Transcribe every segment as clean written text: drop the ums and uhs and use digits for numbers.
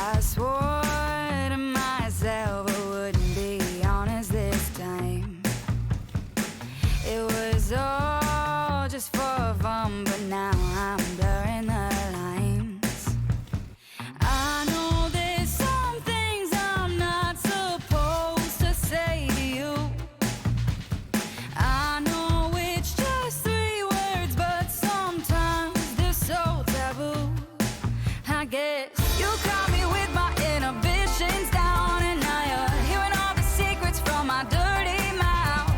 I swore to myself I wouldn't be honest this time. It was all just for fun, but now I'm blurring the lines. I know there's some things I'm not supposed to say to you. I know it's just 3 words, but sometimes they're so taboo. I guess you caught me with my inhibitions down, and now you're hearing all the secrets from my dirty mouth.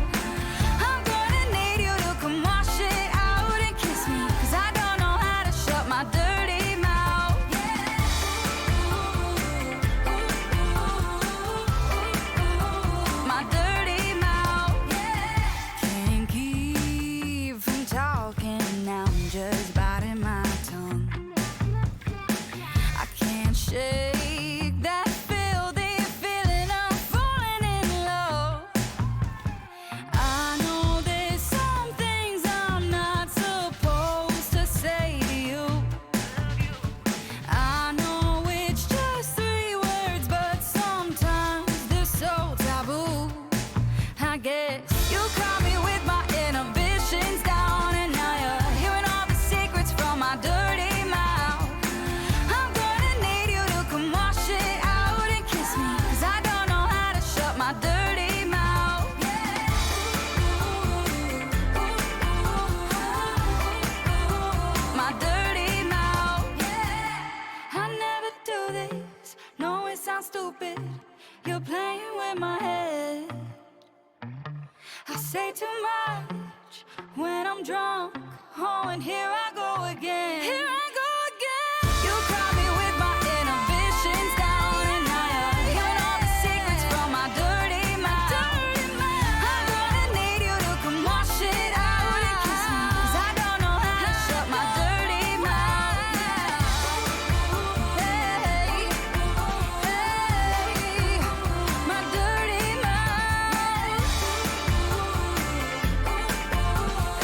I'm gonna need you to come wash it out and kiss me, 'cause I don't know how to shut my dirty mouth. My dirty mouth. Can't keep from talking now, I'm just biting my tongue. I can't shake that filthy feeling of falling in love. I know there's some things I'm not supposed to say to you. I know it's just 3 words, but sometimes they're so taboo. I guess you caught me with my inhibitions down, and now you're hearing all the secrets from my dirty mouth. I'm gonna need you to come wash it out and kiss me, 'cause I don't know how to shut my dirty mouth. My dirty mouth. I never do this, no it sounds stupid. You're playing with my head. I say too much when I'm drunk. Oh, and here I go again. Here I go again. You caught me with my inhibitions down, and now you're hearing all the secrets from my dirty mouth. I'm gonna need you to come wash it out and kiss me, 'cause I don't know how to shut my dirty mouth. Hey, hey, my dirty mouth.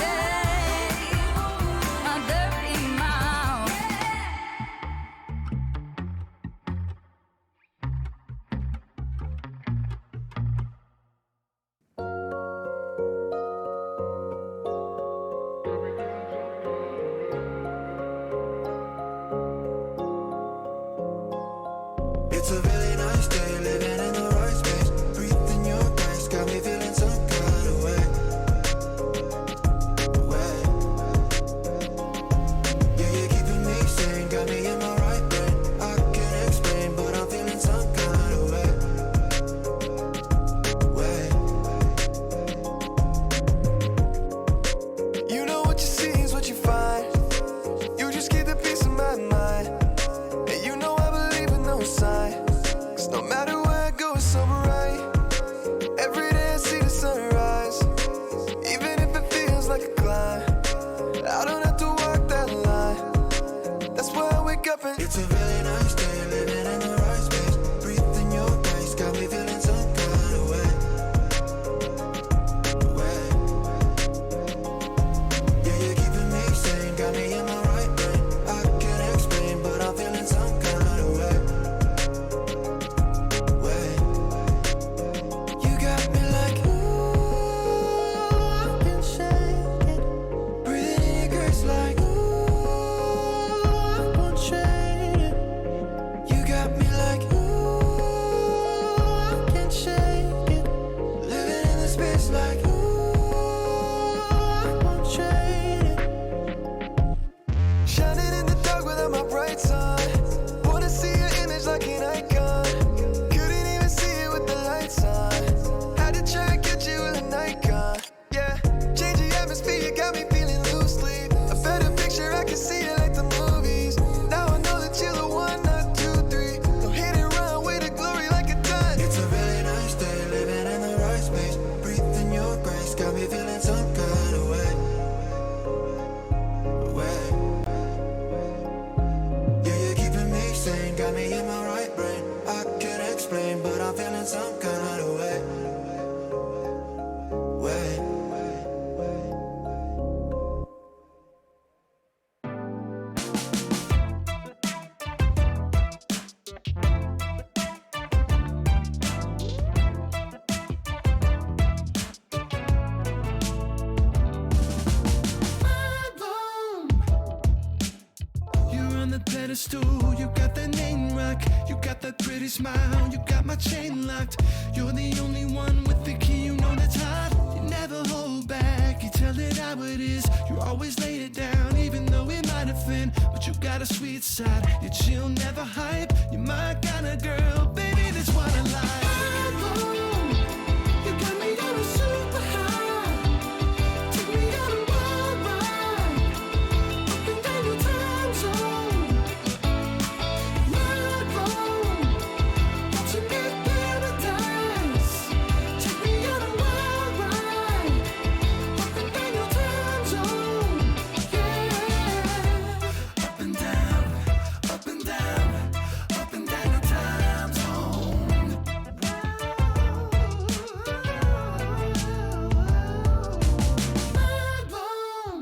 Hey, my dirty mouth. pedestal. You got that name rock, you got that pretty smile, you got my chain locked. You're the only one with the key, you know that's hot. You never hold back, you tell it how it is. You always lay it down, even though it might offend. But you got a sweet side, you chill, never hype. You're my kind of girl, baby, that's what I like. You got me on a super high. Take me on a wild ride, up and down your time zone. My phone, watching me paradise. Take me on a wild ride, up and down your time zone. Yeah, up and down, up and down, up and down your time zone. My phone.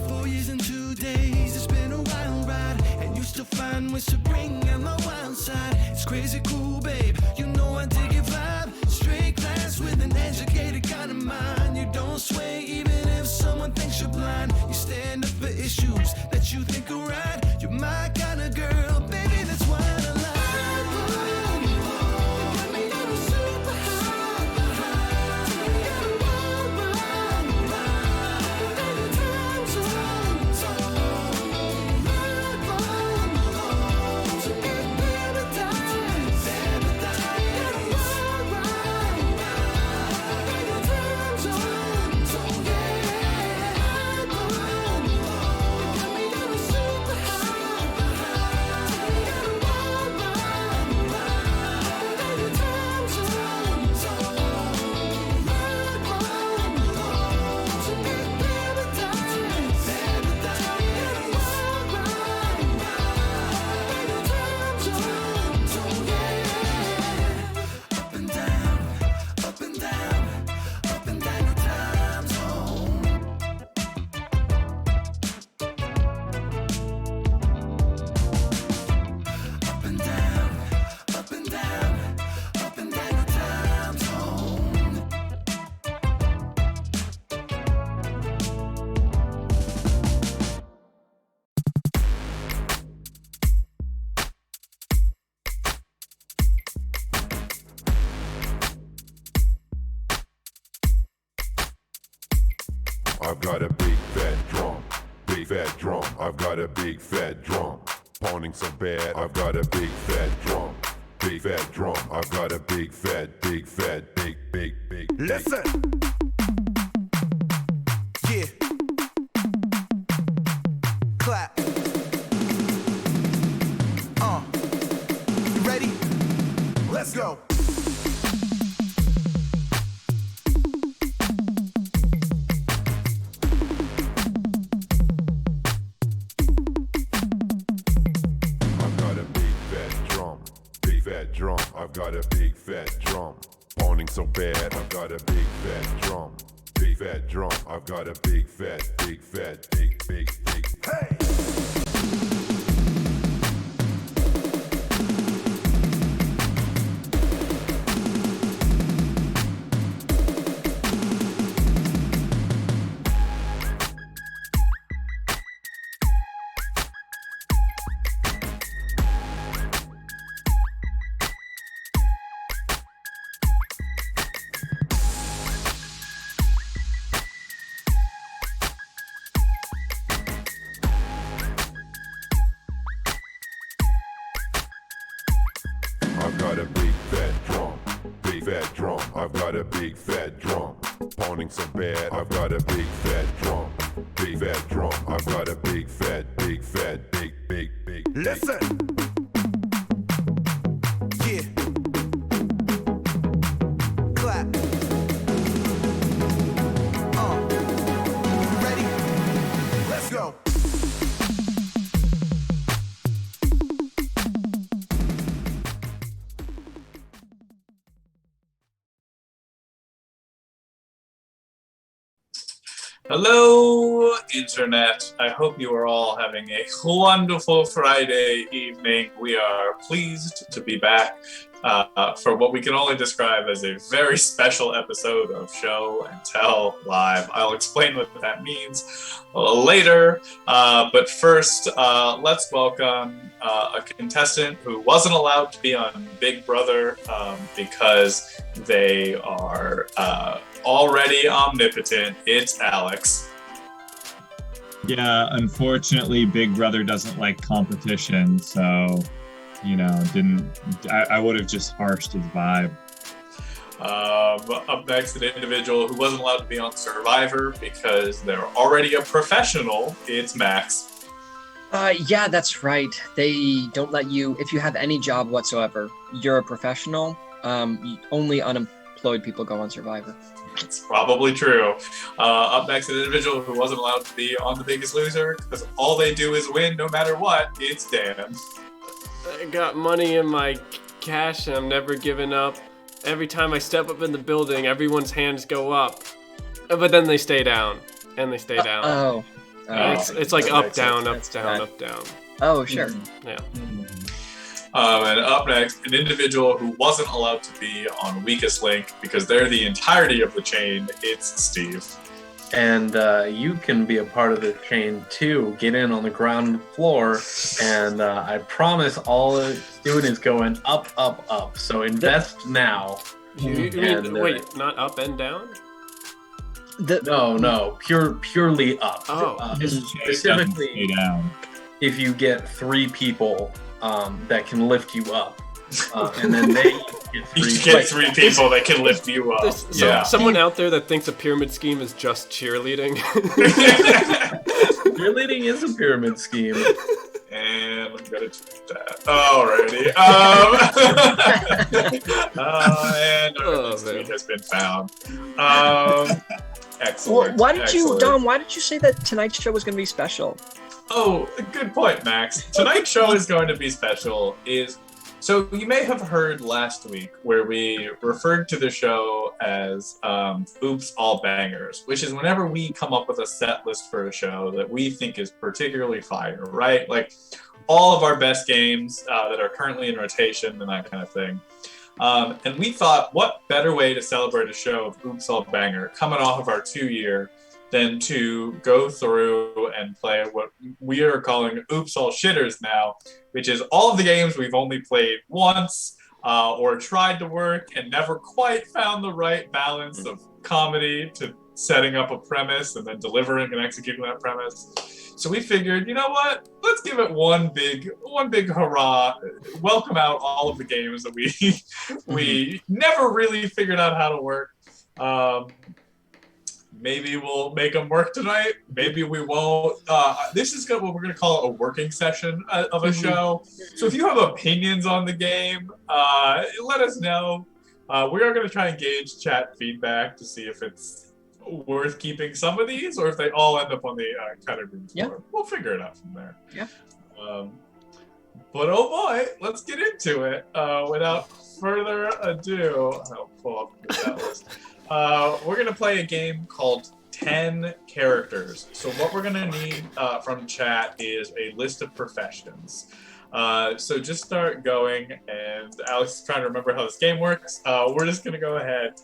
4 years and 2 days, it's been a wild ride, and you still find ways to bring out my wild side. It's crazy cool, babe. You know I dig your vibe. Straight class with an educated kind of mind. You don't sway even if someone thinks you're blind. You stand up for issues that you think are right. You're my kind of girl, baby, that's what I like. You got me on a super high. Take me on a wild ride, down your time zone. My phone, watching me paradise. Take me on a wild ride, down your time zone. Yeah, my phone, you got me on a super high. Take me on a wild ride, down your time zone. My phone, watching me paradise. Take me on a wild ride, down your time zone. Yeah, up and down, up and down, up and down your time zone. Up and down, up and down, up and down your time zone. I've got a big fat drum, big fat drum. I've got a big fat drum, pounding so bad. I've got a big fat drum, big fat drum. I've got a big fat, big. Listen. Yeah. Clap. You ready? Let's go. I've got a big fat drum, big fat drum. I've got a big fat drum, pounding so bad. I've got a big fat drum, big fat drum. I've got a big fat, big. Hey. I've got a big fat drum, big fat drum. I've got a big fat drum, pounding so bad. I've got a big fat drum, big fat drum. I've got a big fat, big. Listen. Yeah. Clap. You ready? Let's go. Hello, Internet. I hope you are all having a wonderful Friday evening. We are pleased to be back for what we can only describe as a very special episode of Show and Tell Live. I'll explain what that means later, but first, let's welcome a contestant who wasn't allowed to be on Big Brother because they are already omnipotent. It's Alex. Yeah, unfortunately, Big Brother doesn't like competition, so, you know, I would have just harshed his vibe. Up next, an individual who wasn't allowed to be on Survivor because they're already a professional. It's Max. Yeah, that's right. They don't let you, if you have any job whatsoever, you're a professional. Only unemployed people go on Survivor. It's probably true. Up next, an individual who wasn't allowed to be on The Biggest Loser because all they do is win no matter what. It's Dan. I got money in my cash and I'm never giving up. Every time I step up in the building, everyone's hands go up. But then they stay down. And they stay down. It's like up, down, up, down, up, down. Oh, sure. Yeah. And up next, an individual who wasn't allowed to be on Weakest Link because they're the entirety of the chain. It's Steve. And you can be a part of the chain too. Get in on the ground floor, and I promise all it's doing is going up, up, up. So invest now. Wait, not up and down? No, purely up. Oh, specifically down. If you get 3 people that can lift you up, and then they get 3 people that can lift you up. Someone out there that thinks a pyramid scheme is just cheerleading. Cheerleading is a pyramid scheme. And I'm gonna do that. Alrighty. And our tweet has been found. Excellent. Why did you say that tonight's show was going to be special? Oh, good point, Max. Tonight's show is going to be special. So you may have heard last week where we referred to the show as Oops All Bangers, which is whenever we come up with a set list for a show that we think is particularly fire, right? Like all of our best games that are currently in rotation and that kind of thing. And we thought, what better way to celebrate a show of Oops All Banger coming off of our 2-year than to go through and play what we are calling Oops All Shitters now, which is all of the games we've only played once or tried to work and never quite found the right balance of comedy to setting up a premise and then delivering and executing that premise. So we figured, you know what? Let's give it one big hurrah. Welcome out all of the games that we never really figured out how to work. Maybe we'll make them work tonight. Maybe we won't. This is what we're going to call a working session of a show. So if you have opinions on the game, let us know. We are going to try and gauge chat feedback to see if it's worth keeping some of these or if they all end up on the cutting room floor. Yeah. We'll figure it out from there. Yeah. But oh boy, let's get into it. Without further ado, I'll pull up that list. We're going to play a game called 10 Characters. So what we're going to need from chat is a list of professions. So just start going, and Alex is trying to remember how this game works. We're just going to go ahead.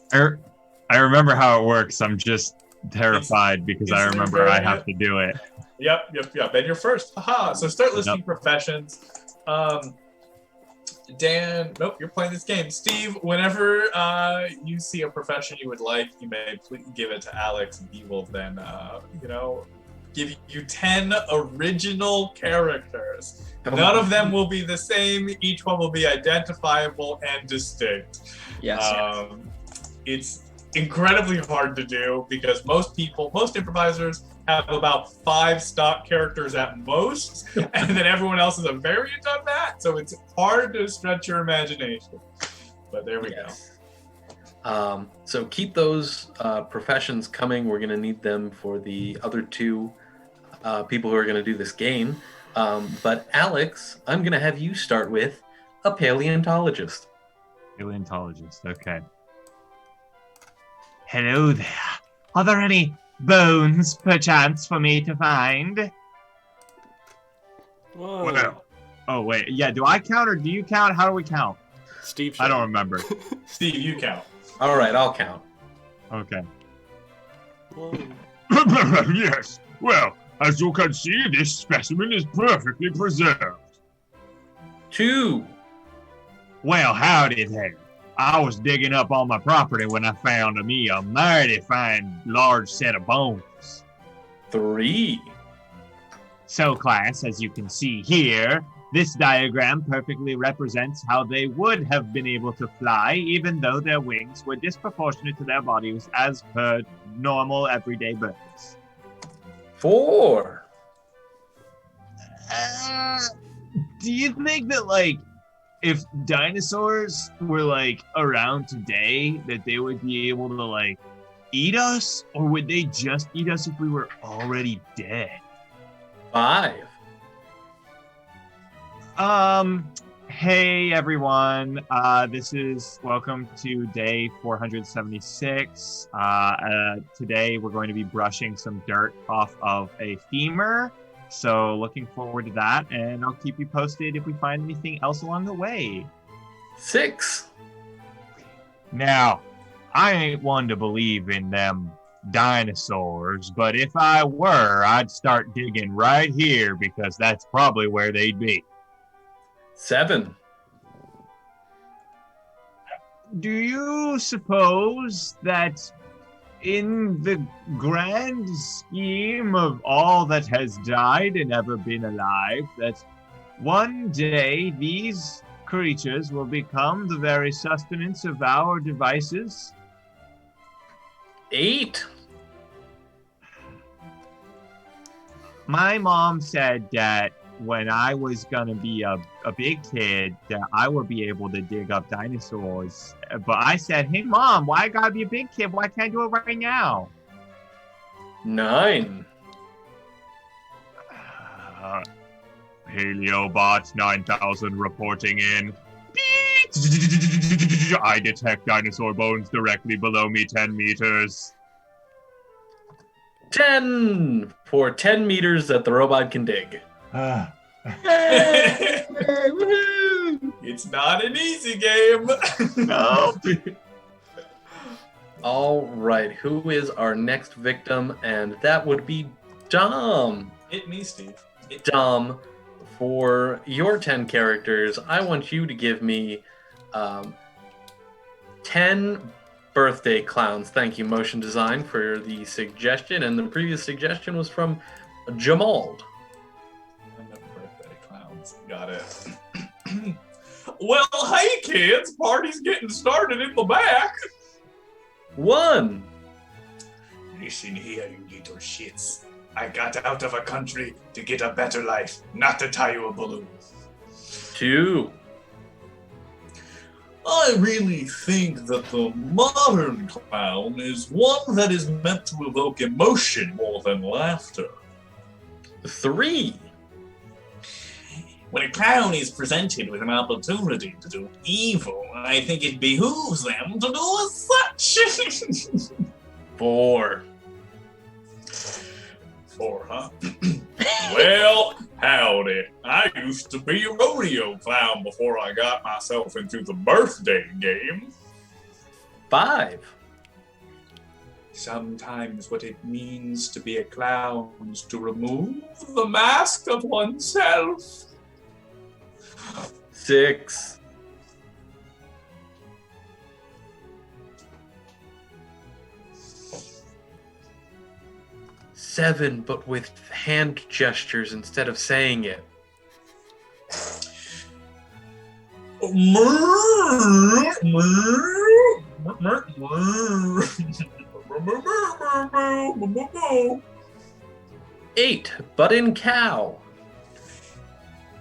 I remember how it works. I'm just terrified because I remember I have to do it. Yep. And you're first. Aha. So start listing professions. Dan, nope, you're playing this game. Steve, whenever you see a profession you would like, you may give it to Alex, and he will then, give you 10 original characters. None of them will be the same. Each one will be identifiable and distinct. Yes. It's incredibly hard to do because most improvisers have about 5 stock characters at most, and then everyone else is a variant of that, so it's hard to stretch your imagination. But there we go. So keep those professions coming. We're going to need them for the other 2 people who are going to do this game. But Alex, I'm going to have you start with a paleontologist. Paleontologist, okay. Hello there. Are there any bones, perchance, for me to find? Whoa. Well, oh, wait. Yeah, do I count or do you count? How do we count? Steve. I don't remember. Steve, you count. All right, I'll count. Okay. Whoa. Yes. Well, as you can see, this specimen is perfectly preserved. 2. Well, howdy there. I was digging up on my property when I found me a mighty fine large set of bones. 3. So, class, as you can see here, this diagram perfectly represents how they would have been able to fly even though their wings were disproportionate to their bodies as per normal everyday birds. 4. Do you think that, like, if dinosaurs were, like, around today, that they would be able to, like, eat us? Or would they just eat us if we were already dead? 5. Hey everyone. This is welcome to day 476. Today we're going to be brushing some dirt off of a femur. So looking forward to that, and I'll keep you posted if we find anything else along the way. 6. Now, I ain't one to believe in them dinosaurs, but if I were, I'd start digging right here because that's probably where they'd be. 7. Do you suppose that in the grand scheme of all that has died and ever been alive, that one day these creatures will become the very sustenance of our devices? 8. My mom said that when I was gonna be a big kid, that I would be able to dig up dinosaurs. But I said, hey mom, why I gotta be a big kid? Why can't I do it right now? 9. Paleobot 9000 reporting in. I detect dinosaur bones directly below me 10 meters. 10 for 10 meters that the robot can dig. It's not an easy game. No. All right, who is our next victim? And that would be Dom. Hit me, Steve. Dom, for your 10 characters, I want you to give me 10 birthday clowns. Thank you, Motion Design, for the suggestion. And the previous suggestion was from Jamal. Birthday clowns. Got it. Well, hey kids, party's getting started in the back. 1. Listen here, you little shits. I got out of a country to get a better life, not to tie you a balloon. 2. I really think that the modern clown is one that is meant to evoke emotion more than laughter. 3. When a clown is presented with an opportunity to do evil, I think it behooves them to do as such. 4. 4, huh? Well, howdy. I used to be a rodeo clown before I got myself into the birthday game. 5. Sometimes what it means to be a clown is to remove the mask of oneself. 6. 7, but with hand gestures instead of saying it. 8, but in cow.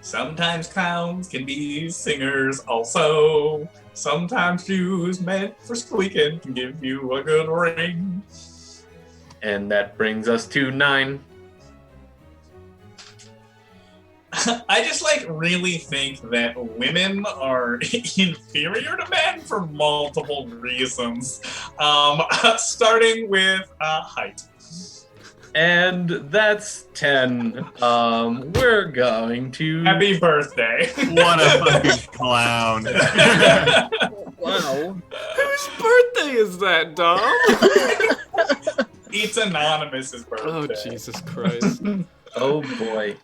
Sometimes clowns can be singers also. Sometimes shoes meant for squeaking can give you a good ring. And that brings us to 9. I just really think that women are inferior to men for multiple reasons. Starting with height. And that's 10. We're going to... Happy birthday. What a fucking clown. Wow. Whose birthday is that, Dom? It's Anonymous's birthday. Oh, Jesus Christ. Oh, boy.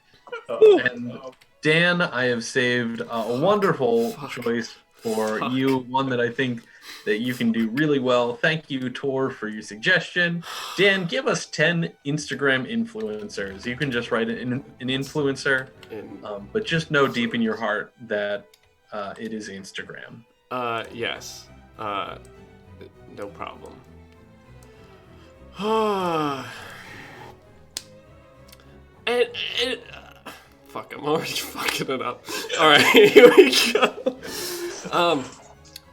Oh, And Dan, I have saved a wonderful choice for you, one that I think that you can do really well. Thank you, Tor, for your suggestion. Dan, give us 10 Instagram influencers. You can just write an influencer, but just know deep in your heart that it is Instagram. Yes. No problem. Fuck, I'm already fucking it up. Alright, here we go.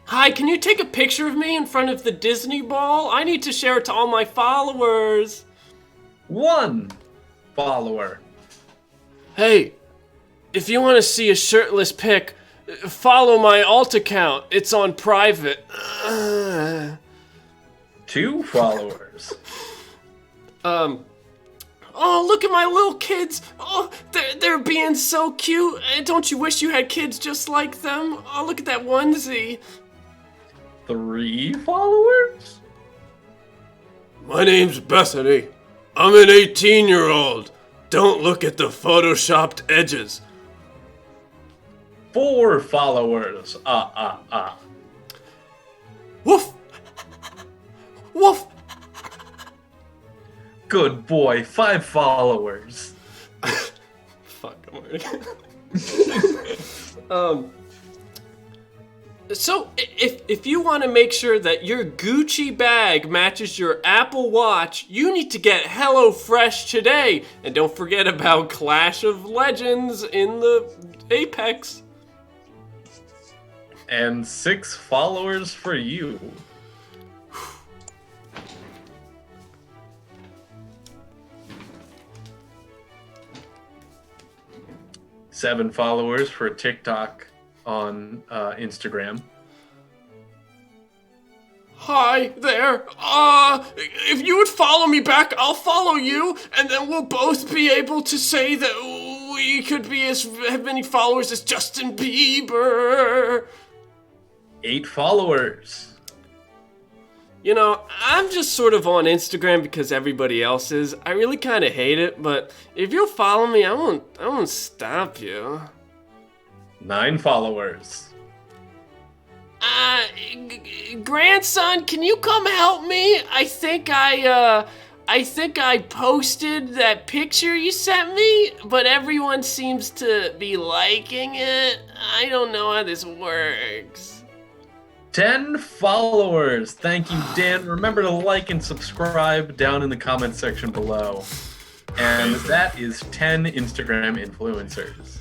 Hi, can you take a picture of me in front of the Disney Ball? I need to share it to all my followers. 1 follower. Hey, if you want to see a shirtless pic, follow my alt account. It's on private. 2 followers. Oh, look at my little kids. Oh, they're being so cute. Don't you wish you had kids just like them? Oh, look at that onesie. 3 followers? My name's Bethany. I'm an 18-year-old. Don't look at the photoshopped edges. 4 followers. Woof. Woof. Good boy. 5 followers. Fuck, I'm already... So, if you want to make sure that your Gucci bag matches your Apple Watch, you need to get HelloFresh today. And don't forget about Clash of Legends in the Apex. And 6 followers for you. Seven followers for TikTok on Instagram. Hi there. If you would follow me back, I'll follow you, and then we'll both be able to say that we could be have many followers as Justin Bieber. 8 followers. You know, I'm just sort of on Instagram because everybody else is. I really kind of hate it, but if you'll follow me, I won't stop you. 9 followers. Grandson, can you come help me? I think I posted that picture you sent me, but everyone seems to be liking it. I don't know how this works. 10 followers. Thank you, Dan. Remember to like and subscribe down in the comment section below. And that is 10 Instagram influencers.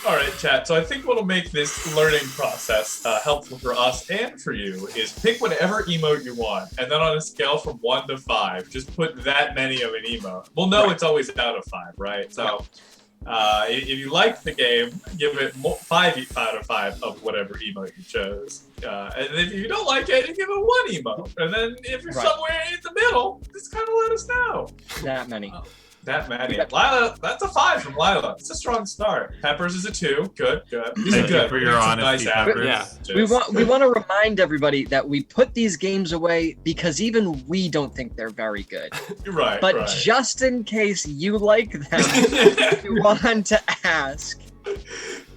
All right, chat. So I think what'll make this learning process helpful for us and for you is pick whatever emote you want, and then on a scale from 1 to 5, just put that many of an emote. We'll know it's always out of 5, right? So if you like the game, give it 5 out of 5 of whatever emote you chose. And if you don't like it, you give it 1 emote. And then if you're somewhere in the middle, just kind of let us know. That many. That many. Lila, that's a 5 from Lila. It's a strong start. Peppers is a 2. Good. These are good. For your honesty, Peppers. Yeah. We want to remind everybody that we put these games away because even we don't think they're very good. You're right. But just in case you like them, we want to ask.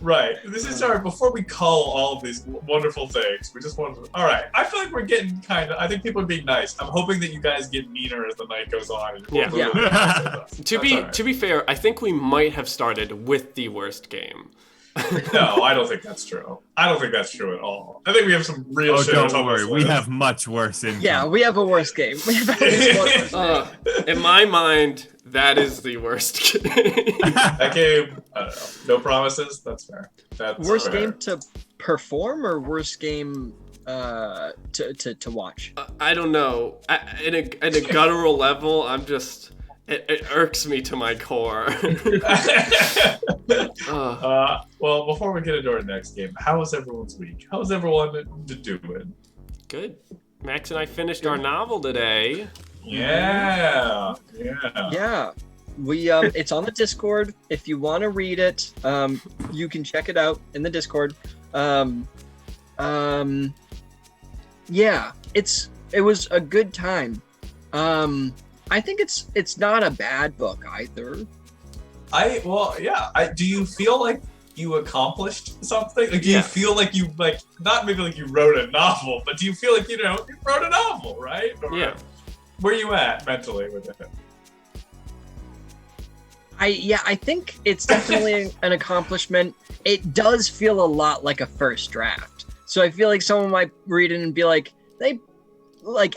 Right. This is our, before we cull all of these wonderful things, we just want to, all right. I feel like we're getting I think people are being nice. I'm hoping that you guys get meaner as the night goes on. And Yeah. really nice To be fair, I think we might have started with the worst game. No, I don't think that's true. I don't think that's true at all. I think we have some real shit. Don't worry. We have much worse in. Yeah, we have a worse game. We have at least one worse game. In my mind, that is the worst game. That game, I don't know. No promises. That's fair. That's Worst fair. game to perform or worst game to watch? I don't know. At a guttural level, I'm just... It irks me to my core. Well, before we get into our next game, how was everyone's week? How was everyone doing? Good. Max and I finished our novel today. Yeah. Yeah. We it's on the Discord. If you want to read it, you can check it out in the Discord. Yeah, it was a good time. I think it's not a bad book either. Do you feel like you accomplished something? Like, do you feel like you not maybe like you wrote a novel, but do you feel like you wrote a novel, right? Or, Yeah. Where you at mentally with it? I think it's definitely an accomplishment. It does feel a lot like a first draft. So I feel like someone might read it and be like,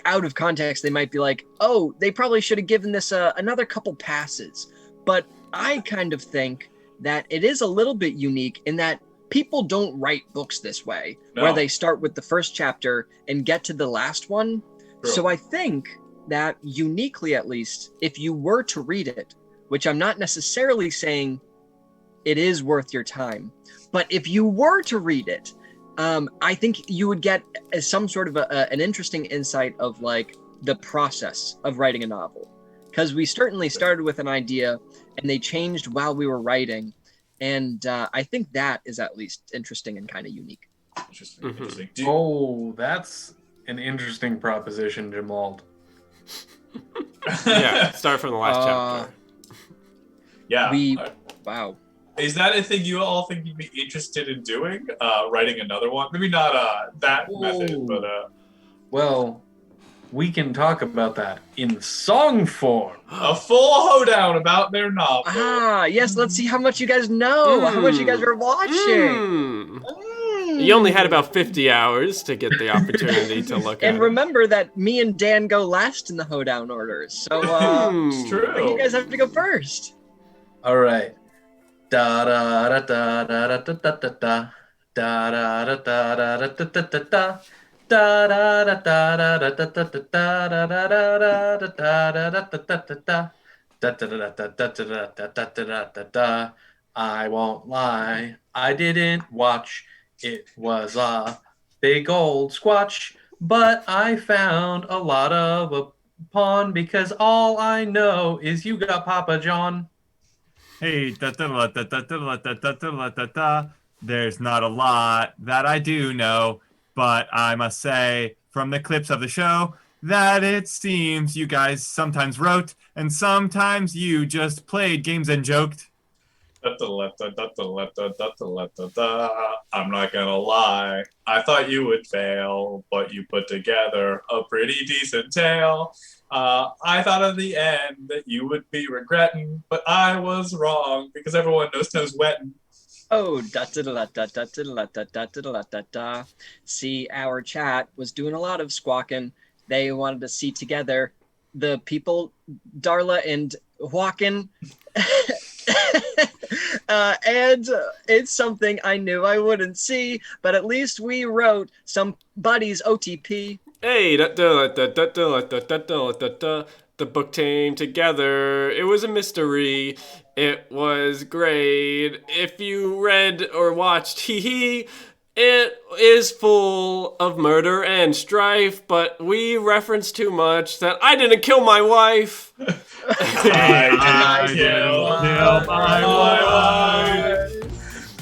out of context, they might be like, oh, they probably should have given this another couple passes. But I kind of think that it is a little bit unique in that people don't write books this way, where they start with the first chapter and get to the last one. True. So I think that uniquely, at least, if you were to read it, which I'm not necessarily saying it is worth your time, but if you were to read it, I think you would get some sort of an interesting insight of like the process of writing a novel. Because we certainly started with an idea and they changed while we were writing. And I think that is at least interesting and kind of unique. Interesting. Oh, that's an interesting proposition, Jamal. Yeah, start from the last chapter. Yeah. Wow. Is that a thing you all think you'd be interested in doing? Writing another one? Maybe not that method, but Well, we can talk about that in song form. A full hoedown about their novel. Ah, yes, let's see how much you guys know, how much you guys are watching. You only had about 50 hours to get the opportunity to look at And remember that me and Dan go last in the hoedown orders. So It's true. you guys have to go first. All right. Da da da da da da da da da da da da da da da da da da. Da da da da da da da da da da da da. I won't lie, I didn't watch. It was a big old squatch, but I found a lot of a pawn because all I know is you got Papa John. Hey, da da da da da da da da da da da. There's not a lot that I do know, but I must say, from the clips of the show, that it seems you guys sometimes wrote and sometimes you just played games and joked. I'm not gonna lie, I thought you would fail, but you put together a pretty decent tale. I thought in the end that you would be regretting, but I was wrong because everyone knows wetting. Oh, da da da da da da da da da da da. See, our chat was doing a lot of squawking. They wanted to see together the people, Darla and Joaquin. And it's something I knew I wouldn't see, but at least we wrote somebody's OTP. Hey, the book came together. It was a mystery. It was great. If you read or watched, it is full of murder and strife, but we reference too much that I didn't kill my wife. I didn't kill my wife.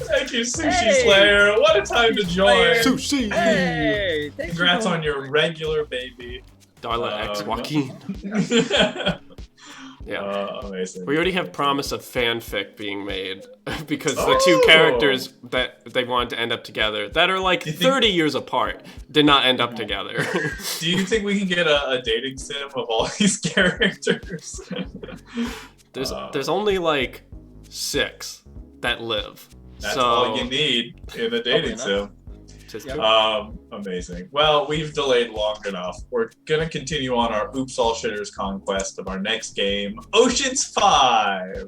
Thank you, Sushi Slayer. What a time to join. Sushi. Hey, Congrats on your regular baby. Darla X Joaquin. Yeah. Amazing. We already have promise of fanfic being made because the two characters that they wanted to end up together that are like 30 years apart did not end up together. Do you think we can get a dating sim of all these characters? There's only like 6 that live. That's all you need in a dating sim. Amazing. Well, we've delayed long enough. We're gonna continue on our Oops All Shitters conquest of our next game, Oceans 5.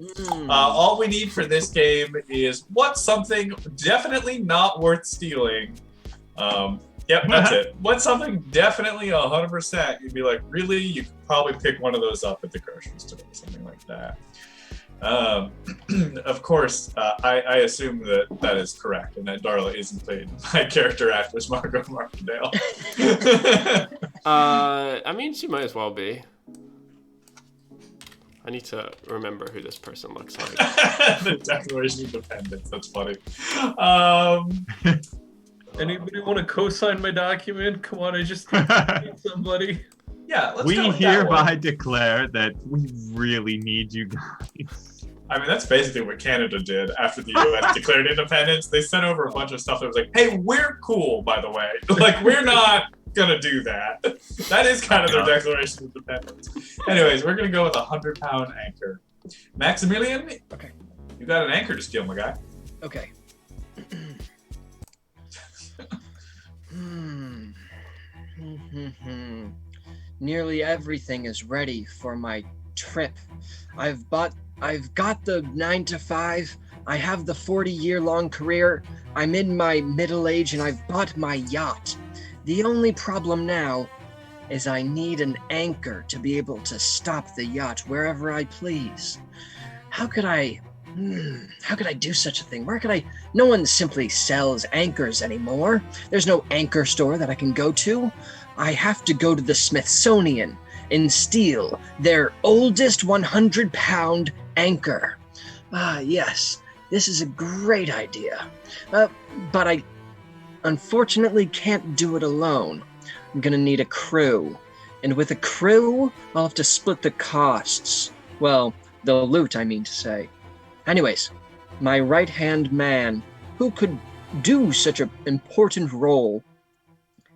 All we need for this game is what's something definitely not worth stealing. Yep, that's it. What's something definitely 100%? You'd be like, really? You could probably pick one of those up at the grocery store, something like that. Of course, I assume that is correct, and that Darla isn't played by character actress Margot Martindale. I mean, she might as well be. I need to remember who this person looks like. The Declaration of Independence. That's funny. Anybody want to co-sign my document? Come on, I just need somebody. Yeah, let's We go with that one. hereby declare that we really need you guys. I mean, that's basically what Canada did after the U.S. declared independence. They sent over a bunch of stuff that was like, hey, we're cool, by the way. Like, we're not gonna do that. That is kind of their Declaration of Independence. Anyways, we're gonna go with a 100-pound anchor. Maximilian, Okay. you got an anchor to steal, my guy. Okay. Nearly everything is ready for my trip. I've got the 9 to 5. I have the 40-year-long career. I'm in my middle age and I've bought my yacht. The only problem now is I need an anchor to be able to stop the yacht wherever I please. How could I do such a thing? No one simply sells anchors anymore. There's no anchor store that I can go to. I have to go to the Smithsonian and steal their oldest 100-pound anchor. Yes, this is a great idea. But I unfortunately can't do it alone. I'm gonna need a crew. And with a crew, I'll have to split the costs. Well, the loot, I mean to say. Anyways, my right-hand man, who could do such an important role,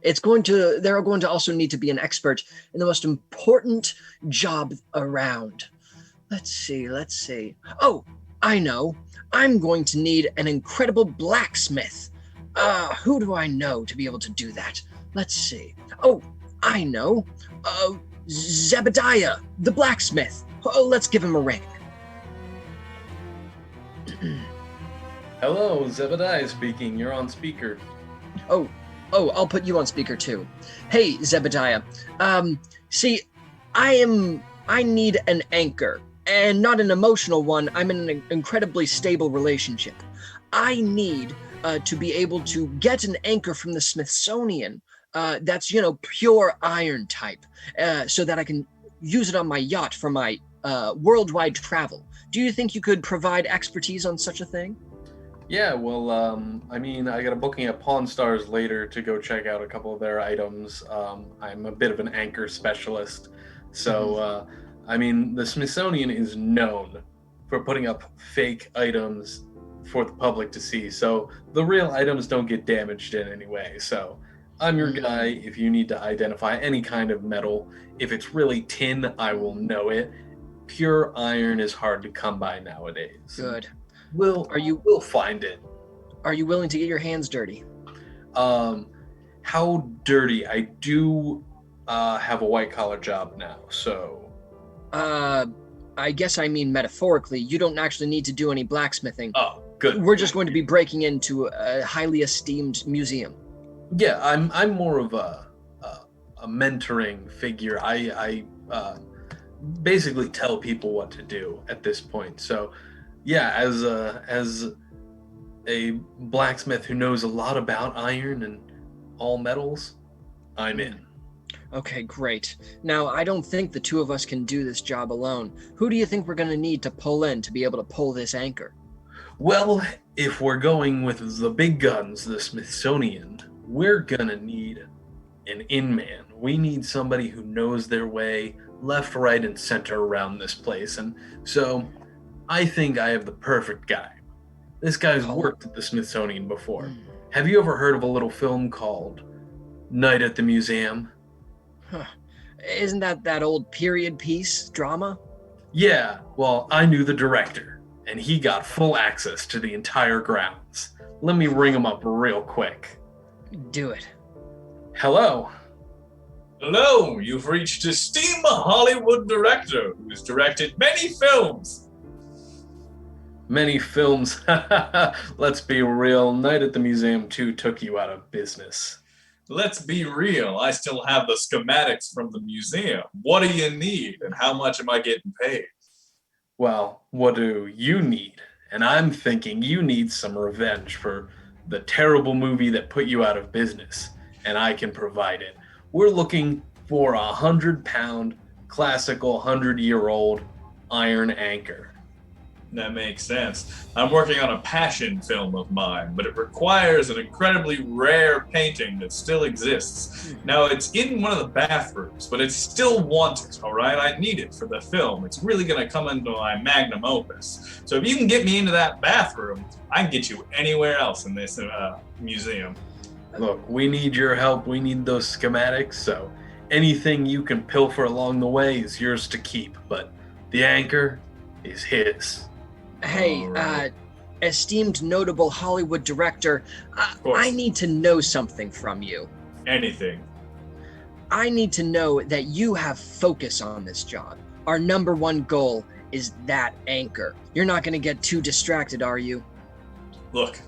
they're going to also need to be an expert in the most important job around. Let's see. Oh, I know. I'm going to need an incredible blacksmith. Who do I know to be able to do that? Let's see. Oh, I know. Zebediah, the blacksmith. Oh, let's give him a ring. Hello, Zebediah speaking. You're on speaker. Oh, I'll put you on speaker too. Hey, Zebediah. See, I need an anchor, and not an emotional one. I'm in an incredibly stable relationship. I need to be able to get an anchor from the Smithsonian that's, pure iron type, so that I can use it on my yacht for my worldwide travel. Do you think you could provide expertise on such a thing? Yeah, well, I got a booking at Pawn Stars later to go check out a couple of their items. I'm a bit of an anchor specialist. So, the Smithsonian is known for putting up fake items for the public to see. So the real items don't get damaged in any way. So I'm your guy if you need to identify any kind of metal. If it's really tin, I will know it. Pure iron is hard to come by nowadays. Good. We'll find it. Are you willing to get your hands dirty? How dirty? I do have a white collar job now, so. I guess I mean metaphorically. You don't actually need to do any blacksmithing. Oh, good. We're just going to be breaking into a highly esteemed museum. Yeah, I'm more of a mentoring figure. I basically tell people what to do at this point. So. Yeah, as a blacksmith who knows a lot about iron and all metals, I'm in. Okay, great. Now, I don't think the two of us can do this job alone. Who do you think we're going to need to pull in to be able to pull this anchor? Well, if we're going with the big guns, the Smithsonian, we're going to need an in-man. We need somebody who knows their way left, right, and center around this place. And so I think I have the perfect guy. This guy's worked at the Smithsonian before. Have you ever heard of a little film called Night at the Museum? Huh. Isn't that old period piece drama? Yeah, well, I knew the director, and he got full access to the entire grounds. Let me ring him up real quick. Do it. Hello. Hello, you've reached esteemed Hollywood director who's directed many films. Many films. Let's be real. Night at the Museum 2 took you out of business. Let's be real. I still have the schematics from the museum. What do you need, and how much am I getting paid? Well, what do you need? And I'm thinking you need some revenge for the terrible movie that put you out of business, and I can provide it. We're looking for a 100-pound, classical, 100-year-old iron anchor. That makes sense. I'm working on a passion film of mine, but it requires an incredibly rare painting that still exists. Now, it's in one of the bathrooms, but it's still wanted, all right? I need it for the film. It's really going to come into my magnum opus. So if you can get me into that bathroom, I can get you anywhere else in this museum. Look, we need your help. We need those schematics, so anything you can pilfer along the way is yours to keep, but the anchor is his. Hey, Alright. Esteemed notable Hollywood director, I need to know something from you. Anything. I need to know that you have focus on this job. Our number one goal is that anchor. You're not going to get too distracted, are you? Look,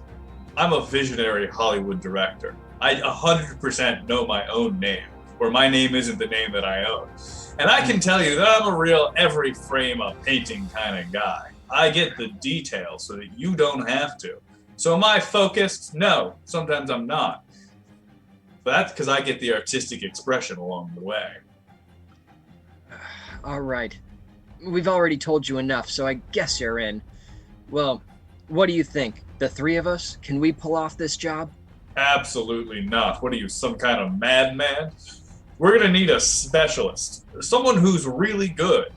I'm a visionary Hollywood director. I 100% know my own name, or my name isn't the name that I own. And I can tell you that I'm a real every frame a painting kind of guy. I get the details so that you don't have to. So am I focused? No, sometimes I'm not. But that's because I get the artistic expression along the way. All right. We've already told you enough, so I guess you're in. Well, what do you think? The three of us? Can we pull off this job? Absolutely not. What are you, some kind of madman? We're going to need a specialist. Someone who's really good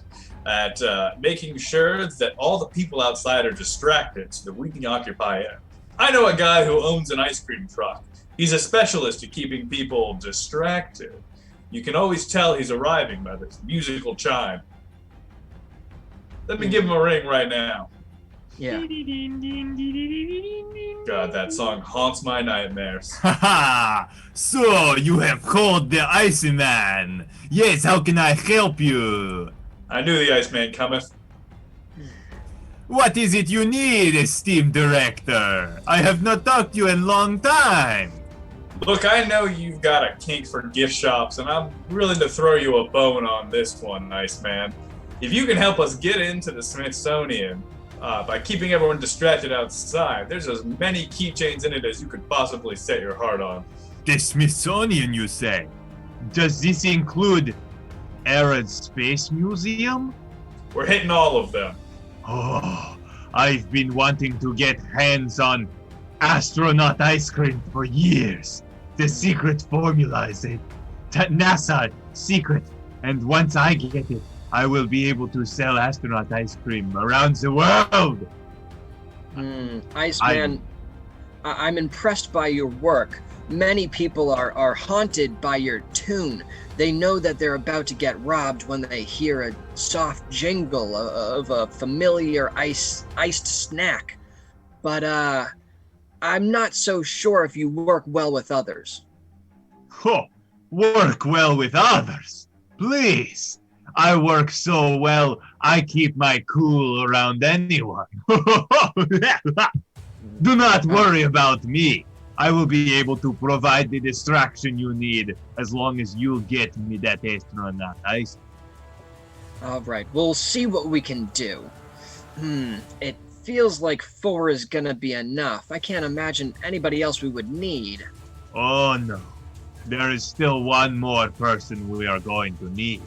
at making sure that all the people outside are distracted so that we can occupy it. I know a guy who owns an ice cream truck. He's a specialist at keeping people distracted. You can always tell he's arriving by this musical chime. Let me give him a ring right now. Yeah. God, that song haunts my nightmares. Haha! So, you have called the Iceman. Yes, how can I help you? I knew the Iceman cometh. What is it you need, esteemed director? I have not talked to you in a long time. Look, I know you've got a kink for gift shops, and I'm willing to throw you a bone on this one, Iceman. If you can help us get into the Smithsonian by keeping everyone distracted outside, there's as many keychains in it as you could possibly set your heart on. The Smithsonian, you say? Does this include Air Space Museum? We're hitting all of them. Oh, I've been wanting to get hands on astronaut ice cream for years. The secret formula is a NASA secret, and once I get it, I will be able to sell astronaut ice cream around the world. Iceman, I'm impressed by your work. Many people are haunted by your tune. They know that they're about to get robbed when they hear a soft jingle of a familiar iced snack. But I'm not so sure if you work well with others. Oh, work well with others? Please. I work so well, I keep my cool around anyone. Do not worry about me. I will be able to provide the distraction you need as long as you get me that astronaut ice. All right, we'll see what we can do. It feels like 4 is gonna be enough. I can't imagine anybody else we would need. Oh no, there is still one more person we are going to need.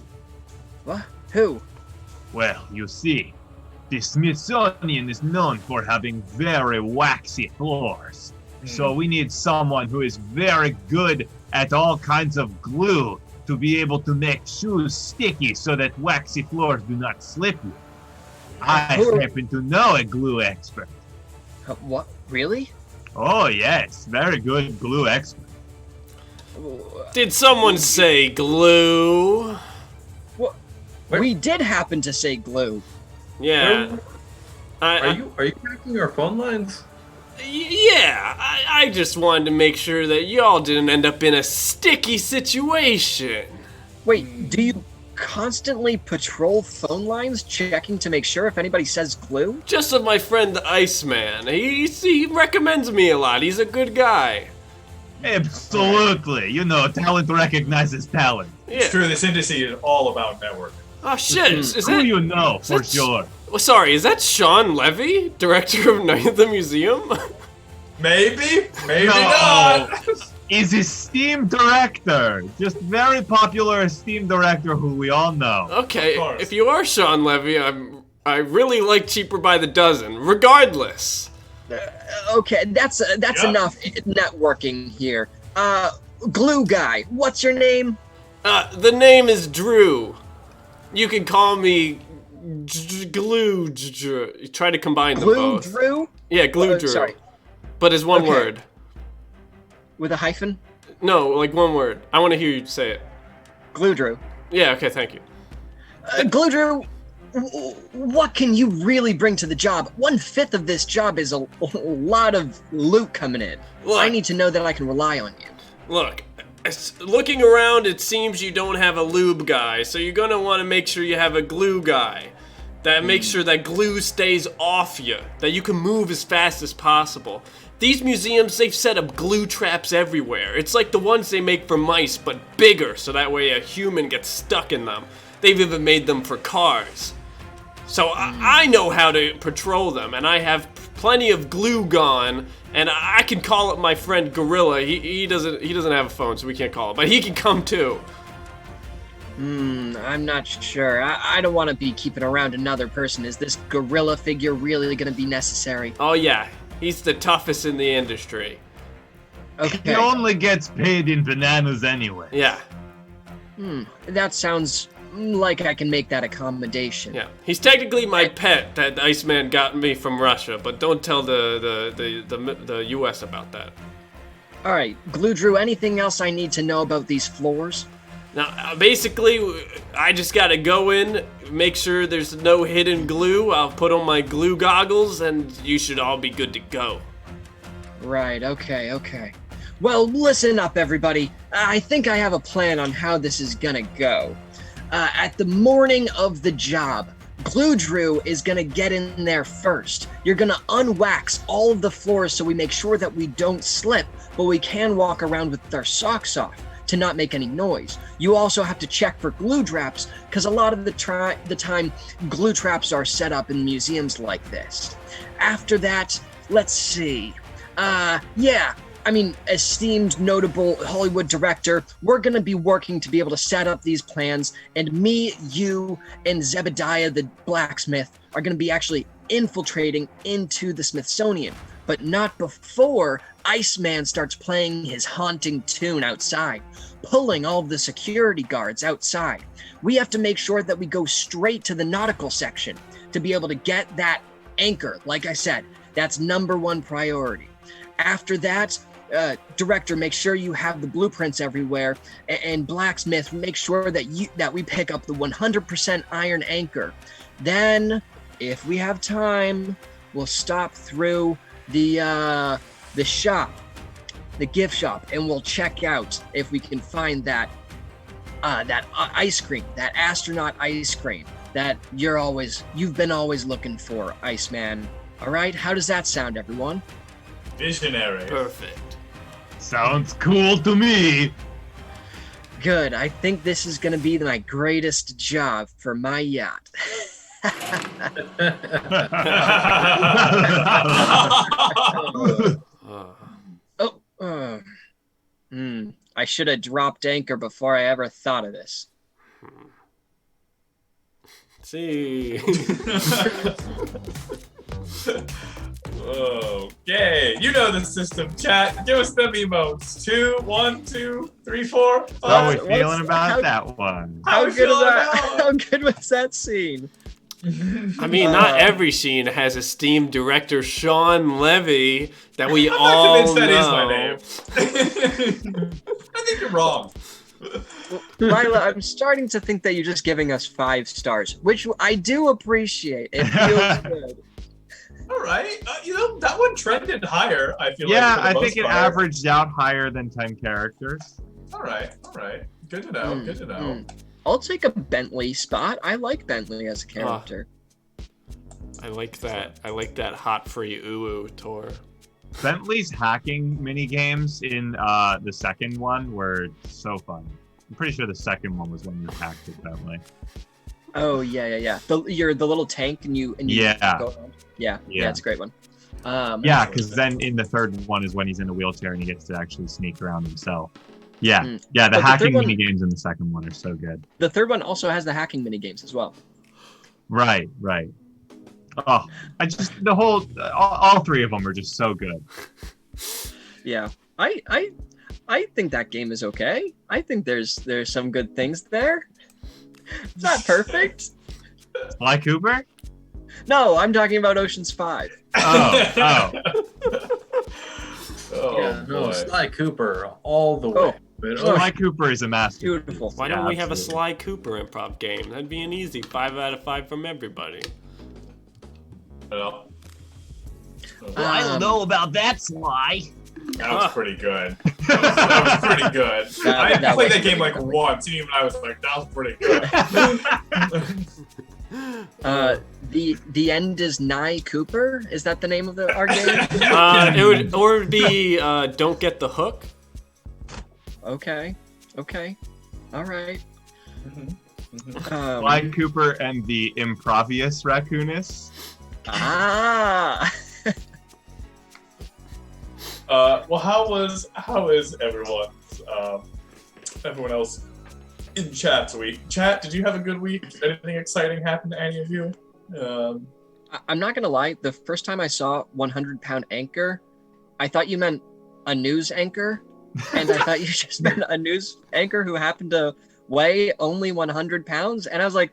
What? Who? Well, you see, the Smithsonian is known for having very waxy floors. So we need someone who is very good at all kinds of glue to be able to make shoes sticky so that waxy floors do not slip you. I happen to know a glue expert. What? Really? Oh yes, very good glue expert. Did someone say glue? What? We did happen to say glue. Yeah. Are you hacking our phone lines? Yeah, I just wanted to make sure that y'all didn't end up in a sticky situation. Wait, do you constantly patrol phone lines checking to make sure if anybody says glue? Just of my friend the Iceman. He recommends me a lot. He's a good guy. Absolutely. You know, talent recognizes talent. Yeah. It's true, this industry is all about network. Oh shit, is Who that... you know, is for that- sure. Well, sorry, is that Sean Levy, director of Night at the Museum? Maybe No. not. Is esteemed director. Just very popular esteemed director who we all know. Okay, Of course. if you are Sean Levy, I'm I really like Cheaper by the Dozen. Regardless. Okay, that's enough networking here. Glue guy, what's your name? The name is Drew. You can call me Glue Drew. Try to combine them both. Glue Drew? Yeah, Glue Drew. Sorry. But as one word. With a hyphen? No, like one word. I want to hear you say it. Glue Drew. Yeah, okay, thank you. Glue Drew, what can you really bring to the job? 1/5 of this job is a lot of loot coming in. Look, I need to know that I can rely on you. Look, looking around, it seems you don't have a lube guy, so you're gonna want to make sure you have a glue guy. That makes sure that glue stays off you, that you can move as fast as possible. These museums, they've set up glue traps everywhere. It's like the ones they make for mice, but bigger, so that way a human gets stuck in them. They've even made them for cars. So I know how to patrol them, and I have plenty of glue gone, and I can call up my friend Gorilla. He doesn't have a phone, so we can't call him, but he can come too. I'm not sure. I don't want to be keeping around another person. Is this gorilla figure really going to be necessary? Oh yeah, he's the toughest in the industry. Okay. He only gets paid in bananas anyway. Yeah. That sounds like I can make that accommodation. Yeah, he's technically my pet that Iceman got me from Russia, but don't tell the U.S. about that. All right, Glue Drew, anything else I need to know about these floors? Now, basically, I just gotta go in, make sure there's no hidden glue. I'll put on my glue goggles, and you should all be good to go. Right, okay. Well, listen up, everybody. I think I have a plan on how this is gonna go. At the morning of the job, Glue Drew is gonna get in there first. You're gonna unwax all of the floors so we make sure that we don't slip, but we can walk around with our socks off to not make any noise. You also have to check for glue traps, because a lot of the time, glue traps are set up in museums like this. After that, let's see. Esteemed, notable Hollywood director, we're going to be working to be able to set up these plans, and me, you, and Zebediah the blacksmith are going to be actually infiltrating into the Smithsonian, but not before Iceman starts playing his haunting tune outside, pulling all of the security guards outside. We have to make sure that we go straight to the nautical section to be able to get that anchor. Like I said, that's #1 priority. After that, director, make sure you have the blueprints everywhere, and blacksmith, make sure that we pick up the 100% iron anchor. Then, if we have time, we'll stop through the shop, the gift shop, and we'll check out if we can find that ice cream, that astronaut ice cream that you've been always looking for, Iceman. All right, how does that sound, everyone? Visionary. Perfect. Sounds cool to me. Good. I think this is going to be my greatest job for my yacht. I should have dropped anchor before I ever thought of this. See. Okay, you know the system, chat. Give us them emotes. 2, 1, 2, 3, 4, 5. How are we feeling about that one? How How good was that scene? I mean, not every scene has esteemed director Sean Levy that we I'm all not convinced know. that is my name. I think you're wrong. Lila, I'm starting to think that you're just giving us 5 stars, which I do appreciate. It feels good. All right, that one trended higher. I feel like. Yeah, for the I most think it part. averaged out higher than 10 characters. All right. Good to know. Good to know. I'll take a Bentley spot. I like Bentley as a character. I like that. I like that hot for you ooh tour. Bentley's hacking mini games in the second one were so fun. I'm pretty sure the second one was when you hacked it Bentley. Oh yeah. You're the little tank and you Yeah. go around. Yeah, it's a great one. Yeah, because then in the third one is when he's in a wheelchair and he gets to actually sneak around himself. Yeah, the hacking mini games in the second one are so good. The third one also has the hacking mini games as well. Right. Oh, the whole all three of them are just so good. Yeah, I think that game is okay. I think there's some good things there. It's not perfect. Sly Cooper? No, I'm talking about Ocean's 5. Oh. Oh, Yeah, no, boy. Sly Cooper all the way. Oh. But, Sly Cooper is a master. Beautiful. Why don't we have a absolutely. Sly Cooper improv game? That'd be an easy 5 out of 5 from everybody. Well, I don't know about that, Sly. that was pretty good. That was pretty good. I that played was that game like pretty good. once, and even I was like, that was pretty good. The end is nigh Cooper. Is that the name of our game? It would be Don't Get the Hook. Okay. All right. Sly Cooper and the Improvious Raccoonus. Ah. Well, how is everyone else in chat's week? Chat, did you have a good week? Anything exciting happen to any of you? I'm not gonna lie. The first time I saw 100-pound anchor, I thought you meant a news anchor, and I thought you just meant a news anchor who happened to weigh only 100 pounds. And I was like,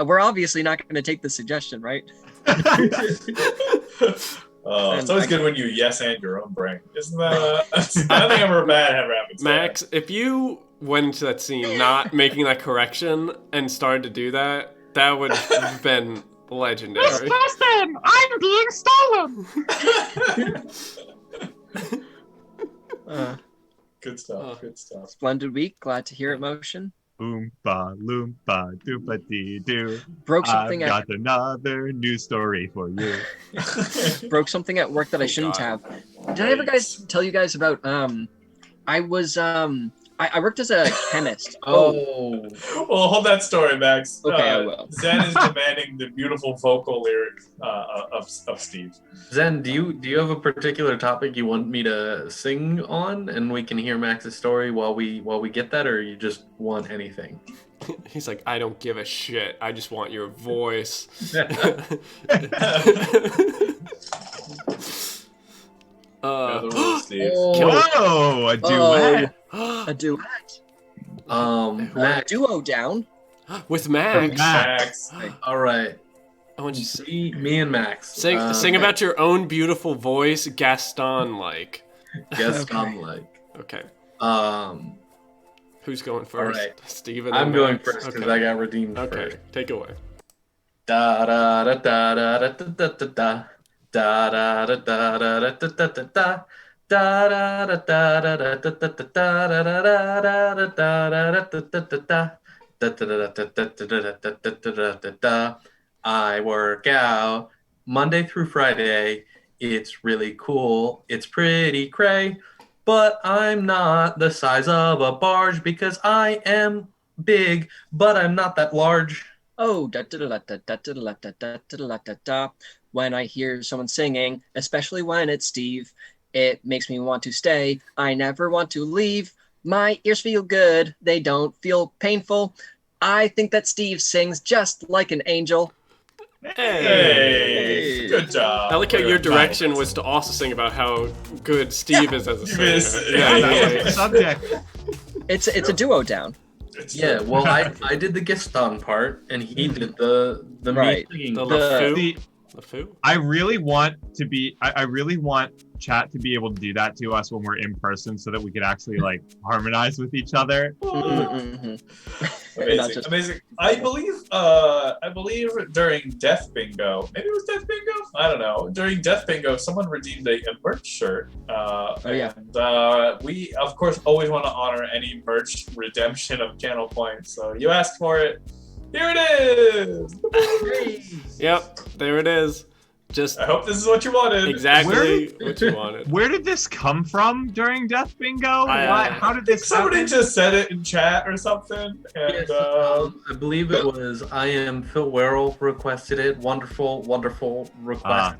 we're obviously not going to take the suggestion, right? It's always good when you yes and your own brain. Isn't that? I don't think ever bad ever happens. Max, if you went into that scene not making that correction and started to do that, that would have been legendary. Listen, I'm being stolen. Good stuff. Good stuff. Splendid week. Glad to hear it, Motion. Oompa loompa doopa dee doo. Broke something I've got another news story for you. broke something at work that I shouldn't God. have. Did I ever tell you guys about I was I worked as a chemist. oh, Well, hold that story, Max. Okay, I will. Zen is demanding the beautiful vocal lyrics of Steve. Zen, do you have a particular topic you want me to sing on, and we can hear Max's story while we get that, or you just want anything? He's like, I don't give a shit. I just want your voice. Yeah, the rules, Steve. Whoa, a duet. A duet. Max. Duo down. With Max. Max. All right. I want you to Me and Max. sing about your own beautiful voice, Gaston-like. Gascon-like. Okay. Who's going first? right. Steven. I'm and going Max? first because Okay. I got redeemed Okay, first. take it away. Da da da da da da da da da da da da da da da da da da. Da da da da da da da da da da. I work out Monday through Friday. It's really cool. It's pretty cray. But I'm not the size of a barge because I am big, but I'm not that large. Oh, da da da da da da da da da da da da. When I hear someone singing, especially when it's Steve, it makes me want to stay. I never want to leave. My ears feel good. They don't feel painful. I think that Steve sings just like an angel. Hey, good job. I like how your direction was to also sing about how good Steve is as a singer. Yeah. Subject. It's a duo down. Yeah, well, I did the Gaston part, and he did the Right. me singing. The part. LeFou. LeFou? I really want chat to be able to do that to us when we're in person so that we could actually like harmonize with each other. Amazing, amazing. I believe during Death Bingo, maybe it was Death Bingo? I don't know. During Death Bingo, someone redeemed a merch shirt. Yeah. And we, of course, always want to honor any merch redemption of channel points. So you asked for it. Here it is! Yep, there it is. Just I hope this is what you wanted. exactly what you wanted. Where did this come from during Death Bingo? How did this Somebody happen? just said it in chat or something. And Yes, I believe it was I am Phil Werrell requested it. Wonderful, wonderful request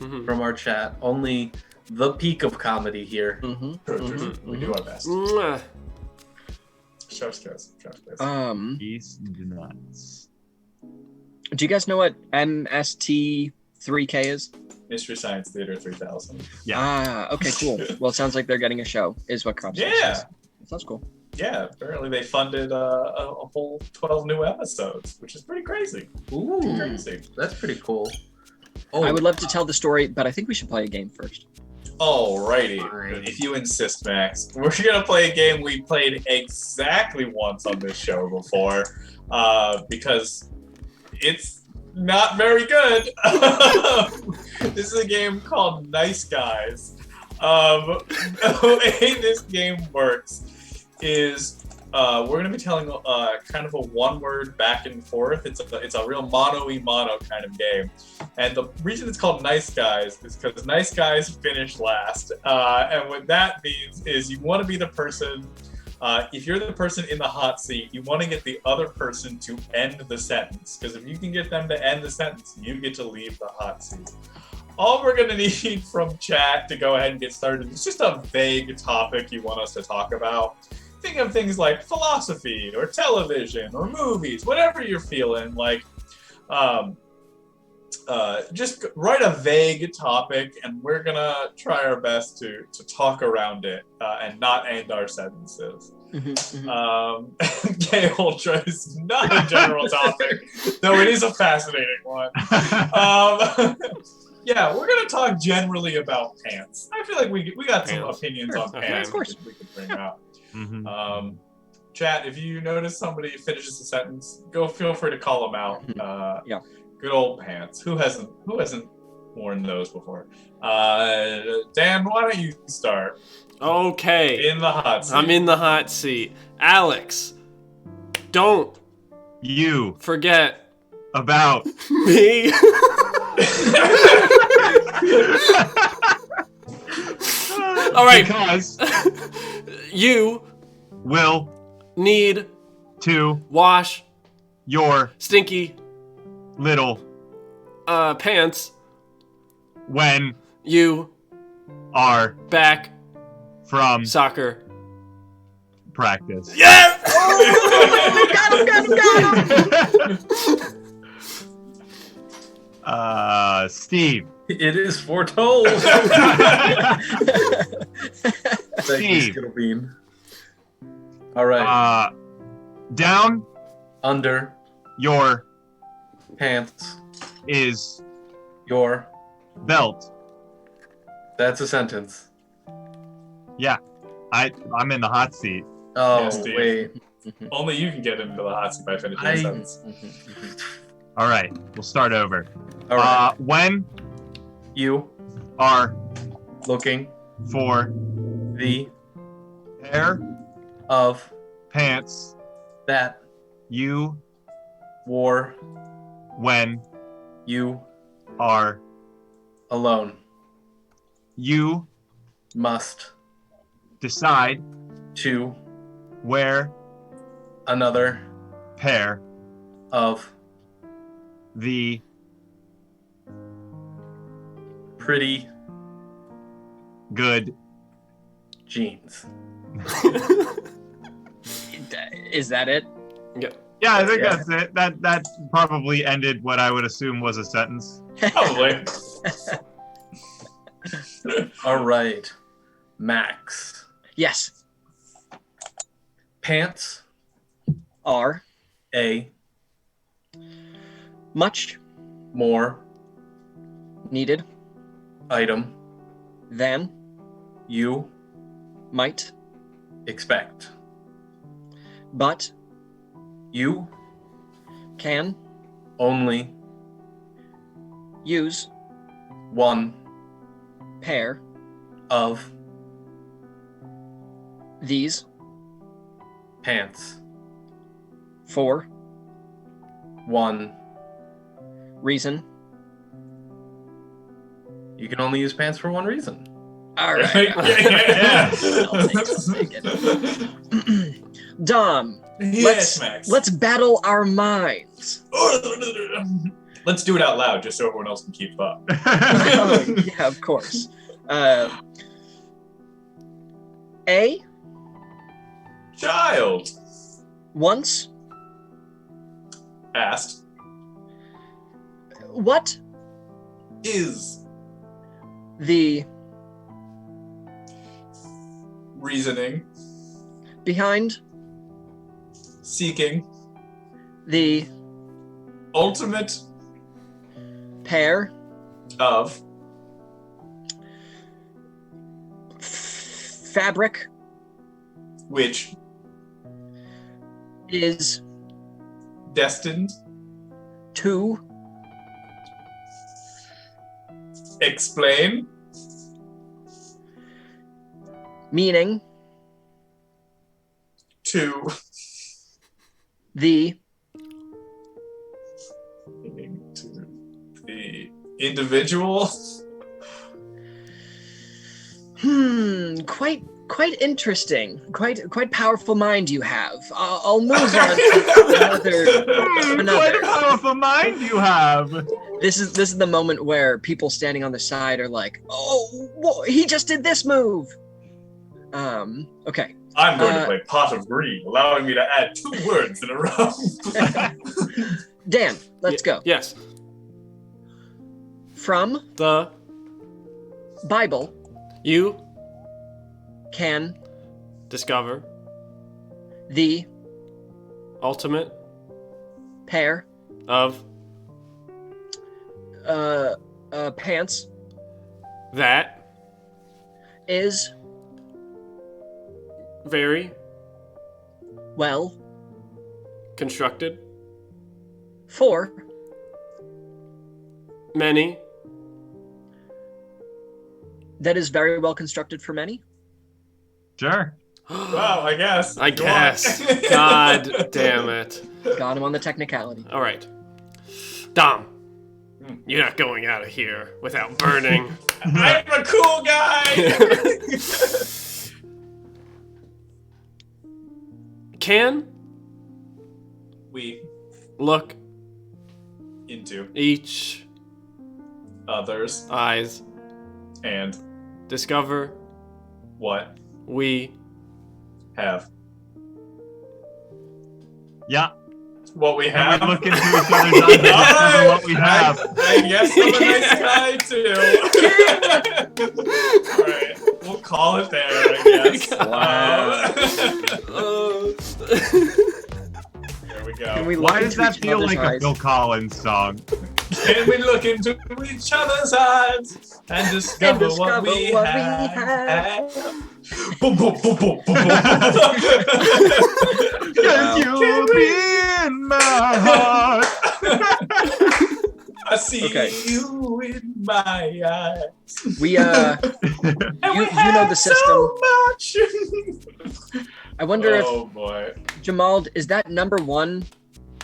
Mhm. from our chat. Only the peak of comedy here. we do our best. Mwah. Chef's kiss. Chef's kiss. These nuts. Do you guys know what MST3K is? Mystery Science Theater 3000. Yeah. Ah, okay, cool. Well, it sounds like they're getting a show, is what Crop says. Yeah. That sounds cool. Yeah, apparently they funded a whole 12 new episodes, which is pretty crazy. Ooh, Crazy. that's pretty cool. Oh, I would love to tell the story, but I think we should play a game first. Alrighty, Fine. if you insist, Max. We're gonna play a game we played exactly once on this show before, because it's not very good. This is a game called Nice Guys. The way this game works is we're going to be telling kind of a one-word back and forth. It's a real mono-y-mono kind of game. And the reason it's called Nice Guys is because nice guys finish last. And what that means is you want to be the person, if you're the person in the hot seat, you want to get the other person to end the sentence. Because if you can get them to end the sentence, you get to leave the hot seat. All we're going to need from chat to go ahead and get started is just a vague topic you want us to talk about. Think of things like philosophy or television or movies, whatever you're feeling. Like, just write a vague topic, and we're gonna try our best to talk around it and not end our sentences. Gay Ultra is not a general topic, though it is a fascinating one. Yeah, we're gonna talk generally about pants. I feel like we got some opinions on pants of course. we could bring up. Chat, if you notice somebody finishes a sentence, feel free to call them out. Yeah. Good old pants. Who hasn't worn those before? Dan, why don't you start? Okay. In the hot seat. I'm in the hot seat. Alex, don't You forget about me. All right. because You will need to wash your stinky little pants. when You are back from soccer. practice. Yes! Steve. it is foretold. Thank you, Steve. Skittlebean. All right. Down Under your pants, is your belt. that's a sentence. Yeah, I'm in the hot seat. Oh, Yes, Steve. wait. Only you can get into the hot seat by finishing a sentence. All right, we'll start over. All right. When You are looking for the pair of pants that you wore when you are alone you must decide to where another pair of the pretty good jeans. Is that it? Yeah, I think Yeah. that's it. That probably ended what I would assume was a sentence. Probably. All right. Max. Yes. Pants Are a much more needed item than you might, expect. but You can only use one pair of these pants. for One. reason. You can only use pants for one reason. All right. Yeah. I'll take it. Dom, Yes, Max. let's battle our minds. Let's do it out loud, just so everyone else can keep up. Yeah, of course. A Child once asked What is the reasoning behind seeking the ultimate pair of fabric which is destined to explain meaning to the individual. Quite interesting. Quite powerful mind you have. I'll move on to another. Quite a powerful mind you have. This is the moment where people standing on the side are like, "Oh, whoa, he just did this move." Okay. I'm going to play Pot of Greed, allowing me to add 2 words in a row. Dan, let's go. Yes. From The Bible, you can discover the ultimate pair of pants that is very well constructed for many that is very well constructed for many. Sure. Wow, I guess. I Go guess. on. God damn it. Got him on the technicality. All right. Dom, you're not going out of here without burning. I'm a cool guy! Can We look into each others eyes and discover what we have. Yeah. What we And have. we look into each other's eyes and discover what we have. I guess I'm a nice guy too. Alright, we'll call it there, I guess. There we Can go. we look Why does into that each feel other's like a eyes? Phil Collins song? Can we look into each other's eyes and discover, what we have? Boom, boom, boom, boom, boom, boom. Cause you'll be in my heart. I see Okay. you in my eyes. We And you have know the system. So much. I wonder Oh boy. if Jamal, is that number 1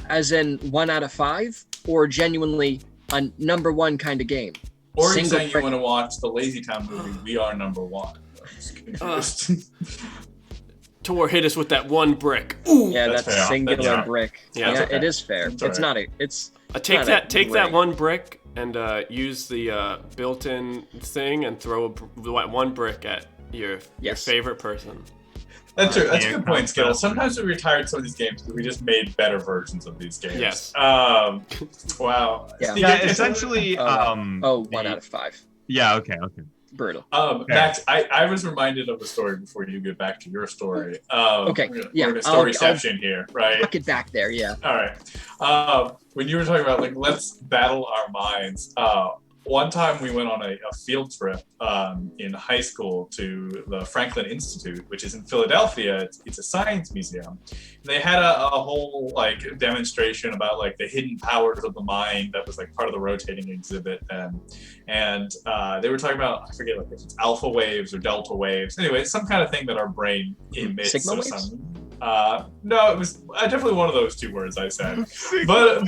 as in 1 out of 5 or genuinely a number 1 kind of game? Or you're Single saying you player. want to watch the Lazy Town movie, We Are Number 1. Tor hit us with that one brick. Ooh. Yeah, That's that's fair. singular That's fair. brick. Yeah, Yeah, okay. it is fair. That's It's all right. not a it's Take not that a take that brick. one brick and use the built-in thing and throw one brick at your Yes. favorite person. That's true. That's a Yeah, good point, Skittle. concept. Sometimes we retired some of these games because we just made better versions of these games. Yes. Wow. Yeah. Yeah, essentially, 1 the- out of 5. Yeah, okay. Brutal. Max, I was reminded of a story before you get back to your story. Okay, yeah, We're in a storyception here, right? Look it back there, yeah. All right. When you were talking about like let's battle our minds, one time we went on a field trip in high school to the Franklin Institute, which is in Philadelphia. It's a science museum. They had a whole like demonstration about like the hidden powers of the mind that was like part of the rotating exhibit, and they were talking about, I forget like if it's alpha waves or delta waves. Anyway, it's some kind of thing that our brain emits. Sigma or waves? something. No, it was definitely one of those 2 words I said. But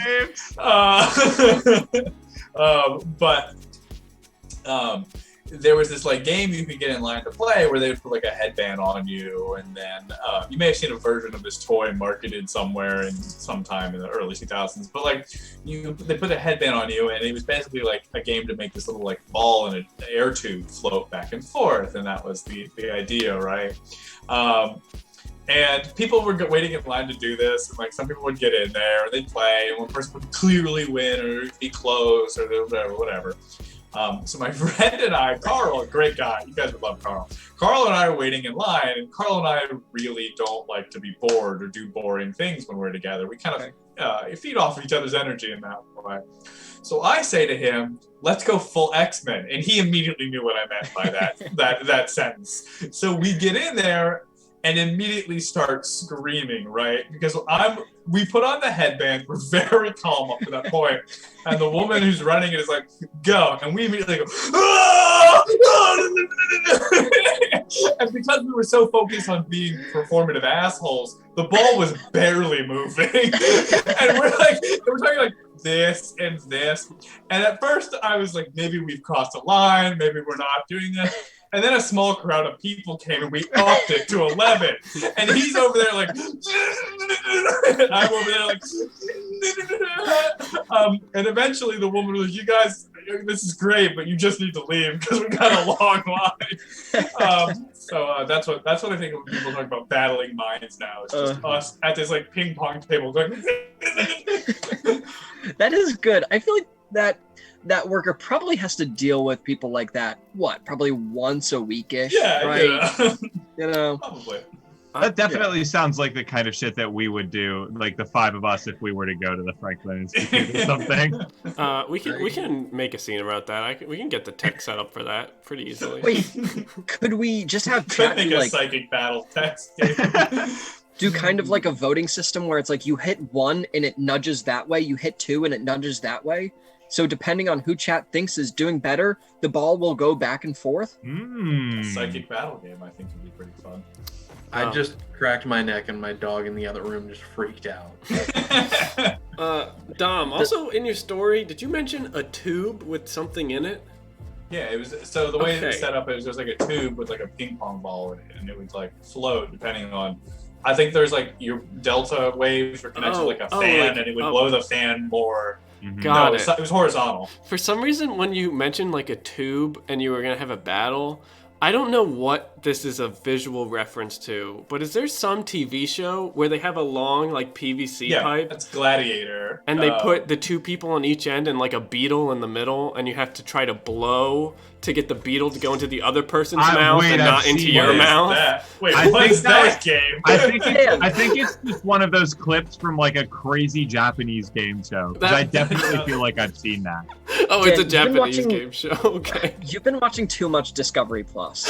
there was this like game you could get in line to play where they would put like a headband on you, and then you may have seen a version of this toy marketed somewhere in sometime in the early 2000s. But like they put a headband on you, and it was basically like a game to make this little like ball in an air tube float back and forth, and that was the idea, right? And people were waiting in line to do this, and like some people would get in there, and they'd play, and one person would clearly win or be close or whatever. So my friend and I, Carl, a great guy, you guys would love Carl. Carl and I are waiting in line, and Carl and I really don't like to be bored or do boring things when we're together. We kind of feed off each other's energy in that way. So I say to him, let's go full X-Men. And he immediately knew what I meant by that sentence. So we get in there and immediately start screaming, right? Because we put on the headband, we're very calm up to that point, and the woman who's running it is like, go, and we immediately go, ah! And because we were so focused on being performative assholes, the ball was barely moving. And we're talking like this and this. And at first I was like, maybe we've crossed a line, maybe we're not doing this. And then a small crowd of people came and we upped it to 11. And he's over there like, and I'm over there like, and eventually the woman was like, you guys, this is great, but you just need to leave because we got a long line. So that's what I think when people talk about battling minds now. It's just us at this like ping pong table going. That is good. I feel like that worker probably has to deal with people like that. What? Probably once a week-ish. Yeah, right. You know. Probably. That definitely sounds like the kind of shit that we would do, like the five of us, if we were to go to the Franklin Institute or something. We can make a scene about that. We can get the tech set up for that pretty easily. Wait, could we just have Could chat make do, a like psychic battle text game. do kind of like a voting system where it's like you hit 1 and it nudges that way, you hit 2 and it nudges that way. So depending on who chat thinks is doing better, the ball will go back and forth. A psychic battle game, I think, would be pretty fun. I just cracked my neck and my dog in the other room just freaked out. Dom, also in your story, did you mention a tube with something in it? Yeah, it was. So the way it was set up, it was just like a tube with like a ping pong ball in it, and it would like float depending on. I think there's like your delta waves were connected to like a fan, and it would blow the fan more. Got it. It was horizontal. For some reason, when you mentioned like a tube and you were gonna have a battle, I don't know what this is a visual reference to, but is there some TV show where they have a long like PVC pipe? Yeah, that's Gladiator. And they put the two people on each end and like a beetle in the middle, and you have to try to blow to get the beetle to go into the other person's mouth and not into your mouth. Wait, what is that game? I think it's just one of those clips from like a crazy Japanese game show. I definitely feel like I've seen that. Oh, it's a Japanese game show. Okay. You've been watching too much Discovery Plus.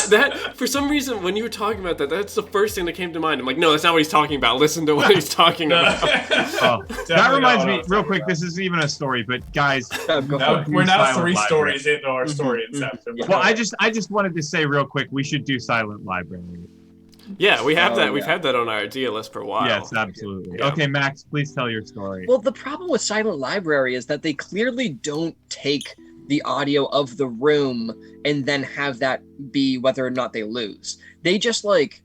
That for some reason, when you were talking about that, that's the first thing that came to mind. I'm like, no, that's not what he's talking about. Listen to what he's talking about. That reminds me, real quick. This isn't even a story, but guys, we're now 3 stories into our story inception. Well, I just wanted to say real quick, we should do Silent Library. Yeah, we have that. We've had that on our idea list for a while. Yes, absolutely. Yeah. Okay, Max, please tell your story. Well, the problem with Silent Library is that they clearly don't take the audio of the room and then have that be whether or not they lose. They just like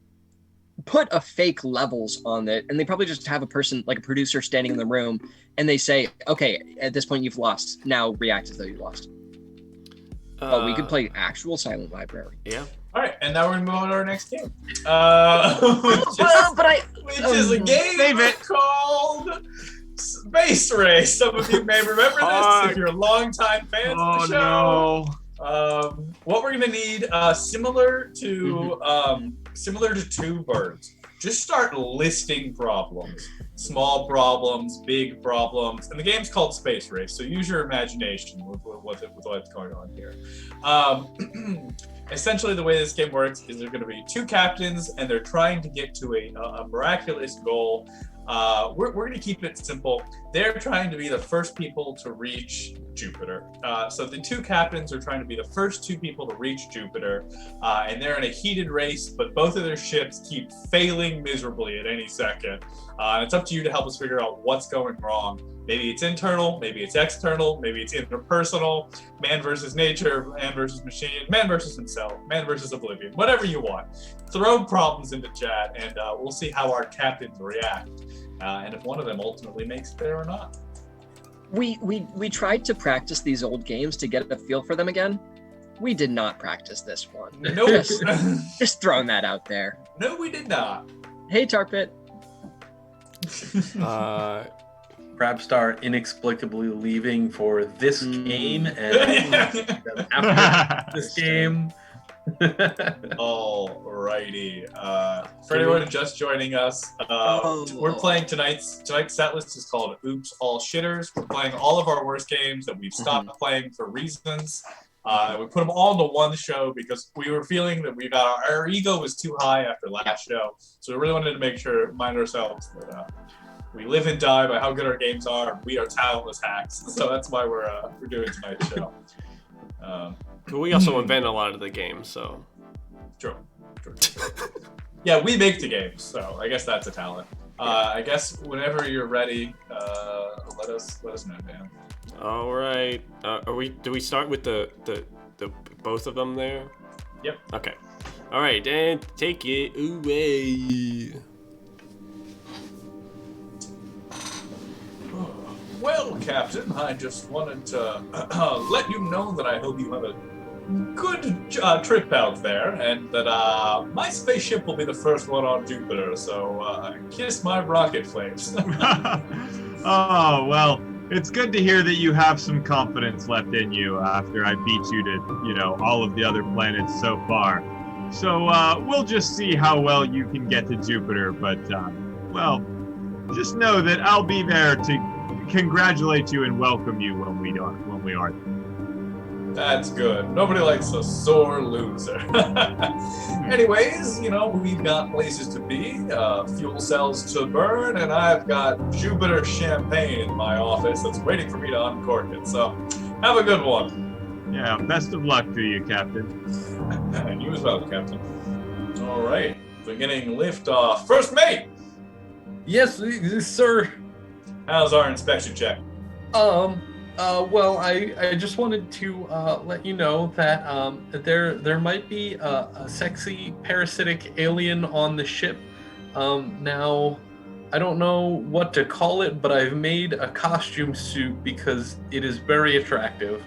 put a fake levels on it, and they probably just have a person, like a producer, standing in the room, and they say, okay, at this point you've lost. Now react as though you lost. But we could play actual Silent Library. Yeah. All right, and now we're gonna move on to our next game. Which is a game called Space Race. Some of you may remember this if you're longtime fans of the show. No. What we're gonna need, similar to Two Birds, just start listing problems. Small problems, big problems, and the game's called Space Race, so use your imagination with what's going on here. Essentially, the way this game works is there are going to be 2 captains, and they're trying to get to a miraculous goal. We're going to keep it simple. They're trying to be the first people to reach Jupiter. So the 2 captains are trying to be the first 2 people to reach Jupiter, and they're in a heated race, but both of their ships keep failing miserably at any second. And it's up to you to help us figure out what's going wrong. Maybe it's internal, maybe it's external, maybe it's interpersonal, man versus nature, man versus machine, man versus himself, man versus oblivion, whatever you want. Throw problems into chat, and we'll see how our captains react, and if one of them ultimately makes it there or not. We tried to practice these old games to get a feel for them again, We did not practice this one. Nope. Just throwing that out there. No, we did not. Hey, Tarpit. Crabstar inexplicably leaving for this game and after this game. Alrighty. For anyone just joining us, we're playing tonight's set list is called Oops All Shitters. We're playing all of our worst games that we've stopped playing for reasons. We put them all into one show because we were feeling that our ego was too high after last show. So we really wanted to remind ourselves that we live and die by how good our games are. We are talentless hacks. So that's why we're doing tonight's show. We also invent a lot of the games, so. True. Yeah, we make the games, so I guess that's a talent. I guess whenever you're ready, let us know, Dan. All right. Do we start with the both of them there? Yep. Okay. All right, Dan, take it away. Well, Captain, I just wanted to let you know that I hope you have a good trip out there, and that my spaceship will be the first one on Jupiter, so kiss my rocket flames. Oh, well, it's good to hear that you have some confidence left in you after I beat you to, all of the other planets so far. So, we'll just see how well you can get to Jupiter, but, just know that I'll be there to congratulate you and welcome you when we are there. That's good. Nobody likes a sore loser. Anyways, we've got places to be, fuel cells to burn, and I've got Jupiter champagne in my office that's waiting for me to uncork it. So, have a good one. Yeah, best of luck to you, Captain. And you as well, Captain. All right, beginning liftoff. First mate! Yes, sir. How's our inspection check? Well, I just wanted to let you know that there might be a sexy parasitic alien on the ship. Now, I don't know what to call it, but I've made a costume suit because it is very attractive.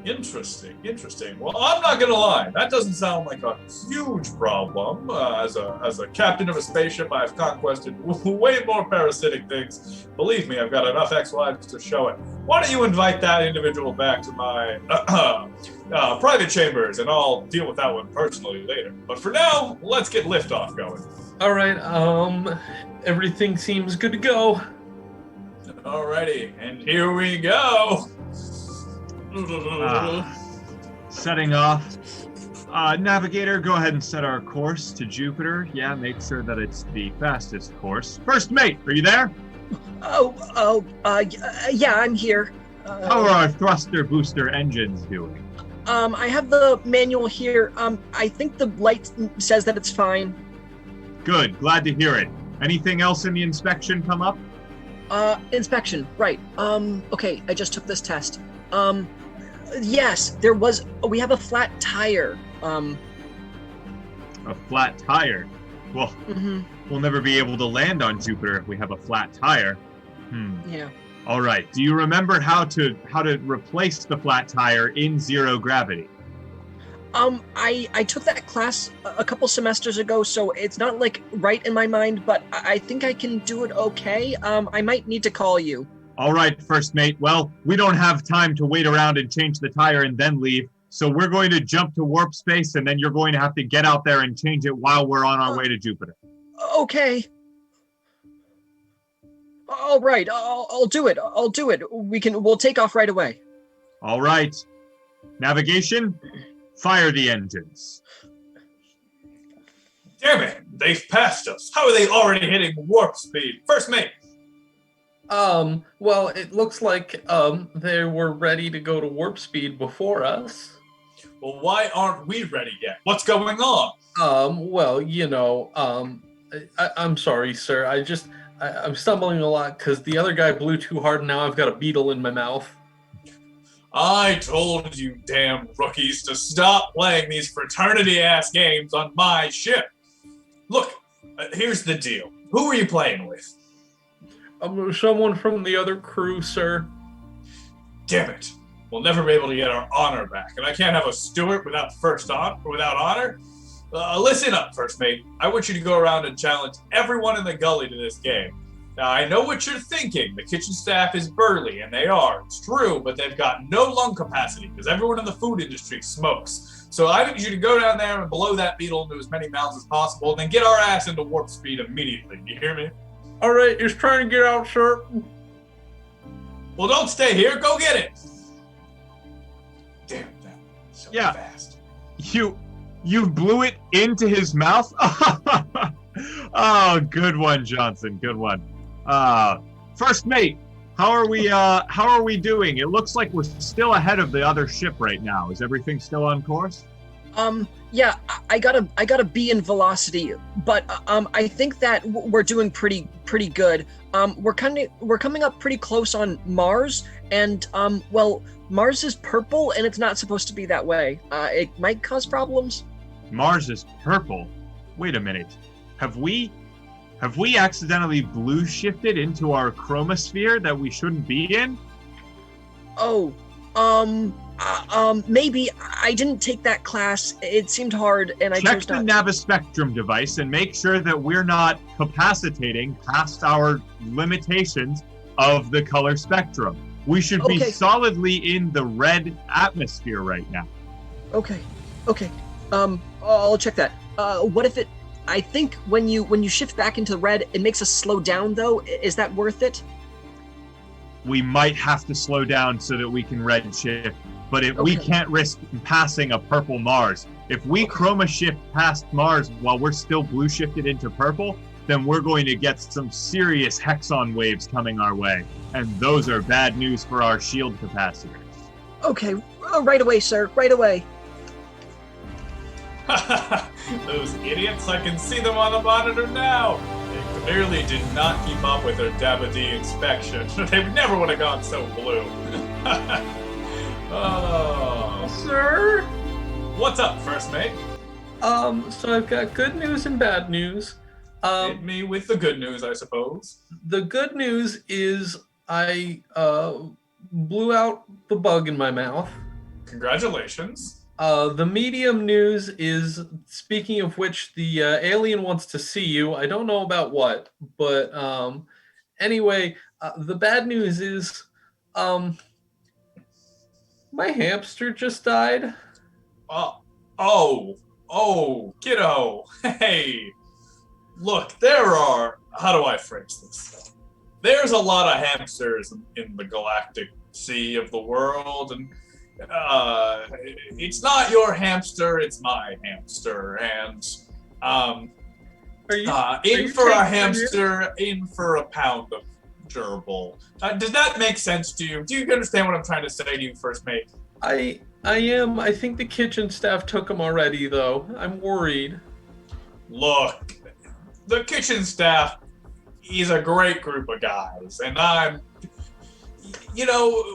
Interesting. Well, I'm not gonna lie. That doesn't sound like a huge problem. As a captain of a spaceship, I've conquested way more parasitic things. Believe me, I've got enough ex-wives to show it. Why don't you invite that individual back to my private chambers, and I'll deal with that one personally later. But for now, let's get liftoff going. All right. Everything seems good to go. Alrighty, and here we go. Setting off. Navigator, go ahead and set our course to Jupiter. Yeah, make sure that it's the fastest course. First mate, are you there? Yeah, I'm here. How are our thruster booster engines doing? I have the manual here. I think the light says that it's fine. Good, glad to hear it. Anything else in the inspection come up? Inspection, right. Okay, I just took this test. Yes, we have a flat tire. A flat tire? Well, we'll never be able to land on Jupiter if we have a flat tire. Yeah. All right, do you remember how to replace the flat tire in zero gravity? I took that class a couple semesters ago, so it's not right in my mind, but I think I can do it okay. I might need to call you. All right, first mate. Well, we don't have time to wait around and change the tire and then leave. So we're going to jump to warp space, and then you're going to have to get out there and change it while we're on our way to Jupiter. Okay. All right, I'll do it. We'll take off right away. All right. Navigation, fire the engines. Damn it, they've passed us. How are they already hitting warp speed? First mate. Well, it looks like they were ready to go to warp speed before us. Well, why aren't we ready yet? What's going on? I'm sorry, sir. I'm stumbling a lot because the other guy blew too hard and now I've got a beetle in my mouth. I told you damn rookies to stop playing these fraternity-ass games on my ship. Look, here's the deal. Who are you playing with? Someone from the other crew, sir. Damn it. we'll never be able to get our honor back. And I can't have a steward without honor. Listen up, first mate. I want you to go around and challenge everyone in the gully to this game. Now, I know what you're thinking. The kitchen staff is burly, and they are. It's true, but they've got no lung capacity because everyone in the food industry smokes. So I need you to go down there and blow that beetle into as many mouths as possible, and then get our ass into warp speed immediately. You hear me? All right, just trying to get out, sir. Well, don't stay here. Go get it. Damn, that was so fast. You blew it into his mouth? Oh, good one, Johnson. Good one. First mate, how are we doing? It looks like we're still ahead of the other ship right now. Is everything still on course? Yeah, I got a B in velocity, but I think that we're doing pretty good. We're coming up pretty close on Mars, and well, Mars is purple, and it's not supposed to be that way. It might cause problems. Mars is purple? Wait a minute. Have we accidentally blue shifted into our chromosphere that we shouldn't be in? Oh, maybe. I didn't take that class. It seemed hard, and I chose not. Check the Navispectrum device and make sure that we're not capacitating past our limitations of the color spectrum. We should be solidly in the red atmosphere right now. Okay. I'll check that. What if it? I think when you shift back into red, it makes us slow down. Though, is that worth it? We might have to slow down so that we can red shift, but we can't risk passing a purple Mars. If we chroma shift past Mars while we're still blue shifted into purple, then we're going to get some serious hexon waves coming our way, and those are bad news for our shield capacitors. Okay, right away, sir. Right away. Those idiots, I can see them on the monitor now. They clearly did not keep up with their DABA-D inspection. They never would have gone so blue. Oh. Sir? What's up, first mate? So I've got good news and bad news. Hit me with the good news, I suppose. The good news is I blew out the bug in my mouth. Congratulations. The medium news is, speaking of which, the alien wants to see you. I don't know about what, but anyway, the bad news is my hamster just died. Oh, kiddo. Hey, look, how do I phrase this? There's a lot of hamsters in the galactic sea of the world, and it's not your hamster, it's my hamster, and in for a hamster, in for a pound of gerbil. Does that make sense to you? Do you understand what I'm trying to say to you, first mate? I am. I think the kitchen staff took him already, though. I'm worried. Look, the kitchen staff is a great group of guys, and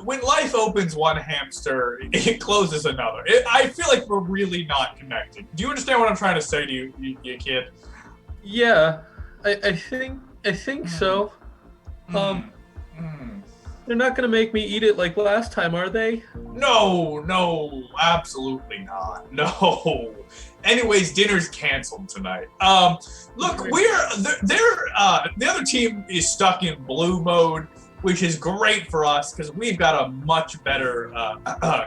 when life opens one hamster, it closes another. I feel like we're really not connected. Do you understand what I'm trying to say to you kid? Yeah, I think so. They're not gonna make me eat it like last time, are they? No, absolutely not. No. Anyways, dinner's canceled tonight. Look, the other team is stuck in blue mode, which is great for us because we've got a much better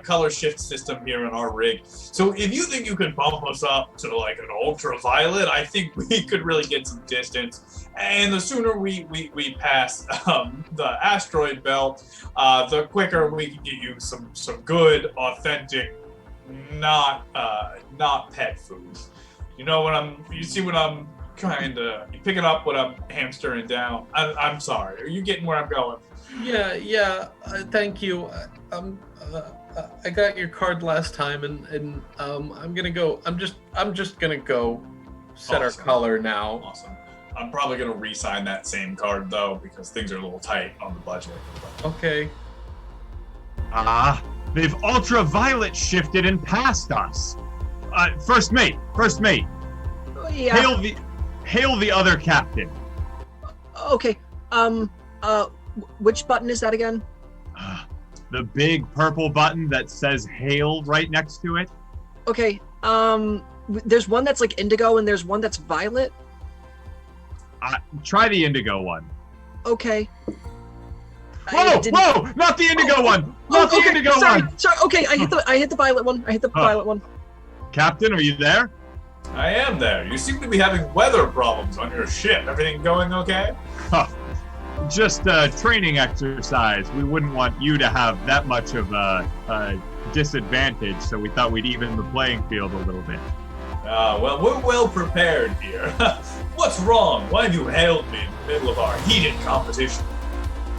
color shift system here in our rig. So if you think you could bump us up to like an ultraviolet, I think we could really get some distance. And the sooner we pass the asteroid belt, the quicker we can get you some good, authentic, not pet food. You see what I'm picking up what I'm hamstering down. I'm sorry. Are you getting where I'm going? Yeah. Thank you. I got your card last time, and I'm gonna go. I'm just gonna go set our color now. Awesome. I'm probably gonna re-sign that same card though because things are a little tight on the budget. Okay. They've ultraviolet shifted and passed us. First mate. Yeah. Hail the other captain. Okay. Which button is that again? the big purple button that says "Hail" right next to it. Okay. There's one that's like indigo, and there's one that's violet. Try the indigo one. Okay. Whoa! Not the indigo one! Not the indigo one! Sorry. Okay, I hit the violet one. Violet one. Captain, are you there? I am there. You seem to be having weather problems on your ship. Everything going okay? Just a training exercise. We wouldn't want you to have that much of a disadvantage, so we thought we'd even the playing field a little bit. Well, we're well prepared here. What's wrong? Why have you hailed me in the middle of our heated competition?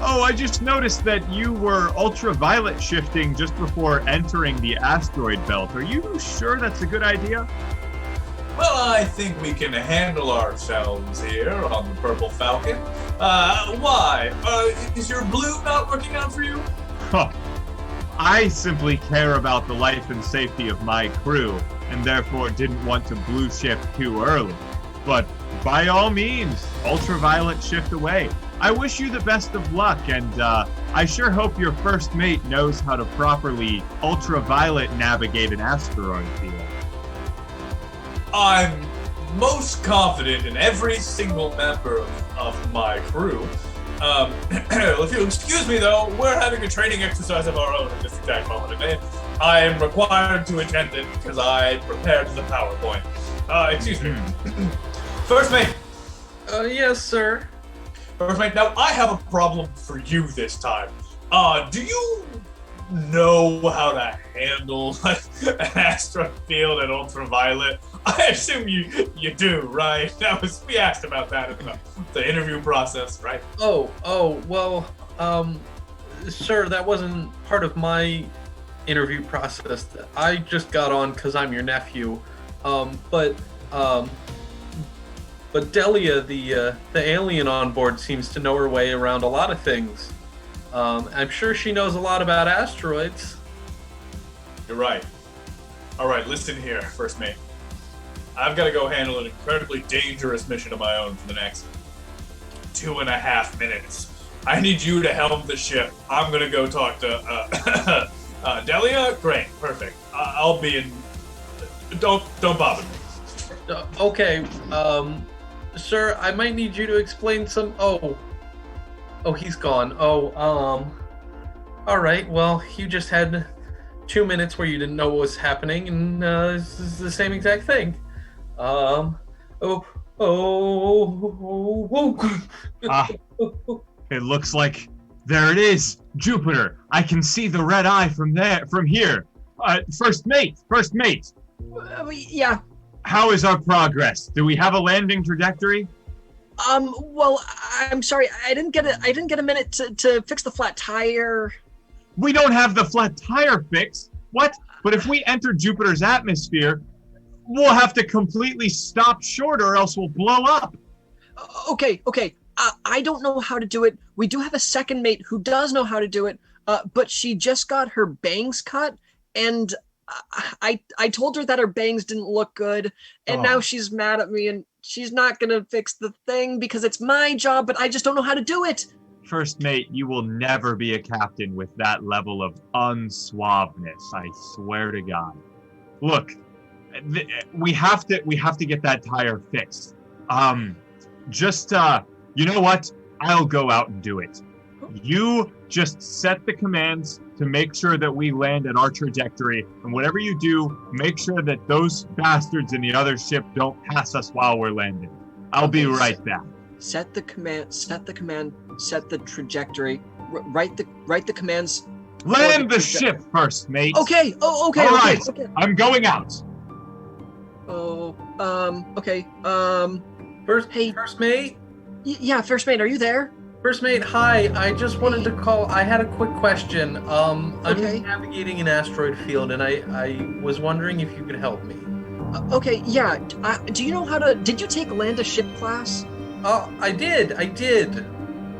Oh, I just noticed that you were ultraviolet shifting just before entering the asteroid belt. Are you sure that's a good idea? Well, I think we can handle ourselves here on the Purple Falcon. Why? Is your blue not working out for you? I simply care about the life and safety of my crew, and therefore didn't want to blue shift too early. But by all means, ultraviolet shift away. I wish you the best of luck, and I sure hope your first mate knows how to properly ultraviolet navigate an asteroid field. I'm most confident in every single member of my crew. If you'll excuse me, though, we're having a training exercise of our own at this exact moment, and I am required to attend it because I prepared the PowerPoint. Excuse me. First mate. Yes, sir. First mate, now I have a problem for you this time. Do you know how to handle an asteroid field and ultraviolet? I assume you do, right? We asked about that in the interview process, right? Well, sir, that wasn't part of my interview process. I just got on because I'm your nephew. But Delia, the alien on board, seems to know her way around a lot of things. I'm sure she knows a lot about asteroids. You're right. All right, listen here, First Mate. I've got to go handle an incredibly dangerous mission of my own for the next 2.5 minutes. I need you to helm the ship. I'm going to go talk to Delia. Great, perfect. I'll be in. Don't bother me. Okay, sir, I might need you to explain some. Oh, he's gone. All right. Well, you just had 2 minutes where you didn't know what was happening, and this is the same exact thing. It looks like there it is, Jupiter. I can see the red eye from here. First mate. Yeah. How is our progress? Do we have a landing trajectory? Well, I'm sorry, I didn't get a minute to fix the flat tire. We don't have the flat tire fixed. What? But if we enter Jupiter's atmosphere, we'll have to completely stop short or else we'll blow up. Okay. I don't know how to do it. We do have a second mate who does know how to do it, but she just got her bangs cut, and I told her that her bangs didn't look good, and now she's mad at me, and she's not gonna fix the thing because it's my job, but I just don't know how to do it. First mate, you will never be a captain with that level of unsuaveness. I swear to God. Look, we have to get that tire fixed. You know what? I'll go out and do it. You just set the commands to make sure that we land at our trajectory, and whatever you do, make sure that those bastards in the other ship don't pass us while we're landing. I'll be right back. Set the command, set the trajectory, write the commands. Land the ship first, mate. Okay. Okay. All right. Okay. I'm going out. Okay. First mate? Yeah, First Mate, are you there? First mate, hi. I just wanted to call. I had a quick question. I'm navigating an asteroid field, and I was wondering if you could help me. Okay, yeah. Do you know how to? Did you take land a ship class? I did.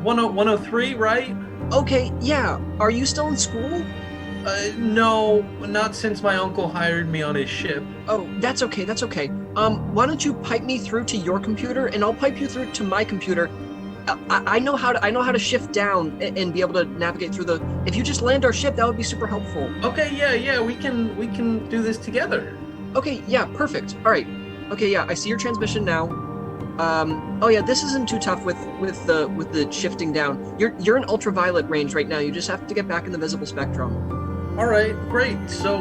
103, right? Okay, yeah. Are you still in school? No, not since my uncle hired me on his ship. Oh, that's okay. Why don't you pipe me through to your computer, and I'll pipe you through to my computer. I know how to shift down and be able to navigate through the. If you just land our ship, that would be super helpful. Okay, yeah, we can do this together. Okay, yeah, perfect. All right. Okay, yeah, I see your transmission now. Oh yeah, this isn't too tough with the shifting down. You're in ultraviolet range right now. You just have to get back in the visible spectrum. All right, great. So,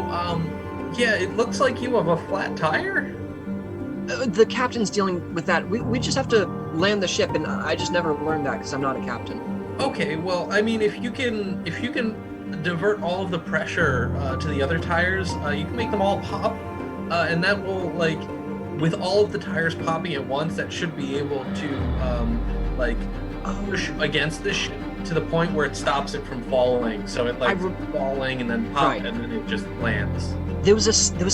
yeah, it looks like you have a flat tire. The captain's dealing with that. We just have to land the ship, and I just never learned that because I'm not a captain. Okay, well, I mean, if you can divert all of the pressure to the other tires, you can make them all pop, and that will with all of the tires popping at once, that should be able to push against the ship to the point where it stops it from falling. So it falling and then pop, Right. and then it just lands. There was a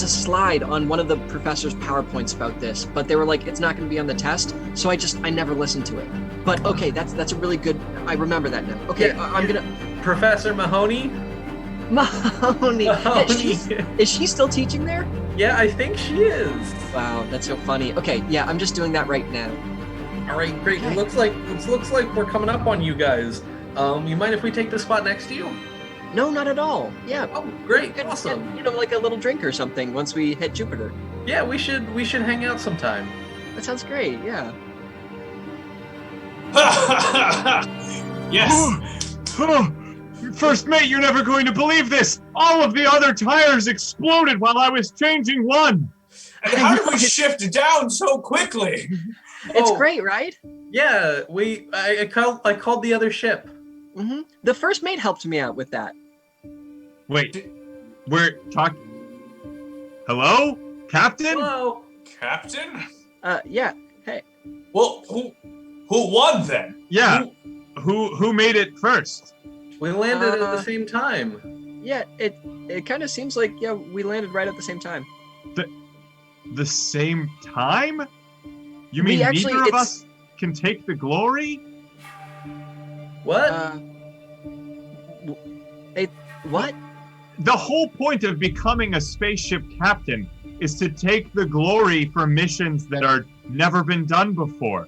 slide on one of the professor's PowerPoints about this, but they were like, it's not going to be on the test, so I never listened to it. But okay, that's a really good. I remember that now. Okay, Yeah, I'm gonna. Professor Mahoney. Mahoney. Is she still teaching there? Yeah, I think she is. Wow, that's so funny. Okay, yeah, I'm just doing that right now. All right, great. Okay. It looks like we're coming up on you guys. You mind if we take the spot next to you? No, not at all. Yeah. Oh, great, Good, awesome. like a little drink or something once we hit Jupiter. Yeah, we should hang out sometime. That sounds great. Yeah. Yes. First mate, you're never going to believe this. All of the other tires exploded while I was changing one. And how did we shift down so quickly? It's Oh. great, right? Yeah, I called the other ship. Mm-hmm. The first mate helped me out with that. Wait, we're talking. Hello, Captain? Hello. Captain? Yeah. Hey. Well, who won then? Yeah. Who made it first? We landed at the same time. Yeah. It kind of seems like we landed right at the same time. The same time? You We mean actually- neither of it's- us can take the glory? What? What? The whole point of becoming a spaceship captain is to take the glory for missions that are never been done before.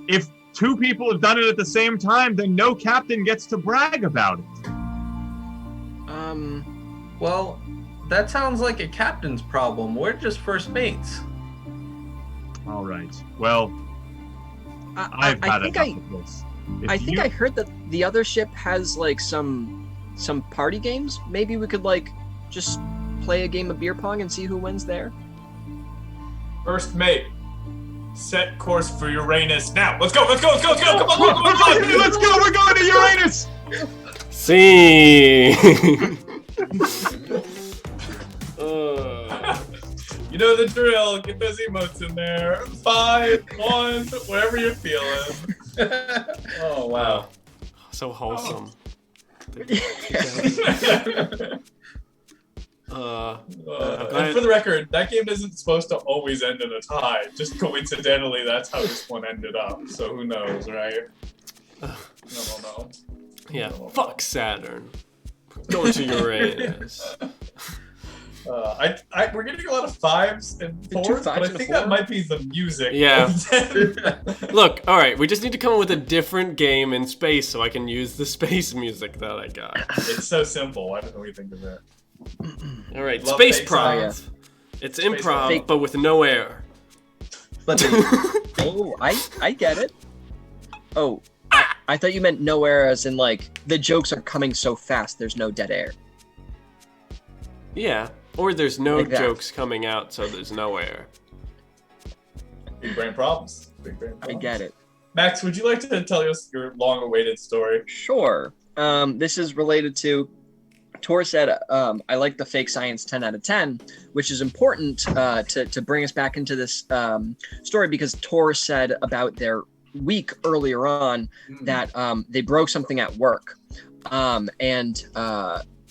If two people have done it at the same time, then no captain gets to brag about it. Well, that sounds like a captain's problem. We're just first mates. All right. Well, I've had enough of this. If I think you- I heard that the other ship has like some party games. Maybe we could just play a game of beer pong and see who wins there. First mate, set course for Uranus now. Let's go. Come on. Let's go. We're going to Uranus. See. You know the drill. Get those emotes in there. 5, 1, whatever you're feeling. Oh wow. So wholesome. And for the record, that game isn't supposed to always end in a tie. Just coincidentally, that's how this one ended up. So who knows, right? No. Yeah. Fuck Saturn. Go to Uranus. We're getting a lot of 5s and 4s, but I think that might be the music. Yeah. Look, all right. We just need to come up with a different game in space so I can use the space music that I got. It's so simple. Why didn't we think of it? All right, Love space face prov. off. It's Space improv, prov. but with no air. But Oh, I get it. Oh, I thought you meant no air as in the jokes are coming so fast there's no dead air. Yeah. Or there's no Like that. jokes coming out, so there's no air. Big brain problems. I get it. Max, would you like to tell us your long-awaited story? Sure. This is related to Tor said, I like the fake science 10 out of 10, which is important to bring us back into this story because Tor said about their week earlier on that they broke something at work.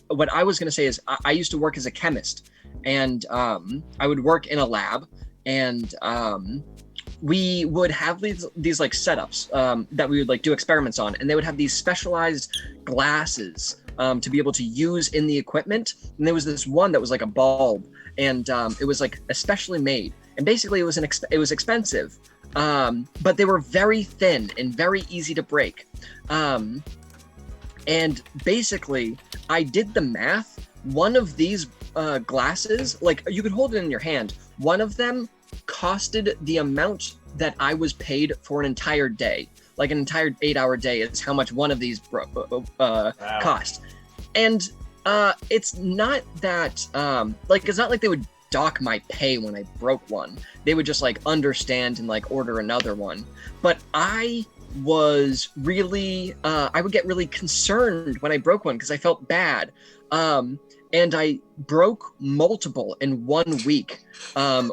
What I was going to say is I used to work as a chemist and I would work in a lab and we would have these setups that we would do experiments on, and they would have these specialized glasses to be able to use in the equipment. And there was this one that was like a bulb, and it was especially made, and basically it was expensive. but they were very thin and very easy to break. And basically, I did the math. One of these glasses, like you could hold it in your hand, one of them costed the amount that I was paid for an entire day. Like an entire 8-hour day is how much one of these cost. And it's not that, it's not like they would dock my pay when I broke one. They would just like understand and like order another one. But I was really, I would get really concerned when I broke one because I felt bad. And I broke multiple in 1 week,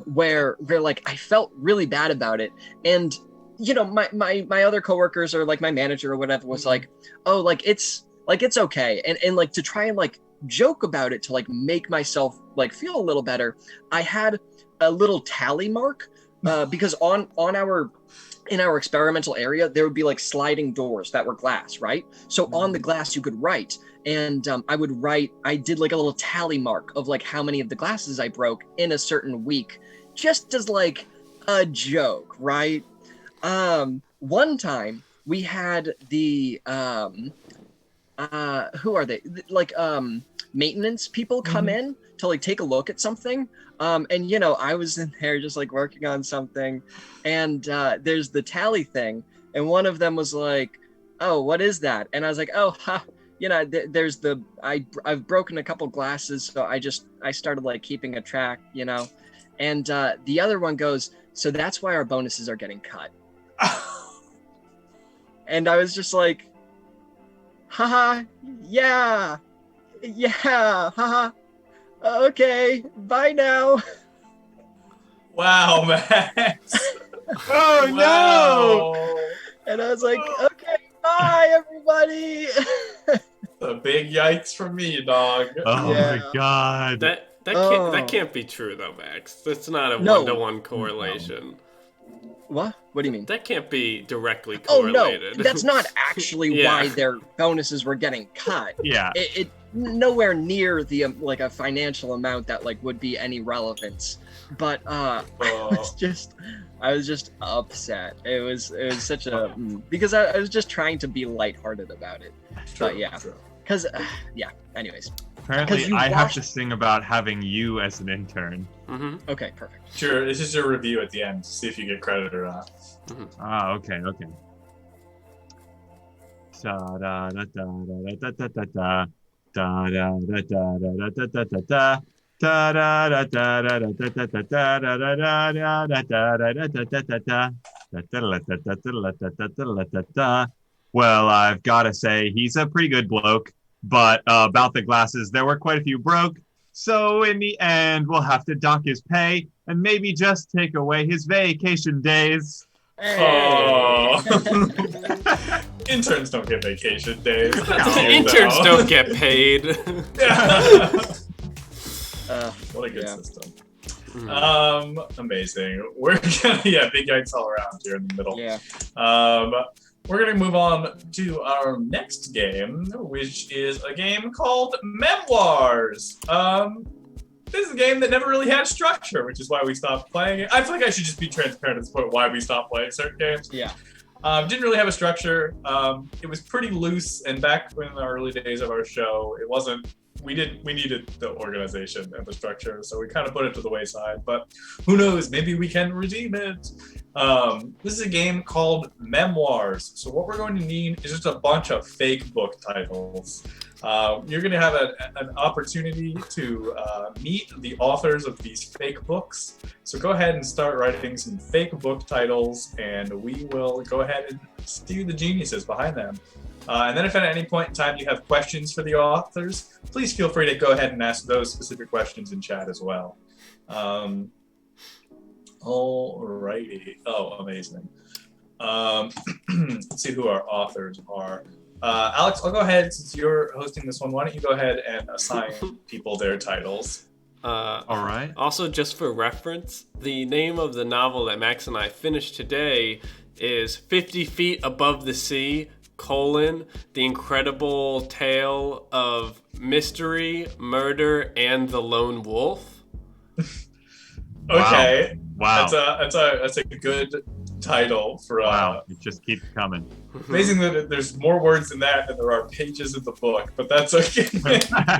where like I felt really bad about it. And you know, my other coworkers or like my manager or whatever was like, oh, it's okay. And like to try and like joke about it to like make myself like feel a little better, I had a little tally mark because in our experimental area, there would be like sliding doors that were glass, right? So on the glass you could write, and I did like a little tally mark of like how many of the glasses I broke in a certain week, just as like a joke, right? One time we had the who are they? Like maintenance people come in to like take a look at something. And you know, I was in there just like working on something, and there's the tally thing, and one of them was like, "Oh, what is that?" And I was like, "Oh, you know, there's the I've broken a couple glasses, so I started like keeping a track, you know." And the other one goes, "So that's why our bonuses are getting cut." And I was just like, haha, yeah, haha, okay, bye now. Wow, Max. Oh Wow. And I was like, okay, bye everybody. A big yikes from me, dog. Oh Yeah. my god. That can't be true though, Max. That's not a No. 1-to-1 correlation. What? What do you mean? That can't be directly Oh correlated. no, that's not actually Yeah. why their bonuses were getting cut. Yeah. It nowhere near the like a financial amount that like would be any relevance. But I was just upset. It was such a because I was just trying to be lighthearted about it. But yeah, because anyways. Apparently, you I have watched- to sing about having you as an intern. Mm-hmm. Okay, perfect. Sure, this is your review at the end to see if you get credit or not. Ah, okay. Da da da da da da da da da da da da da da da da da. Da da da da da da da da da da da da da. Well, I've got to say he's a pretty good bloke, but about the glasses, there were quite a few broke. So in the end, we'll have to dock his pay and maybe just take away his vacation days. Oh. Interns don't get vacation days. Interns don't get paid. What a good Yeah. system. Amazing. We're gonna big yikes all around here in the middle. Yeah. We're gonna move on to our next game, which is a game called Memoirs. This is a game that never really had structure, which is why we stopped playing it. I feel like I should just be transparent at this point why we stopped playing certain games. Yeah. Didn't really have a structure. It was pretty loose, and back in the early days of our show, it wasn't. We needed the organization and the structure, so we kind of put it to the wayside. But who knows? Maybe we can redeem it. This is a game called Memoirs. So what we're going to need is just a bunch of fake book titles. You're going to have an opportunity to meet the authors of these fake books. So go ahead and start writing some fake book titles, and we will go ahead and see the geniuses behind them. And then if at any point in time you have questions for the authors, please feel free to go ahead and ask those specific questions in chat as well. Alrighty. Oh, amazing. Let's see who our authors are. Alex, I'll go ahead, since you're hosting this one, why don't you go ahead and assign people their titles. All right. Also, just for reference, the name of the novel that Max and I finished today is 50 Feet Above the Sea, The Incredible Tale of Mystery, Murder, and the Lone Wolf. Okay. Wow. That's a good title for Wow, it just keeps coming. amazing that there's more words in that than there are pages in the book, but that's okay.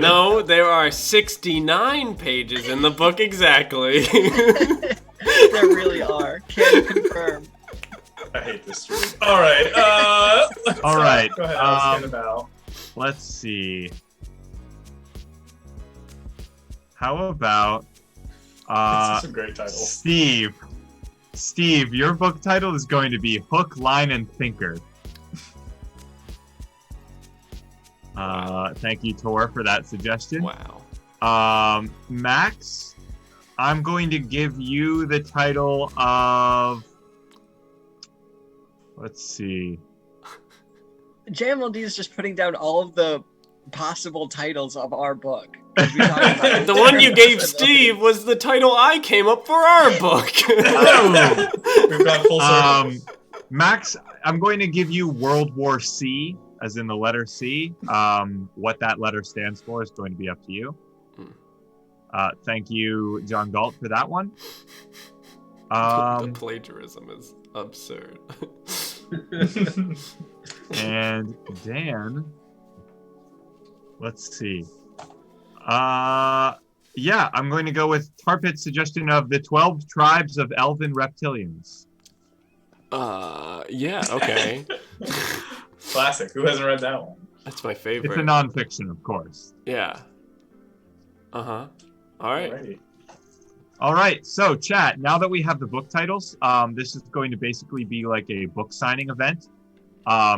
No, there are 69 pages in the book exactly. There really are. Can confirm. I hate this stream. All right. All right. Go ahead. I was gonna Let's see. How about This is a great title. Steve, your book title is going to be Hook, Line, and Thinker. Thank you, Tor, for that suggestion. Wow. Max, I'm going to give you the title of... Let's see. JMLD is just putting down all of the possible titles of our book. as we talk about The one you gave Steve was the title I came up for our book. Oh. We've gone full circle. Max, I'm going to give you World War C, as in the letter C. What that letter stands for is going to be up to you. Thank you, John Galt, for that one. The plagiarism is absurd. And Dan, let's see. Yeah, I'm going to go with Tarpit's suggestion of the 12 tribes of Elven Reptilians. Yeah, okay. Classic. Who hasn't read that one? That's my favorite. It's a nonfiction, of course. Yeah. Uh-huh. All right. Alrighty. All right, so chat, now that we have the book titles, this is going to basically be like a book signing event.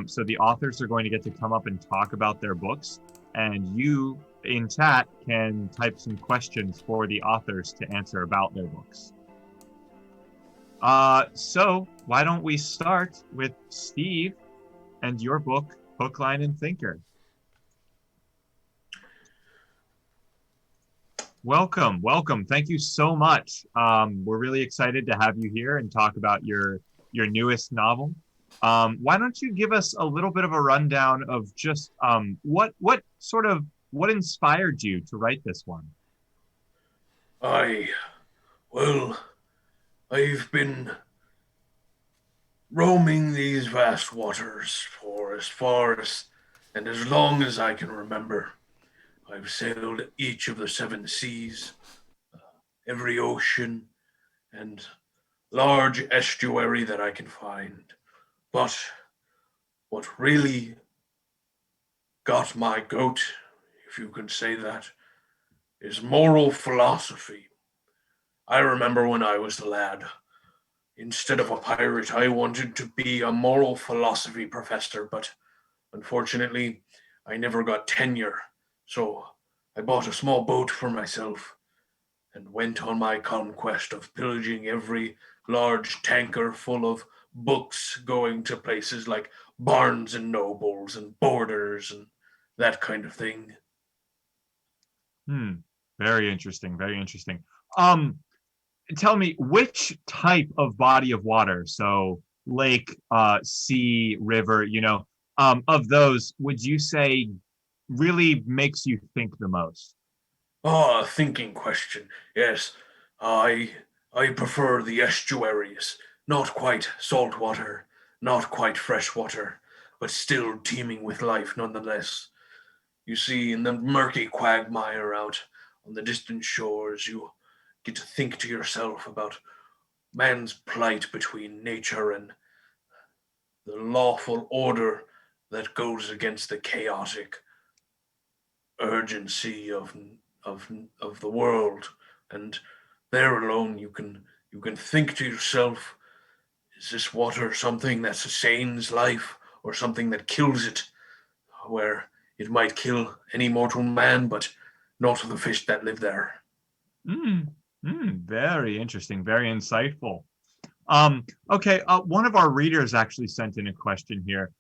So the authors are going to get to come up and talk about their books, and you in chat can type some questions for the authors to answer about their books. So why don't we start with Steve and your book, Hook, Line, and Thinker. Welcome. Thank you so much. We're really excited to have you here and talk about your newest novel. Why don't you give us a little bit of a rundown of just what inspired you to write this one? Well, I've been roaming these vast waters for as far as and as long as I can remember. I've sailed each of the 7 seas, every ocean, and large estuary that I can find. But what really got my goat, if you can say that, is moral philosophy. I remember when I was a lad, instead of a pirate, I wanted to be a moral philosophy professor, but unfortunately, I never got tenure. So I bought a small boat for myself and went on my conquest of pillaging every large tanker full of books, going to places like Barnes and Nobles and Borders and that kind of thing. Very interesting. Tell me, which type of body of water, so lake, sea, river, of those, would you say really makes you think the most? A thinking question. Yes, I prefer the estuaries. Not quite salt water, not quite fresh water, but still teeming with life nonetheless. You see, in the murky quagmire out on the distant shores, you get to think to yourself about man's plight between nature and the lawful order that goes against the chaotic urgency of the world. And there alone you can think to yourself, is this water something that sustains life or something that kills it, where it might kill any mortal man but not the fish that live there? Very interesting, very insightful. Okay, one of our readers actually sent in a question here.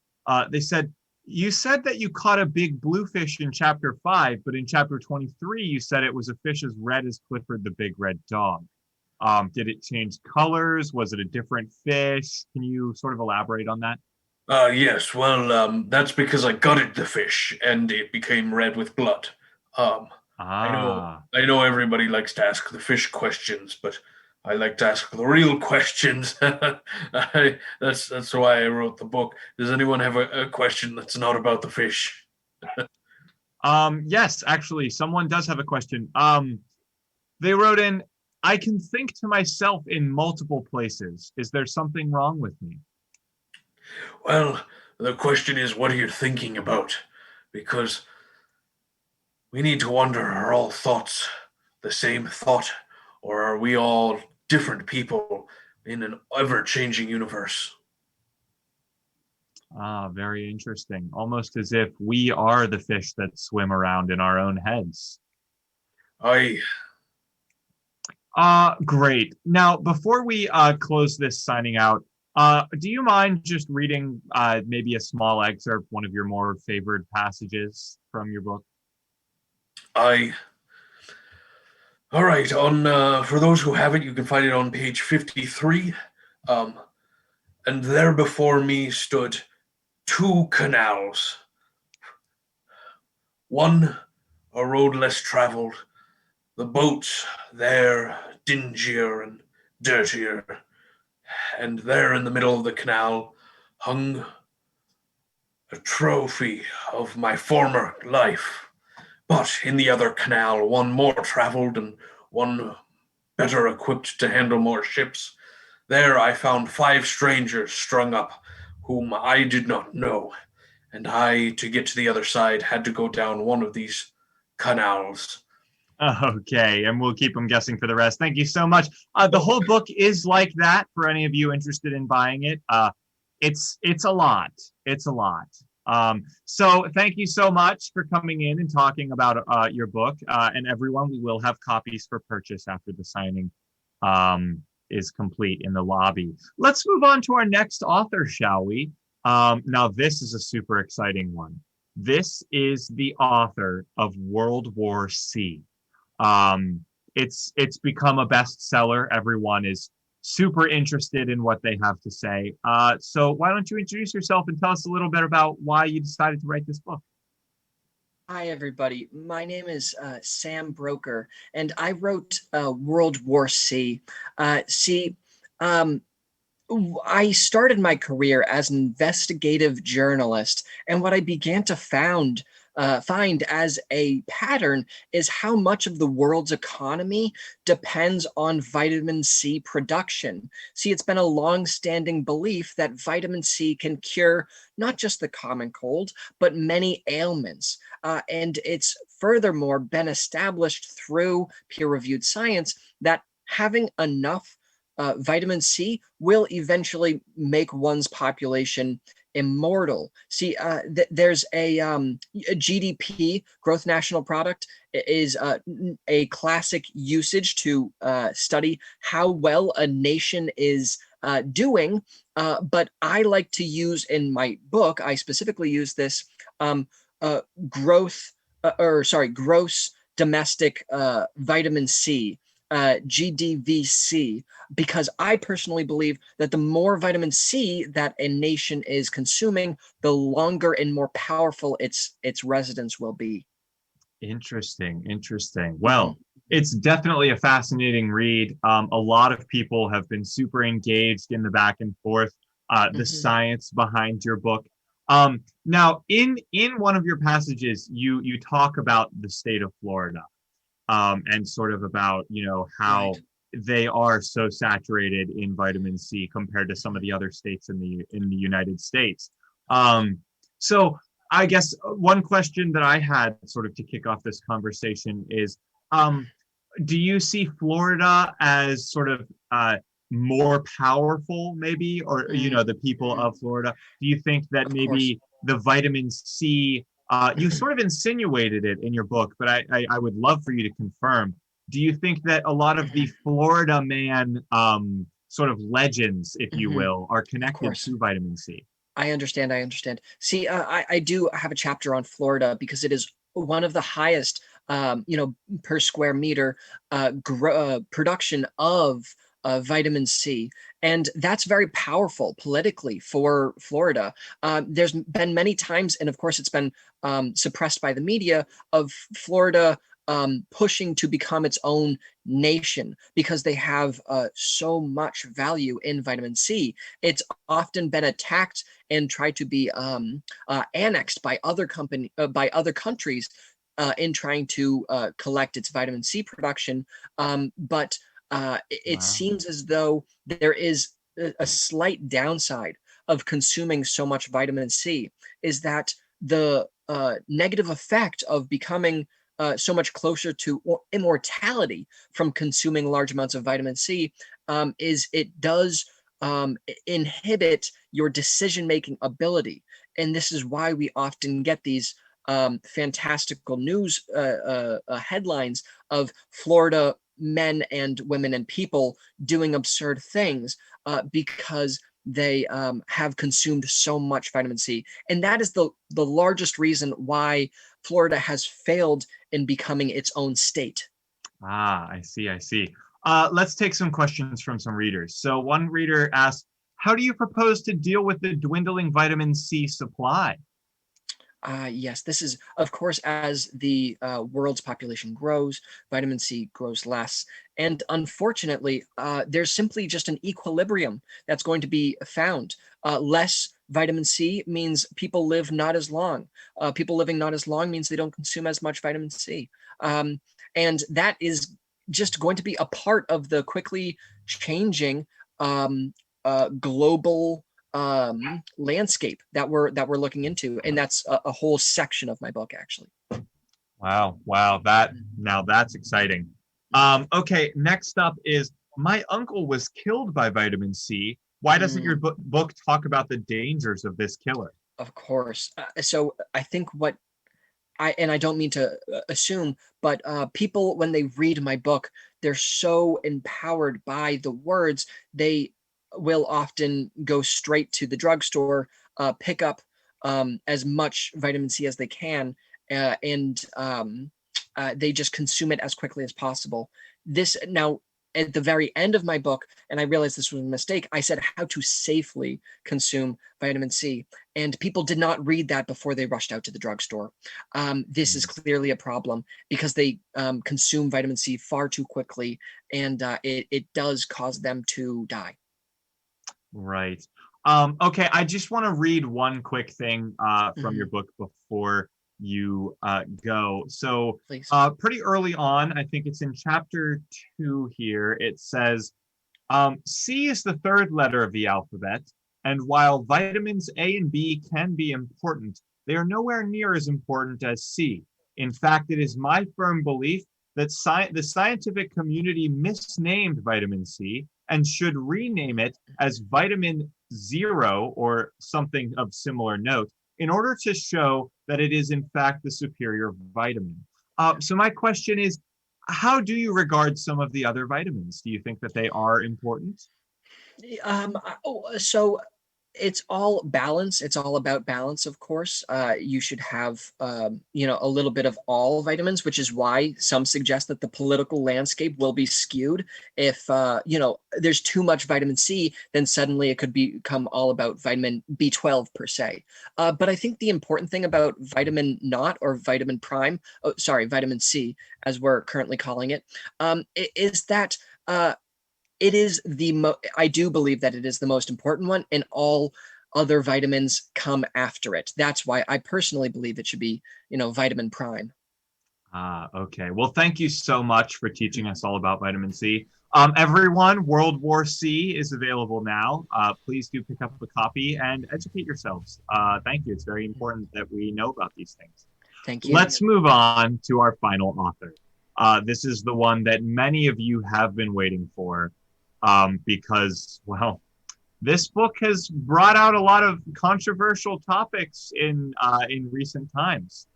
They said, you said that you caught a big bluefish in chapter 5, but in chapter 23, you said it was a fish as red as Clifford the Big Red Dog. Did it change colors? Was it a different fish? Can you sort of elaborate on that? Yes, well, that's because I gutted the fish and it became red with blood. I know everybody likes to ask the fish questions, but I like to ask the real questions. That's why I wrote the book. Does anyone have a question that's not about the fish? Yes, actually, someone does have a question. They wrote in, I can think to myself in multiple places. Is there something wrong with me? Well, the question is, what are you thinking about? Because we need to wonder, are all thoughts the same thought, or are we all different people in an ever-changing universe? Ah, very interesting. Almost as if we are the fish that swim around in our own heads. I Great. Now, before we close this signing out, do you mind just reading maybe a small excerpt, one of your more favored passages from your book? I All right, on for those who haven't, you can find it on page 53. Um, and there before me stood two canals. One, a road less traveled, the boats there dingier and dirtier. And there in the middle of the canal hung a trophy of my former life. But in the other canal, one more traveled and one better equipped to handle more ships. There I found 5 strangers strung up, whom I did not know, and I, to get to the other side, had to go down one of these canals. Okay, and we'll keep them guessing for the rest. Thank you so much. The whole book is like that for any of you interested in buying it. It's a lot. It's a lot. So thank you so much for coming in and talking about your book. And everyone, we will have copies for purchase after the signing is complete in the lobby. Let's move on to our next author, shall we? Now, this is a super exciting one. This is the author of World War C. It's become a bestseller. Everyone is super interested in what they have to say. So why don't you introduce yourself and tell us a little bit about why you decided to write this book? Hi, everybody. My name is Sam Broker, and I wrote World War C. I started my career as an investigative journalist, and what I began to find as a pattern is how much of the world's economy depends on vitamin C production. See, it's been a long-standing belief that vitamin C can cure not just the common cold, but many ailments. And it's furthermore been established through peer-reviewed science that having enough vitamin C will eventually make one's population immortal. See, there's a GDP, gross national product, is a classic usage to study how well a nation is doing. But I like to use in my book, I specifically use this gross domestic vitamin C, GDVC, because I personally believe that the more vitamin C that a nation is consuming, the longer and more powerful its residents will be. Interesting. Well, it's definitely a fascinating read. A lot of people have been super engaged in the back and forth, the science behind your book. Now, in one of your passages, you talk about the state of Florida, and sort of about how they are so saturated in vitamin C compared to some of the other states in the United States. So I guess one question that I had sort of to kick off this conversation is, do you see Florida as sort of more powerful, maybe, or the people of Florida? Do you think that maybe the vitamin C, you sort of insinuated it in your book, but I would love for you to confirm. Do you think that a lot of the Florida man sort of legends, if you will, are connected to vitamin C? I understand. See, I do have a chapter on Florida because it is one of the highest, per square meter production of vitamin C. And that's very powerful politically for Florida. There's been many times, and of course it's been suppressed by the media, of Florida pushing to become its own nation because they have so much value in vitamin C. It's often been attacked and tried to be annexed by other countries in trying to collect its vitamin C production. But it seems as though there is a slight downside of consuming so much vitamin C, is that the negative effect of becoming so much closer to immortality from consuming large amounts of vitamin C is it does inhibit your decision-making ability. And this is why we often get these fantastical news headlines of Florida men and women and people doing absurd things because they have consumed so much vitamin C. And that is the largest reason why Florida has failed in becoming its own state. I see. Let's take some questions from some readers. So one reader asked, how do you propose to deal with the dwindling vitamin C supply? Yes, this is, of course, as the world's population grows, vitamin C grows less. And unfortunately, there's simply just an equilibrium that's going to be found. Less vitamin C means people live not as long. People living not as long means they don't consume as much vitamin C. And that is just going to be a part of the quickly changing global landscape that we're looking into, and that's a whole section of my book, actually. Wow, that's exciting. Okay, next up is, my uncle was killed by vitamin C. Why doesn't your book talk about the dangers of this killer? Of course. So I think what I don't mean to assume, but people, when they read my book, they're so empowered by the words, they will often go straight to the drugstore, pick up as much vitamin C as they can, and they just consume it as quickly as possible. This now, at the very end of my book, and I realized this was a mistake, I said how to safely consume vitamin C. And people did not read that before they rushed out to the drugstore. This is clearly a problem because they consume vitamin C far too quickly, and it does cause them to die. Right. Okay, I just want to read one quick thing from your book before you go. So pretty early on, I think it's in chapter 2 here, it says, C is the third letter of the alphabet, and while vitamins A and B can be important, they are nowhere near as important as C. In fact, it is my firm belief that the scientific community misnamed vitamin C and should rename it as vitamin zero or something of similar note in order to show that it is in fact the superior vitamin. So my question is, how do you regard some of the other vitamins? Do you think that they are important? So it's all balance. It's all about balance, of course. You should have, a little bit of all vitamins, which is why some suggest that the political landscape will be skewed. If, there's too much vitamin C, then suddenly it could become all about vitamin B12 per se. But I think the important thing about vitamin naught or vitamin prime, vitamin C, as we're currently calling it, is that it is I do believe that it is the most important one, and all other vitamins come after it. That's why I personally believe it should be, vitamin prime. Okay. Well, thank you so much for teaching us all about vitamin C. Everyone, World War C is available now. Please do pick up a copy and educate yourselves. Thank you. It's very important that we know about these things. Thank you. Let's move on to our final author. This is the one that many of you have been waiting for. Because, well, this book has brought out a lot of controversial topics in recent times.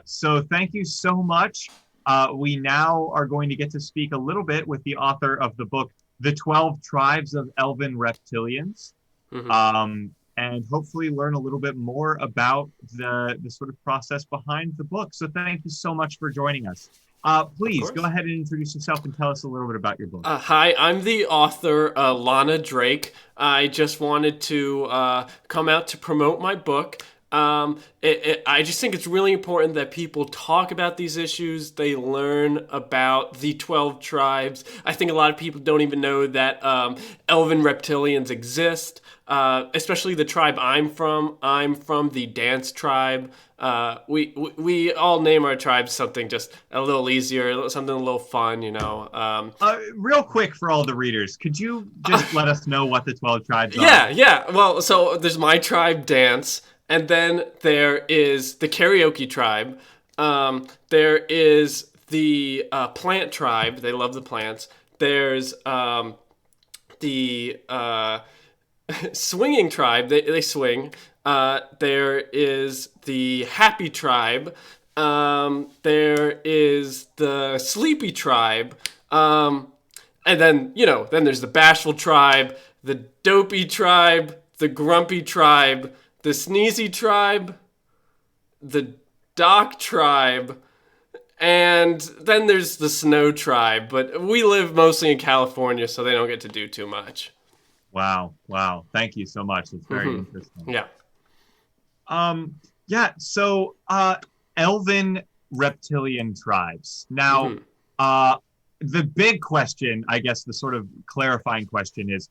So thank you so much. We now are going to get to speak a little bit with the author of the book, The 12 Tribes of Elven Reptilians, and hopefully learn a little bit more about the sort of process behind the book. So thank you so much for joining us. Please go ahead and introduce yourself and tell us a little bit about your book. Hi, I'm the author, Lana Drake. I just wanted to come out to promote my book. I just think it's really important that people talk about these issues. They learn about the 12 tribes. I think a lot of people don't even know that Elven reptilians exist, especially the tribe I'm from. I'm from the Dance tribe. We all name our tribes something just a little easier, something a little fun, you know. Real quick for all the readers, could you just let us know what the 12 tribes are? Yeah. Well, so there's my tribe, Dance, and then there is the Karaoke Tribe. There is the Plant Tribe. They love the plants. There's the Swinging Tribe. They swing. There is the Happy Tribe. There is the Sleepy Tribe. And then, then there's the Bashful Tribe, the Dopey Tribe, the Grumpy Tribe, the Sneezy Tribe, the Dock Tribe, and then there's the Snow Tribe. But we live mostly in California, so they don't get to do too much. Wow. Thank you so much. It's very interesting. Yeah. So Elven reptilian tribes. Now, the big question, I guess the sort of clarifying question is,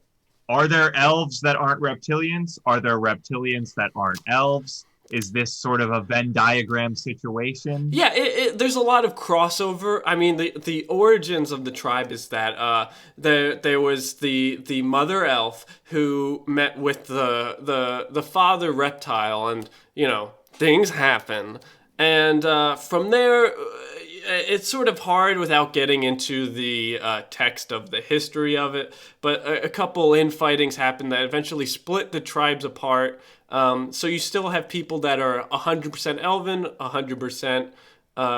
are there elves that aren't reptilians? Are there reptilians that aren't elves? Is this sort of a Venn diagram situation? Yeah, there's a lot of crossover. I mean, the origins of the tribe is that there was the mother elf who met with the father reptile, and things happen, and from there. It's sort of hard without getting into the text of the history of it, but a couple infightings happened that eventually split the tribes apart. So you still have people that are 100% Elven, 100%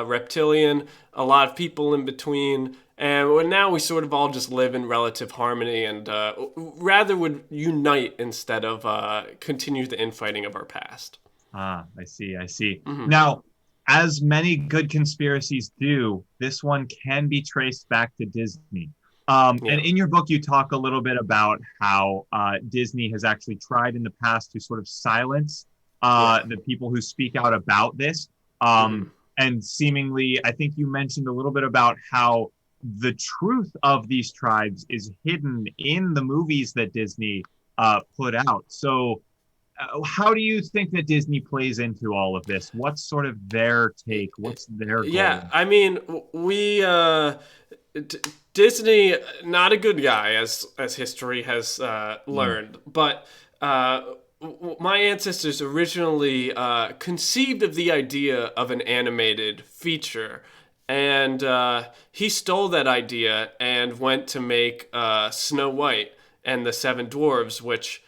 Reptilian, a lot of people in between, and now we sort of all just live in relative harmony and rather would unite instead of continue the infighting of our past. I see. Mm-hmm. Now, as many good conspiracies do, this one can be traced back to Disney. And in your book, you talk a little bit about how Disney has actually tried in the past to sort of silence the people who speak out about this. And seemingly, I think you mentioned a little bit about how the truth of these tribes is hidden in the movies that Disney put out. So how do you think that Disney plays into all of this? What's sort of their take? What's their goal? Yeah, I mean, Disney, not a good guy, as history has learned. But my ancestors originally conceived of the idea of an animated feature. And he stole that idea and went to make Snow White and the Seven Dwarves, which...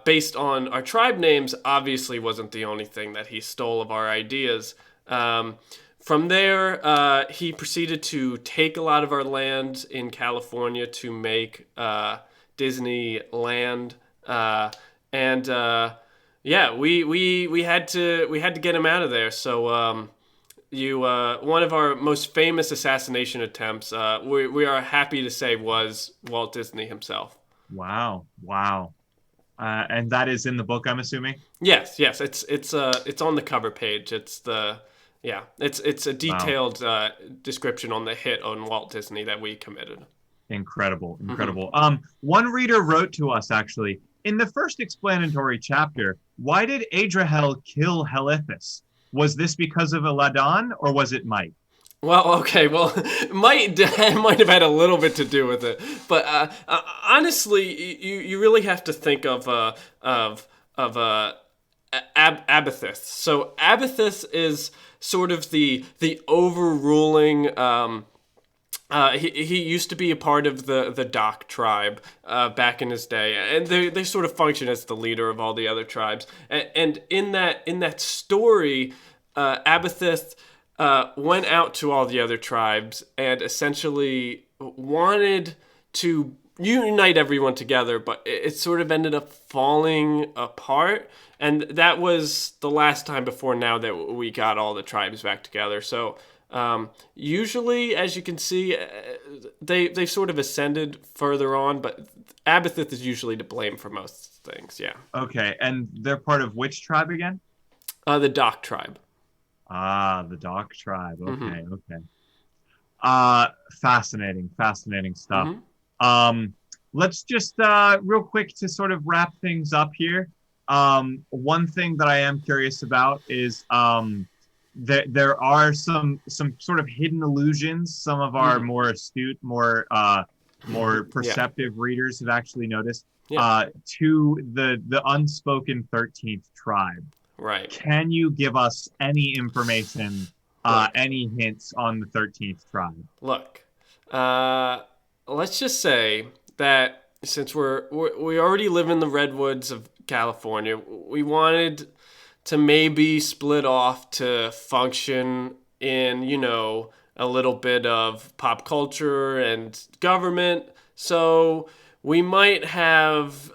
based on our tribe names, obviously wasn't the only thing that he stole of our ideas. From there, he proceeded to take a lot of our land in California to make Disneyland, and we had to get him out of there. So one of our most famous assassination attempts, we are happy to say, was Walt Disney himself. Wow. And that is in the book, I'm assuming? Yes. It's on the cover page. It's a detailed description on the hit on Walt Disney that we committed. Incredible. One reader wrote to us, actually, in the first explanatory chapter, why did Adrahel kill Heliphus? Was this because of Eladan, or was it Might? Well, okay. Well, might have had a little bit to do with it, but honestly, you really have to think of Abathith. So Abathith is sort of the overruling. He used to be a part of the Dock tribe back in his day, and they sort of function as the leader of all the other tribes. And in that story, Abathith went out to all the other tribes and essentially wanted to unite everyone together, but it sort of ended up falling apart. And that was the last time before now that we got all the tribes back together. So usually, as you can see, they've sort of ascended further on, but Abathith is usually to blame for most things, yeah. Okay, and they're part of which tribe again? The Dock Tribe. Ah, the Dock Tribe. Okay, okay. Fascinating stuff. Let's just real quick to sort of wrap things up here. One thing that I am curious about is there are some sort of hidden allusions. Some of our more astute, more perceptive readers have actually noticed to the unspoken 13th tribe. Right. Can you give us any information, any hints on the 13th tribe? Look, let's just say that since we already live in the redwoods of California, we wanted to maybe split off to function in, you know, a little bit of pop culture and government. So we might have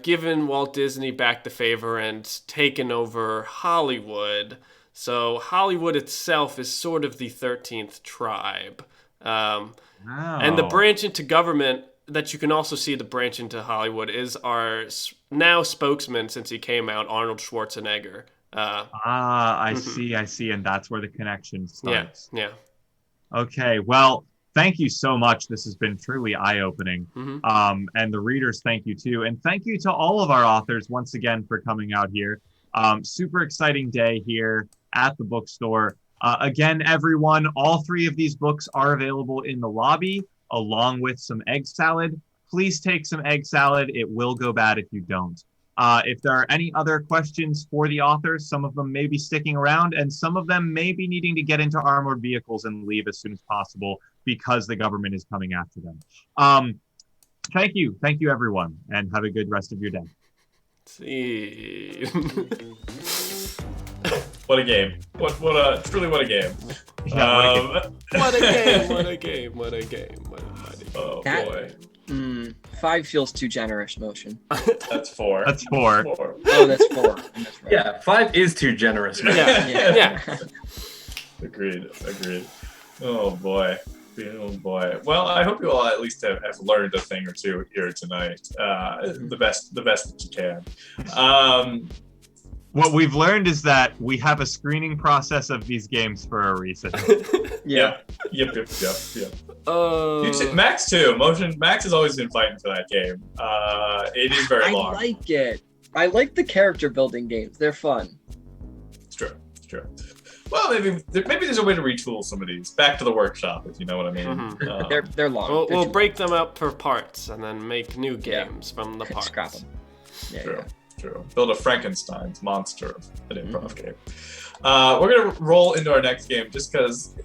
given Walt Disney back the favor and taken over Hollywood. So Hollywood itself is sort of the 13th tribe. And the branch into government that you can also see the branch into Hollywood is our now spokesman since he came out, Arnold Schwarzenegger. I see. And that's where the connection starts. Yeah. Okay, well, thank you so much. This has been truly eye-opening. And the readers, thank you too. And thank you to all of our authors once again for coming out here. Super exciting day here at the bookstore. Again, everyone, all 3 of these books are available in the lobby along with some egg salad. Please take some egg salad. It will go bad if you don't. If there are any other questions for the authors, some of them may be sticking around and some of them may be needing to get into armored vehicles and leave as soon as possible because the government is coming after them. Thank you everyone, and have a good rest of your day. See. What a game. What a game. Yeah, what a game. Oh, That- boy. 5 feels too generous, Motion. That's 4. That's 4. 4. Oh, that's 4. That's right. Yeah, 5 is too generous. Yeah. Agreed. Oh boy. Well, I hope you all at least have learned a thing or two here tonight. The best that you can. What we've learned is that we have a screening process of these games for a reason. Yeah. Yep. Max too. Max has always been fighting for that game. It is very long. I like it. I like the character building games. They're fun. It's true. Well, maybe there's a way to retool some of these. Back to the workshop, if you know what I mean. They're long. We'll break them up for parts and then make new games from the parts. Scrap them. True. Build a Frankenstein's monster of an improv game. We're gonna roll into our next game just because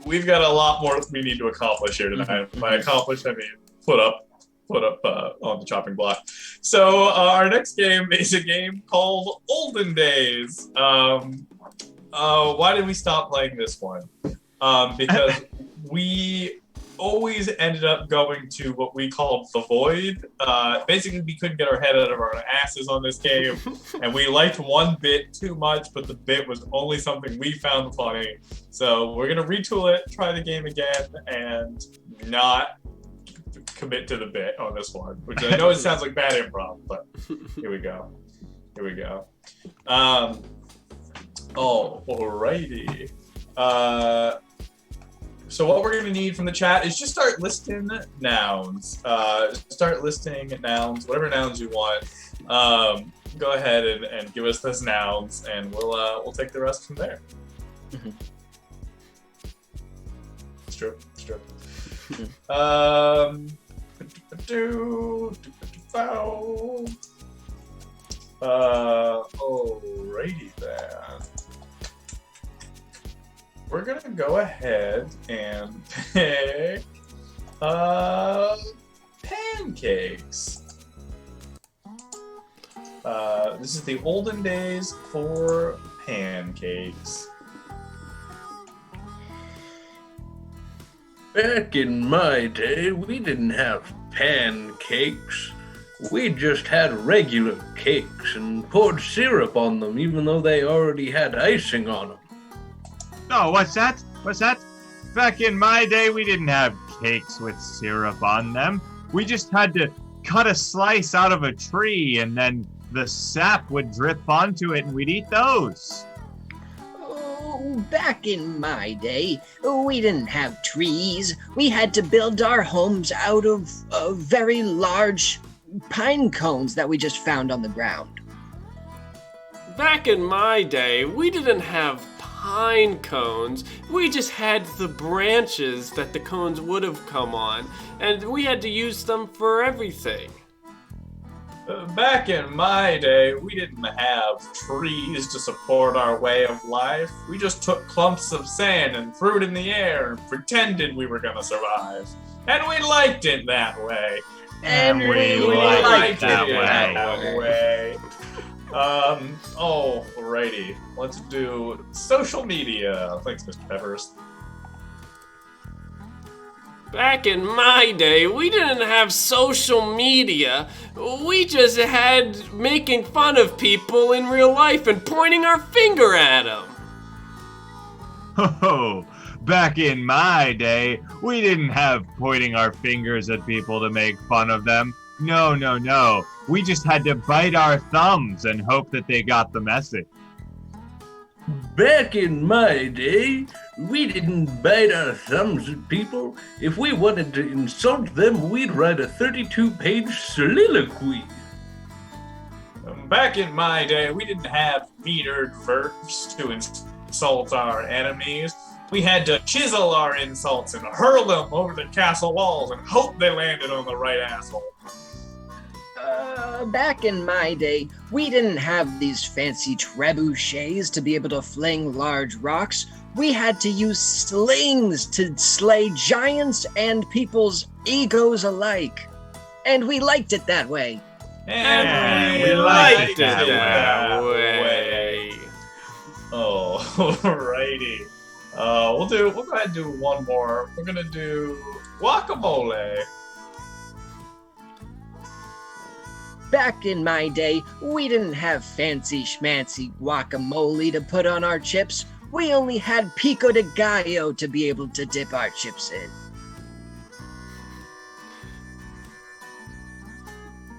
we've got a lot more we need to accomplish here tonight. By accomplish, I mean put up on the chopping block. So our next game is a game called Olden Days. Why did we stop playing this one? Because we always ended up going to what we called the void. Basically, we couldn't get our head out of our asses on this game, and we liked one bit too much, but the bit was only something we found funny. So we're gonna retool it, try the game again, and not commit to the bit on this one, which I know it sounds like bad improv, but here we go. Alrighty. So what we're going to need from the chat is just start listing nouns. Whatever nouns you want. Go ahead and give us those nouns, and we'll take the rest from there. It's true. Alrighty then. We're gonna go ahead and pick pancakes. This is the olden days for pancakes. Back in my day, we didn't have pancakes. We just had regular cakes and poured syrup on them, even though they already had icing on them. Oh, what's that? Back in my day, we didn't have cakes with syrup on them. We just had to cut a slice out of a tree, and then the sap would drip onto it, and we'd eat those. back in my day, we didn't have trees. We had to build our homes out of very large pine cones that we just found on the ground. Back in my day, we didn't have pine cones. We just had the branches that the cones would have come on, and we had to use them for everything. Back in my day, we didn't have trees to support our way of life. We just took clumps of sand and threw it in the air and pretended we were gonna survive. And we liked it that way. And we liked it that way. Alrighty. Let's do social media. Thanks, Mr. Peppers. Back in my day, we didn't have social media. We just had making fun of people in real life and pointing our finger at them. Oh, back in my day, we didn't have pointing our fingers at people to make fun of them. No. We just had to bite our thumbs and hope that they got the message. Back in my day, we didn't bite our thumbs at people. If we wanted to insult them, we'd write a 32-page soliloquy. Back in my day, we didn't have metered verbs to insult our enemies. We had to chisel our insults and hurl them over the castle walls and hope they landed on the right asshole. Back in my day, we didn't have these fancy trebuchets to be able to fling large rocks. We had to use slings to slay giants and people's egos alike. And we liked it that way. And we liked it that way. Oh, alrighty. We'll go ahead and do one more. We're gonna do Guacamole. Back in my day, we didn't have fancy schmancy guacamole to put on our chips. We only had pico de gallo to be able to dip our chips in.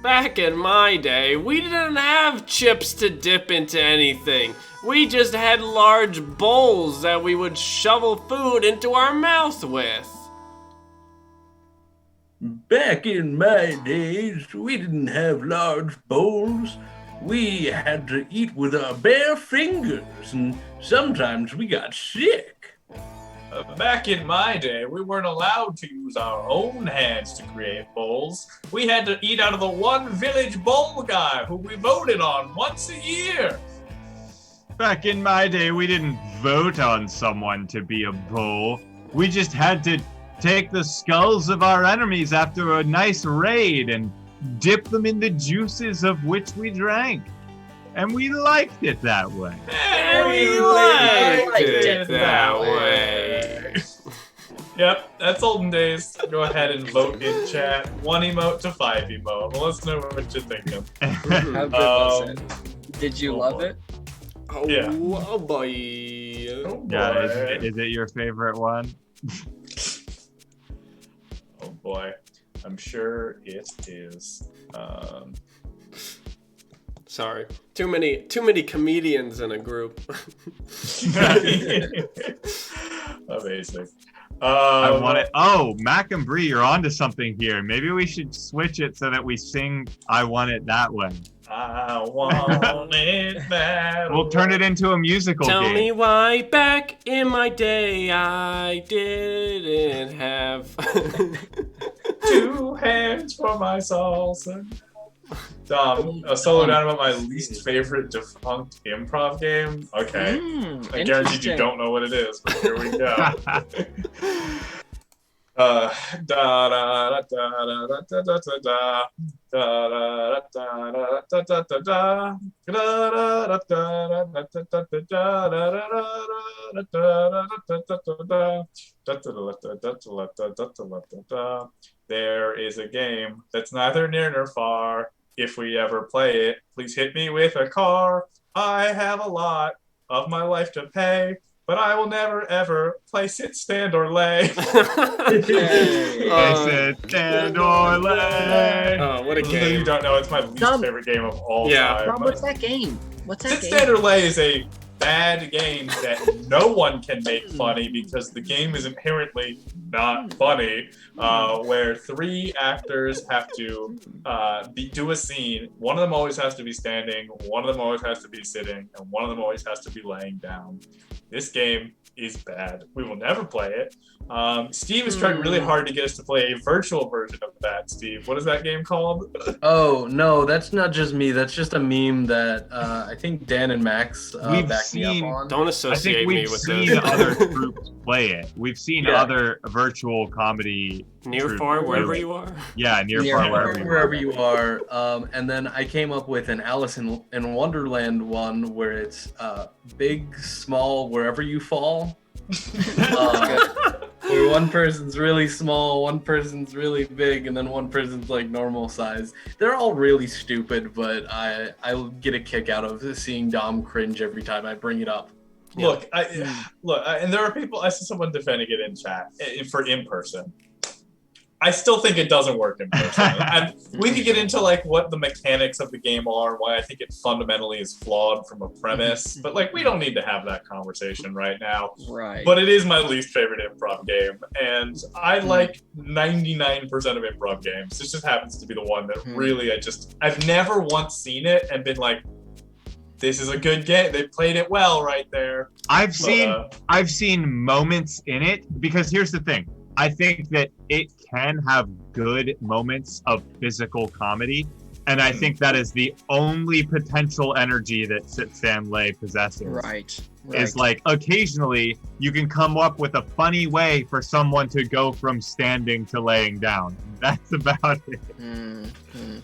Back in my day, we didn't have chips to dip into anything. We just had large bowls that we would shovel food into our mouth with. Back in my days, we didn't have large bowls. We had to eat with our bare fingers, and sometimes we got sick. Back in my day, we weren't allowed to use our own hands to create bowls. We had to eat out of the one village bowl guy who we voted on once a year. Back in my day, we didn't vote on someone to be a bull. We just had to take the skulls of our enemies after a nice raid and dip them in the juices of which we drank. And we liked it that way. And we liked it that way. Yep, that's olden days. Go ahead and vote in chat. 1 emote to 5 emote. Let us know what you're thinking. How good was it? Did you love it? Oh, Yeah. Oh boy. Oh, Yeah, boy. is it your favorite one? Oh boy. I'm sure it is. Sorry. Too many comedians in a group. Amazing. I want it. Oh, Mac and Bree, you're onto something here. Maybe we should switch it so that we sing "I Want It That Way." I want it that We'll turn it into a musical Tell game. me why back in my day I didn't have 2 hands for my salsa. Dom, a solo down about my least favorite defunct improv game. Okay. I guarantee you don't know what it is, but here we go. Da da da da da da da da da da da. There is a game that's neither near nor far. If we ever play it, please hit me with a car. I have a lot of my life to pay, but I will never ever play sit, stand, or lay. Sit, stand, or lay. Oh, what a You game. don't know, it's my least Dom. favorite game of all Yeah. time. Rob, what's that game? What's that Sit, game? stand, or lay is a bad games that no one can make funny because the game is inherently not funny, where 3 actors have to do a scene. One of them always has to be standing, one of them always has to be sitting, and one of them always has to be laying down. This game is bad. We will never play it. Steve has tried really hard to get us to play a virtual version of that. Steve, what is that game called? Oh, no, that's not just me. That's just a meme that I think Dan and Max backed me up on. Don't I associate think me we've with seen this. other troops play it. We've seen other virtual comedy Near, troops far, wherever do it. you are. Yeah, near far, Wherever you are. And then I came up with an Alice in Wonderland one where it's big, small, wherever you fall. Where one person's really small, one person's really big, and then one person's like normal size. They're all really stupid, but I get a kick out of seeing Dom cringe every time I bring it up. Look, and there are people. I saw someone defending it in chat for in person. I still think it doesn't work in person. And we could get into like what the mechanics of the game are, why I think it fundamentally is flawed from a premise, but like we don't need to have that conversation right now. Right. But it is my least favorite improv game, and I like 99% of improv games. This just happens to be the one that really I've never once seen it and been like, this is a good game. They played it well right there. I've seen moments in it, because here's the thing. I think that it can have good moments of physical comedy, and I think that is the only potential energy that Sit Stand Lay possesses. Right. Is like occasionally you can come up with a funny way for someone to go from standing to laying down. That's about it.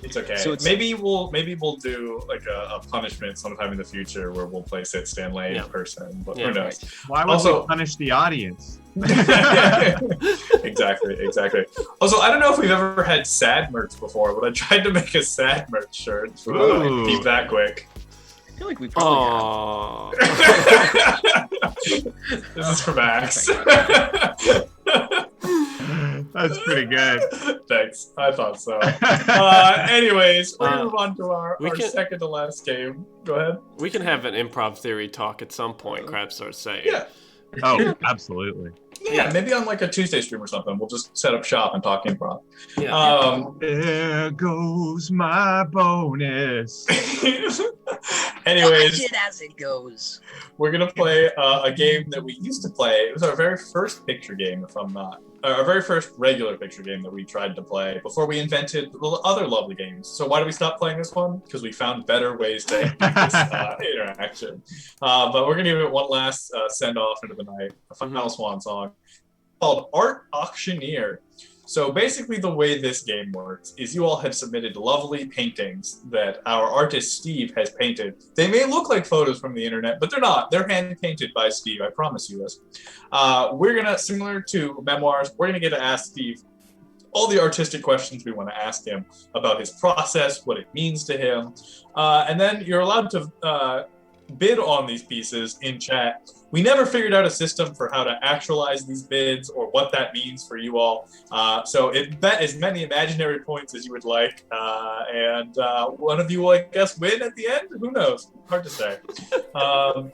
It's okay. So maybe we'll do like a punishment sometime in the future where we'll play Sit Stand Lay in person. But who knows? Why would we punish the audience? Exactly. Also, I don't know if we've ever had sad merch before, but I tried to make a sad merch shirt. So keep that quick. I feel like we probably This is for Max. That's pretty good. Thanks. I thought so. Anyways, we're gonna move on to our second to last game. Go ahead. We can have an improv theory talk at some point, Crab starts saying. Yeah. Oh, absolutely. Yeah, maybe on like a Tuesday stream or something. We'll just set up shop and talk improv. Yeah. There goes my bonus. Anyways, watch it as it goes. We're gonna play a game that we used to play. It was our very first picture game, if I'm not. Our very first regular picture game that we tried to play before we invented other lovely games. So why did we stop playing this one? Because we found better ways to end this interaction. But we're gonna give it one last send off into the night, a final swan song called Art Auctioneer. So basically the way this game works is you all have submitted lovely paintings that our artist Steve has painted. They may look like photos from the internet, but they're not. They're hand painted by Steve, I promise you this. We're gonna, similar to memoirs, we're gonna get to ask Steve all the artistic questions we want to ask him about his process, what it means to him. And then you're allowed to bid on these pieces in chat. We never figured out a system for how to actualize these bids or what that means for you all. So bet as many imaginary points as you would like. And one of you will, I guess, win at the end? Who knows? Hard to say.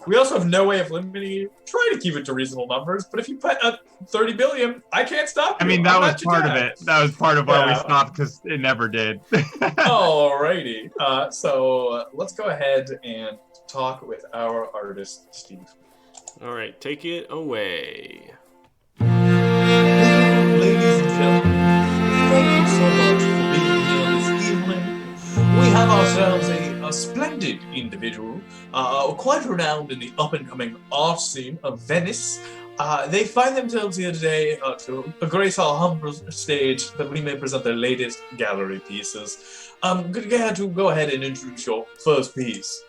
We also have no way of limiting you. Try to keep it to reasonable numbers, but if you put up 30 billion, I can't stop you. I mean, that was part of it. That was part of why we stopped, because it never did. Alrighty. So let's go ahead and talk with our artist, Steve. All right, take it away. Ladies and gentlemen, thank you so much for being here this evening. We have ourselves a splendid individual, quite renowned in the up-and-coming art scene of Venice. They find themselves here today to grace our humble stage that we may present their latest gallery pieces. Could you care to go ahead and introduce your first piece?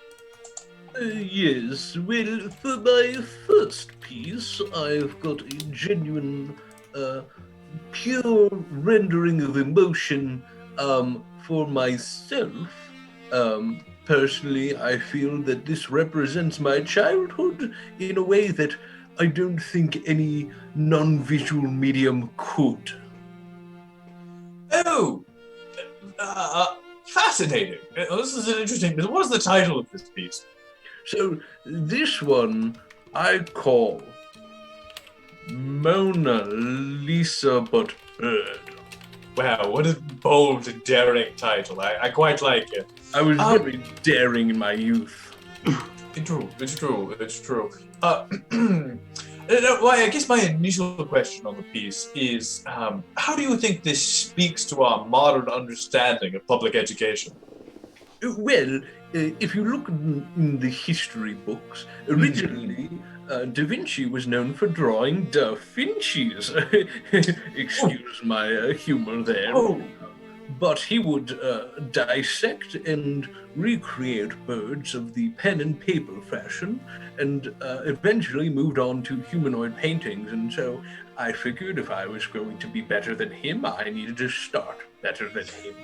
Yes, well, for my first piece, I've got a genuine, pure rendering of emotion, for myself. Personally, I feel that this represents my childhood in a way that I don't think any non-visual medium could. Oh! Fascinating. This is an interesting... What is the title of this piece? So this one I call Mona Lisa but Bird. Wow, what a bold and daring title. I quite like it. I was very daring in my youth. It's true. Well, I guess my initial question on the piece is, how do you think this speaks to our modern understanding of public education? Well, if you look in the history books, originally Da Vinci was known for drawing Da Vinci's. Excuse my humor there. Oh. But he would dissect and recreate birds of the pen and paper fashion, and eventually moved on to humanoid paintings. And so I figured if I was going to be better than him, I needed to start better than him.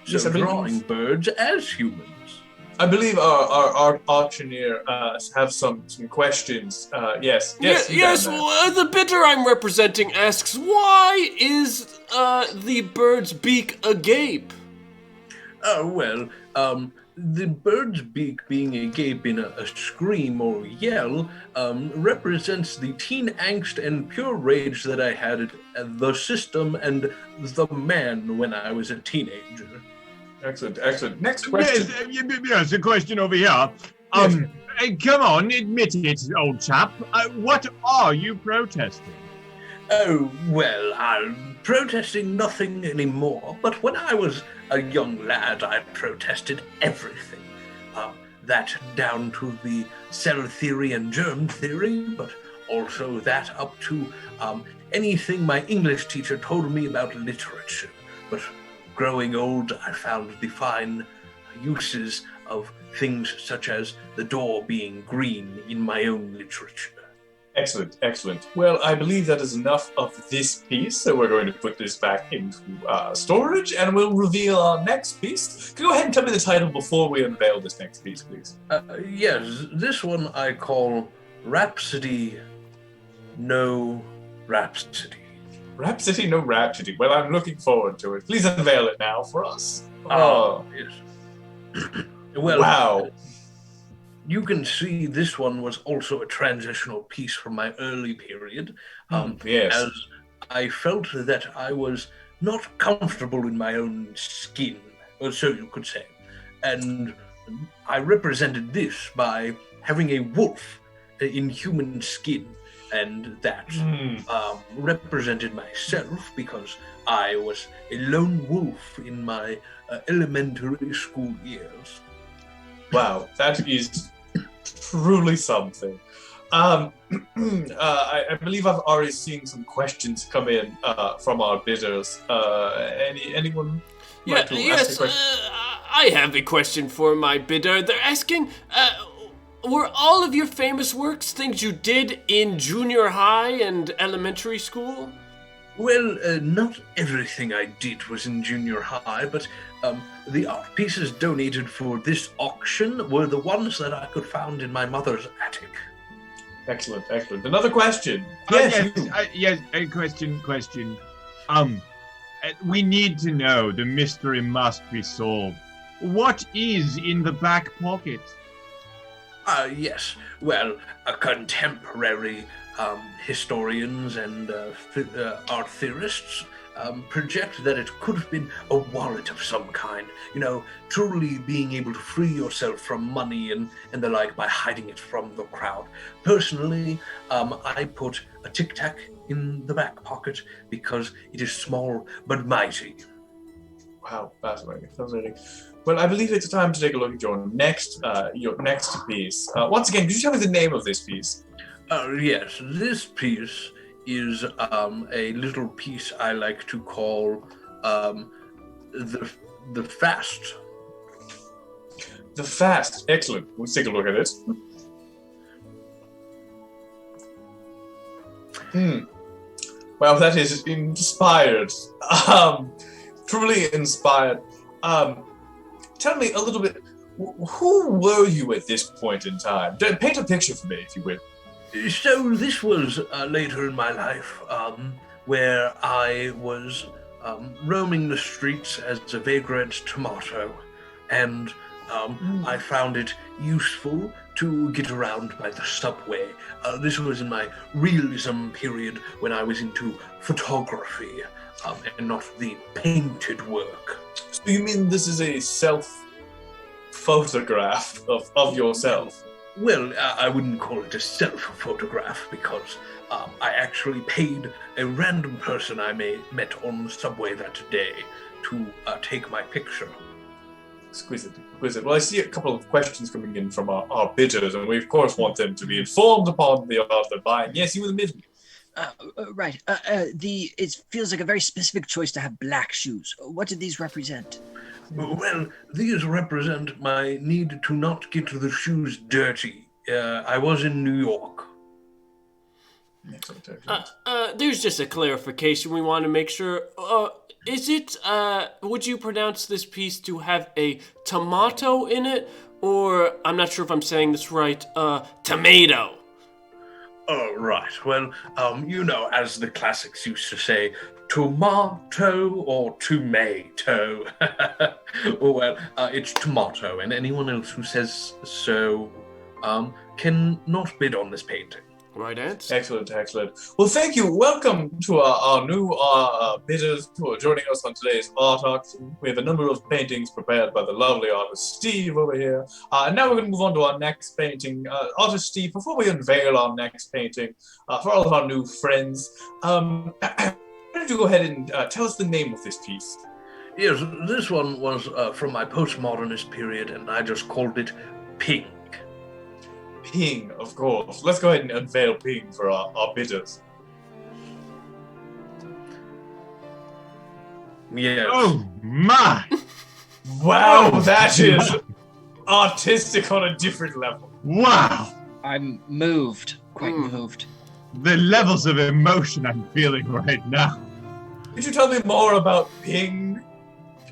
So Yes, drawing birds as humans. I believe our auctioneer have some questions. Yes. Well, the bidder I'm representing asks, why is the bird's beak agape? The bird's beak being agape in a scream or yell represents the teen angst and pure rage that I had at the system and the man when I was a teenager. Excellent. Next question. Yes, a question over here. Come on, admit it, old chap. What are you protesting? Oh, well, I'm protesting nothing anymore, but when I was a young lad, I protested everything. That down to the cell theory and germ theory, but also that up to anything my English teacher told me about literature. But growing old, I found the fine uses of things such as the door being green in my own literature. Excellent. Well, I believe that is enough of this piece, so we're going to put this back into storage, and we'll reveal our next piece. Can you go ahead and tell me the title before we unveil this next piece, please? Yes, this one I call Rhapsody, No Rhapsody. Rhapsody, No Rhapsody. Well, I'm looking forward to it. Please unveil it now for us. Yes. Well, wow. You can see this one was also a transitional piece from my early period. Yes. As I felt that I was not comfortable in my own skin, or so you could say. And I represented this by having a wolf in human skin. And that represented myself because I was a lone wolf in my elementary school years. Wow, that is truly something. I believe I've already seen some questions come in from our bidders. Anyone? Yes, I have a question for my bidder. They're asking, were all of your famous works things you did in junior high and elementary school? Well, not everything I did was in junior high, but the art pieces donated for this auction were the ones that I could find in my mother's attic. Excellent. Another question. Yes, a question. We need to know. The mystery must be solved. What is in the back pocket? Yes. Well, contemporary historians and art theorists project that it could have been a wallet of some kind. You know, truly being able to free yourself from money and the like by hiding it from the crowd. Personally, I put a Tic Tac in the back pocket because it is small but mighty. Wow, fascinating. Well, I believe it's time to take a look at your next piece. Once again, could you tell me the name of this piece? Yes, this piece is a little piece I like to call the Fast. The Fast. Excellent. Let's take a look at it. Well, that is inspired. Truly inspired. Tell me a little bit, who were you at this point in time? Paint a picture for me, if you will. So this was later in my life, where I was roaming the streets as a vagrant tomato, and I found it useful to get around by the subway. This was in my realism period when I was into photography and not the painted work. So you mean this is a self-photograph of yourself? Well, I wouldn't call it a self-photograph because I actually paid a random person I met on the subway that day to take my picture. Exquisite, exquisite. Well, I see a couple of questions coming in from our bidders, and we of course want them to be informed upon the art they're buying. Yes, you were the middle. Right. It feels like a very specific choice to have black shoes. What do these represent? Well, these represent my need to not get the shoes dirty. I was in New York. Excellent. There's just a clarification we want to make sure. Is it, would you pronounce this piece to have a tomato in it? Or, I'm not sure if I'm saying this right, tomato? Oh, right. Well, as the classics used to say, tomato or tomato. Well, it's tomato, and anyone else who says so can not bid on this painting. Right answer. Excellent, excellent. Well, thank you. Welcome to our new bidders who are joining us on today's art auction. We have a number of paintings prepared by the lovely artist Steve over here. And now we're going to move on to our next painting. Artist Steve, before we unveil our next painting, for all of our new friends, why don't you go ahead and tell us the name of this piece? Yes, this one was from my postmodernist period, and I just called it Pink. Ping, of course. Let's go ahead and unveil Ping for our bidders. Yes. Oh my! Wow, that is artistic on a different level. Wow! I'm moved. Quite moved. The levels of emotion I'm feeling right now. Could you tell me more about Ping?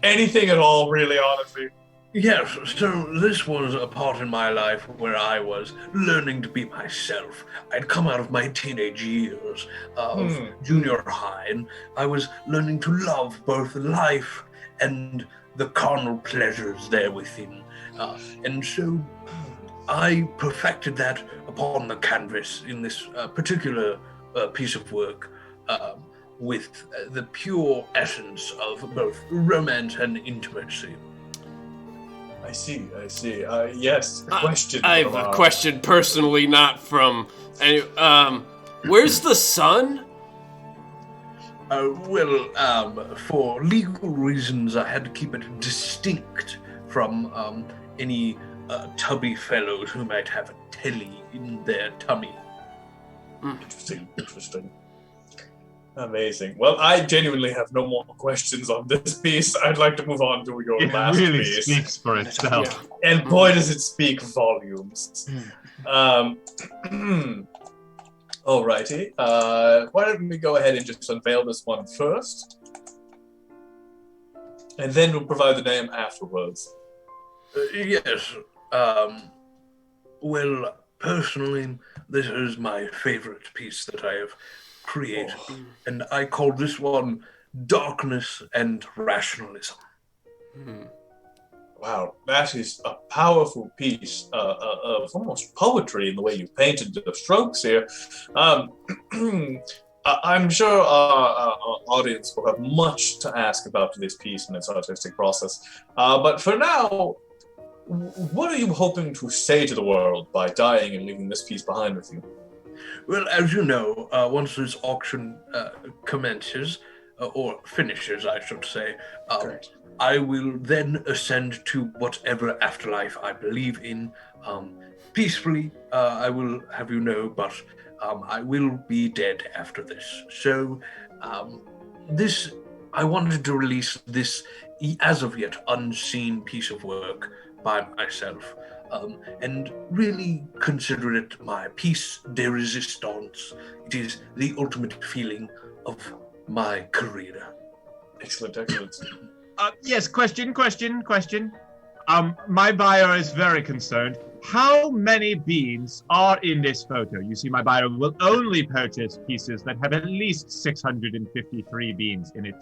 Anything at all, really, honestly. Yes, so this was a part in my life where I was learning to be myself. I'd come out of my teenage years of junior high, and I was learning to love both life and the carnal pleasures there within. And so I perfected that upon the canvas in this particular piece of work with the pure essence of both romance and intimacy. I see. Yes, a question. I have a question personally, not from any. Where's the sun? For legal reasons, I had to keep it distinct from any tubby fellows who might have a telly in their tummy. Interesting. Amazing. Well, I genuinely have no more questions on this piece. I'd like to move on to your last It really piece. speaks for itself. Yeah. And boy, does it speak volumes. Alrighty. Why don't we go ahead and just unveil this one first? And then we'll provide the name afterwards. Yes. Well, personally, this is my favorite piece that I have created, and I call this one Darkness and Rationalism. Wow, that is a powerful piece of almost poetry in the way you painted the strokes here. I'm sure our audience will have much to ask about this piece and its artistic process. But for now, what are you hoping to say to the world by dying and leaving this piece behind with you? Well, as you know, once this auction commences, or finishes, I should say, I will then ascend to whatever afterlife I believe in, peacefully, I will have you know, but I will be dead after this. So, I wanted to release this as of yet unseen piece of work by myself, and really consider it my piece de resistance. It is the ultimate feeling of my career. Excellent. Yes, question. My buyer is very concerned. How many beans are in this photo? You see, my buyer will only purchase pieces that have at least 653 beans in it.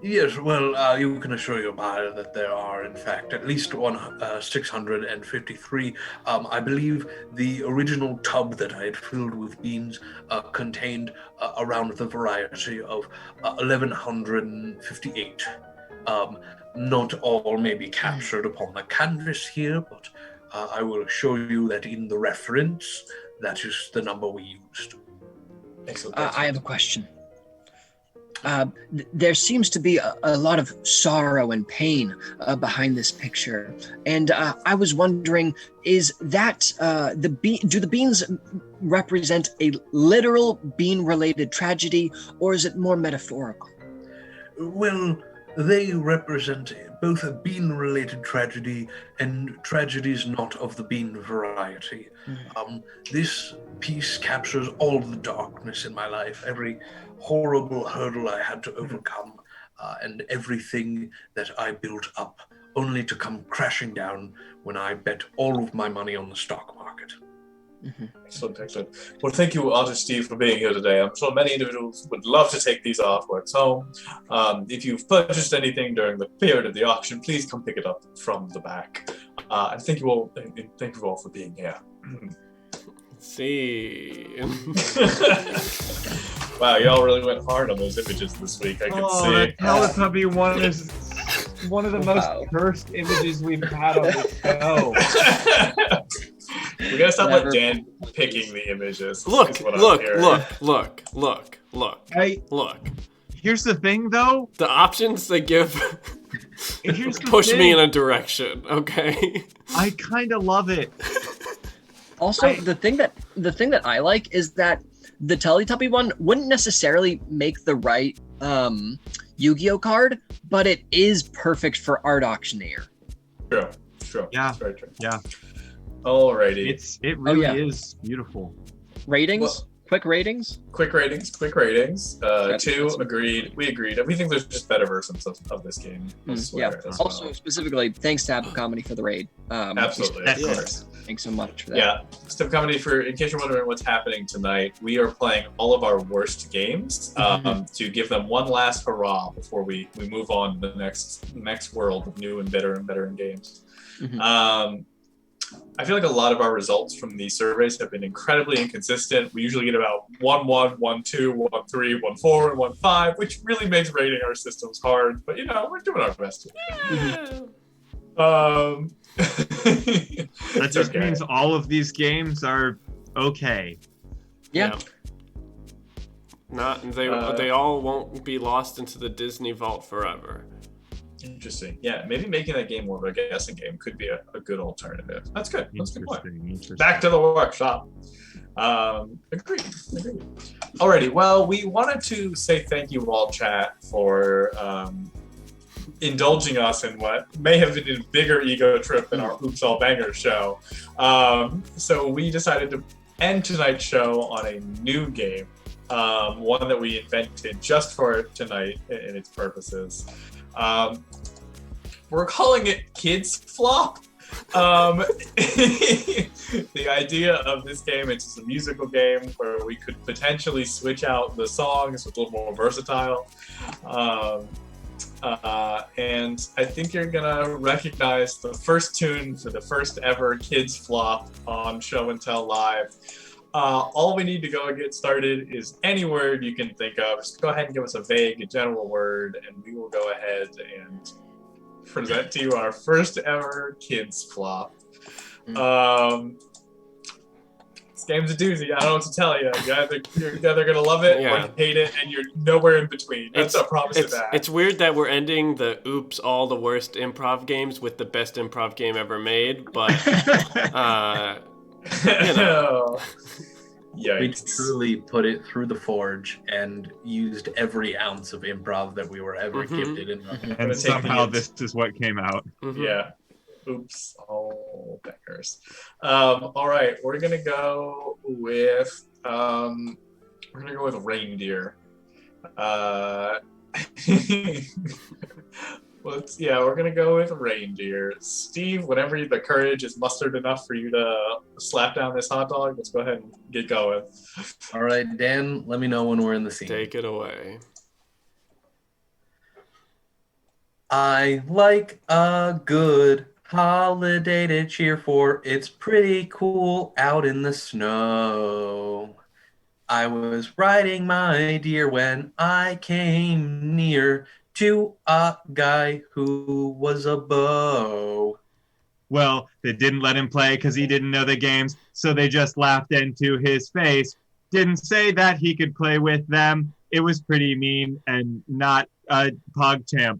Yes, well, you can assure your buyer that there are, in fact, at least 653. I believe the original tub that I had filled with beans contained around the variety of 1,158. Not all may be captured upon the canvas here, but I will show you that in the reference, that is the number we used. Excellent. I have a question. There seems to be a lot of sorrow and pain behind this picture, and I was wondering: is that do the beans represent a literal bean-related tragedy, or is it more metaphorical? Well, they represent both a bean-related tragedy and tragedies not of the bean variety. This piece captures all the darkness in my life, every horrible hurdle I had to overcome, and everything that I built up, only to come crashing down when I bet all of my money on the stock market. Excellent, excellent. Well, thank you, Artist Steve, for being here today. I'm sure many individuals would love to take these artworks home. If you've purchased anything during the period of the auction, please come pick it up from the back. And thank you all for being here. See. Wow, y'all really went hard on those images this week. I can see. That Teletubby one is one of the most cursed images we've had on the show. We gotta stop letting Dan picking the images. Look. Here's the thing, though. The options they give push me in a direction. Okay. I kind of love it. Also, the thing that I like is that the Teletubby one wouldn't necessarily make the right Yu-Gi-Oh card, but it is perfect for art auctioneer. True. Yeah. That's very true. Yeah. Alrighty. It really is beautiful. Ratings? Well, quick ratings? Quick ratings. 2 agreed. We agreed. We think there's just better versions of this game. Also, specifically, thanks to Apple Comedy for the raid. Absolutely, of course. Thanks so much for that. Yeah, Step Comedy, in case you're wondering what's happening tonight, we are playing all of our worst games to give them one last hurrah before we move on to the next world of new and better games. I feel like a lot of our results from these surveys have been incredibly inconsistent. We usually get about 1-1, 1-2, 1-3, 1-4, and 1-5, which really makes rating our systems hard. But we're doing our best. That just means all of these games are okay. Yeah. They all won't be lost into the Disney vault forever. Interesting. Yeah, maybe making that game more of a guessing game could be a good alternative. That's good. That's a good point. Back to the workshop. Agreed. Alrighty. Well, we wanted to say thank you all, chat, for indulging us in what may have been a bigger ego trip than our Oops All Bangers show. So we decided to end tonight's show on a new game, one that we invented just for tonight and its purposes. We're calling it Kids Flop. The idea of this game, it's just a musical game where we could potentially switch out the songs with a little more versatile. And I think you're gonna recognize the first tune for the first ever Kids Flop on Show and Tell Live. All we need to go and get started is any word you can think of. Just go ahead and give us a general word, and we will go ahead and present to you our first ever Kids Flop. This game's a doozy. I don't know what to tell you. You're either gonna love it or hate it, and you're nowhere in between. That's a promise of that. It's weird that we're ending the Oops All the Worst improv games with the best improv game ever made, but Yikes. We truly put it through the forge and used every ounce of improv that we were ever gifted in. And somehow this is what came out. Yeah. Oops, all bangers. All right, we're gonna go with reindeer. We're gonna go with reindeer. Steve, whenever the courage is mustered enough for you to slap down this hot dog, let's go ahead and get going. All right, Dan, let me know when we're in the scene. Take it away. I like a good holiday to cheer for. It's pretty cool out in the snow. I was riding my deer when I came near to a guy who was a beau. Well, they didn't let him play because he didn't know the games, so they just laughed into his face. Didn't say that he could play with them. It was pretty mean and not a PogChamp.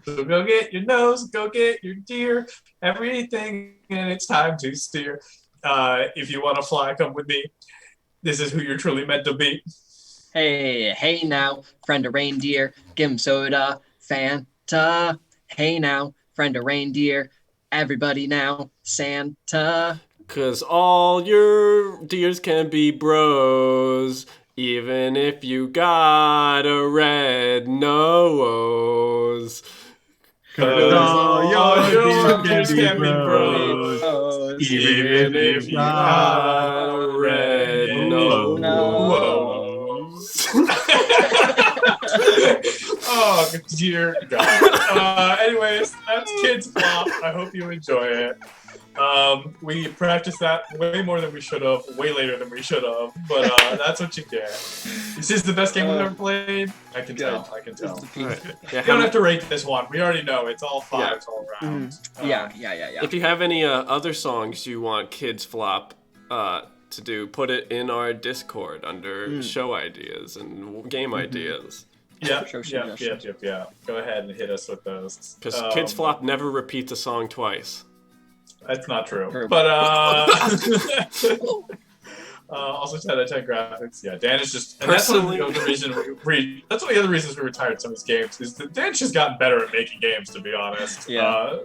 So go get your nose, go get your deer, everything, and it's time to steer. If you want to fly, come with me. This is who you're truly meant to be. Hey now, friend of reindeer, give him soda, Fanta. Hey now, friend of reindeer, everybody now, Santa. 'Cause all your deers can be bros, even if you got a red nose. 'Cause all your deers can be bros, even if you got a red nose. Oh, dear God. Anyways, that's Kids Flop. I hope you enjoy it. We practiced that way more than we should have, way later than we should have, but that's what you get. This is the best game we've ever played. I can tell. Right. You don't have to rate this one. We already know it's all fives all around. Yeah. If you have any other songs you want Kids Flop to do, put it in our Discord under show ideas and game ideas. Yeah. Go ahead and hit us with those. Because Kids Flop never repeats a song twice. That's not true. But also 10 out of 10 graphics. Yeah, Dan is just, and that's one of the other reasons that's one of the other reasons we retired some of his games, is that Dan's just gotten better at making games, to be honest. Yeah.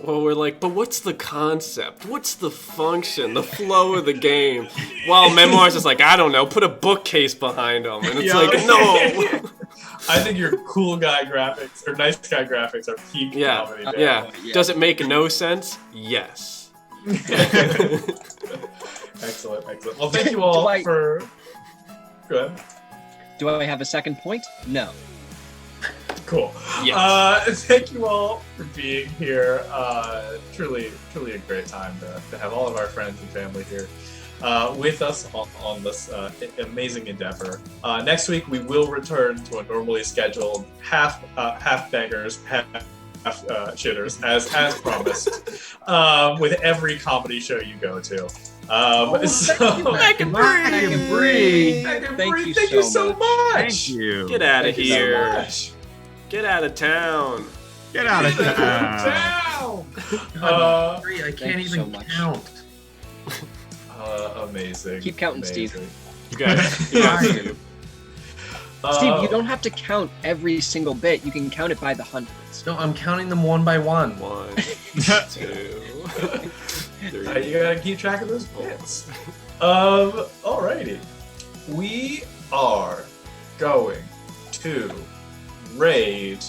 Well, we're like, but what's the concept? What's the function? The flow of the game? While Memoirs is like, I don't know, put a bookcase behind them. And it's no. I think your cool guy graphics, or nice guy graphics, are peak comedy. Yeah. Does it make no sense? Yes. Excellent. Well, thank you all for... Go ahead. Do I have a second point? No. Cool. Yes. Thank you all for being here. Truly a great time to have all of our friends and family here with us on this amazing endeavor. Next week we will return to a normally scheduled half bangers, half shitters, as promised, with every comedy show you go to. Mac and Brie. Thank you so much. Thank you. Get out of here. So Get out of town. Get out of town. I can't even count. Amazing. Keep counting, Amazing. Steve. You guys. Steve, you don't have to count every single bit. You can count it by the hundreds. No, I'm counting them one by one. 1, 2, 3. You gotta keep track of those bits. Alrighty. We are going to raid.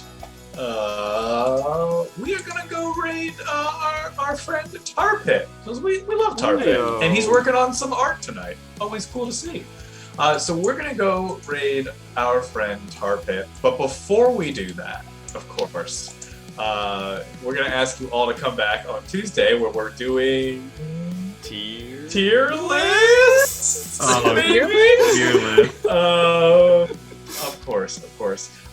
We are gonna go raid our friend Tar Pit, because we love Tar Pit, and he's working on some art tonight. Always cool to see. So we're gonna go raid our friend Tar Pit, but before we do that, of course, we're gonna ask you all to come back on Tuesday, where we're doing tier lists. Tier list. Of course.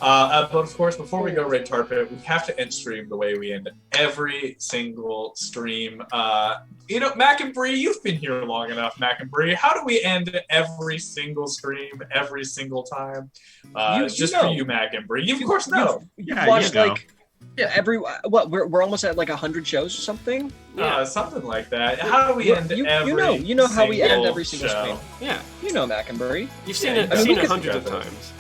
But of course, before we go raid Tar Pit, we have to end stream the way we end every single stream. Mac and Brie, you've been here long enough, Mac and Brie. How do we end every single stream, every single time? For you, Mac and Brie. You, of course, know. Yeah, watched you know. we're almost at like 100 shows or something. Something like that. How do we end every? You know how we end every single show. stream. Yeah. You know, Mac and Brie. You've seen it. I've seen it hundreds of times.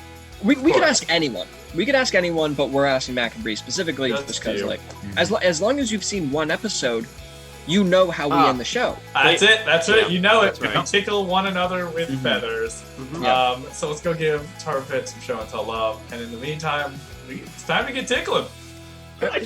We could ask anyone. We could ask anyone, but we're asking Mac and Brie specifically just because, like, as long as you've seen one episode, you know how we end the show. That's it. That's right. You know it. Right. We tickle one another with feathers. So let's go give Tar Pit some show and tell love. And in the meantime, it's time to get tickling. Stop.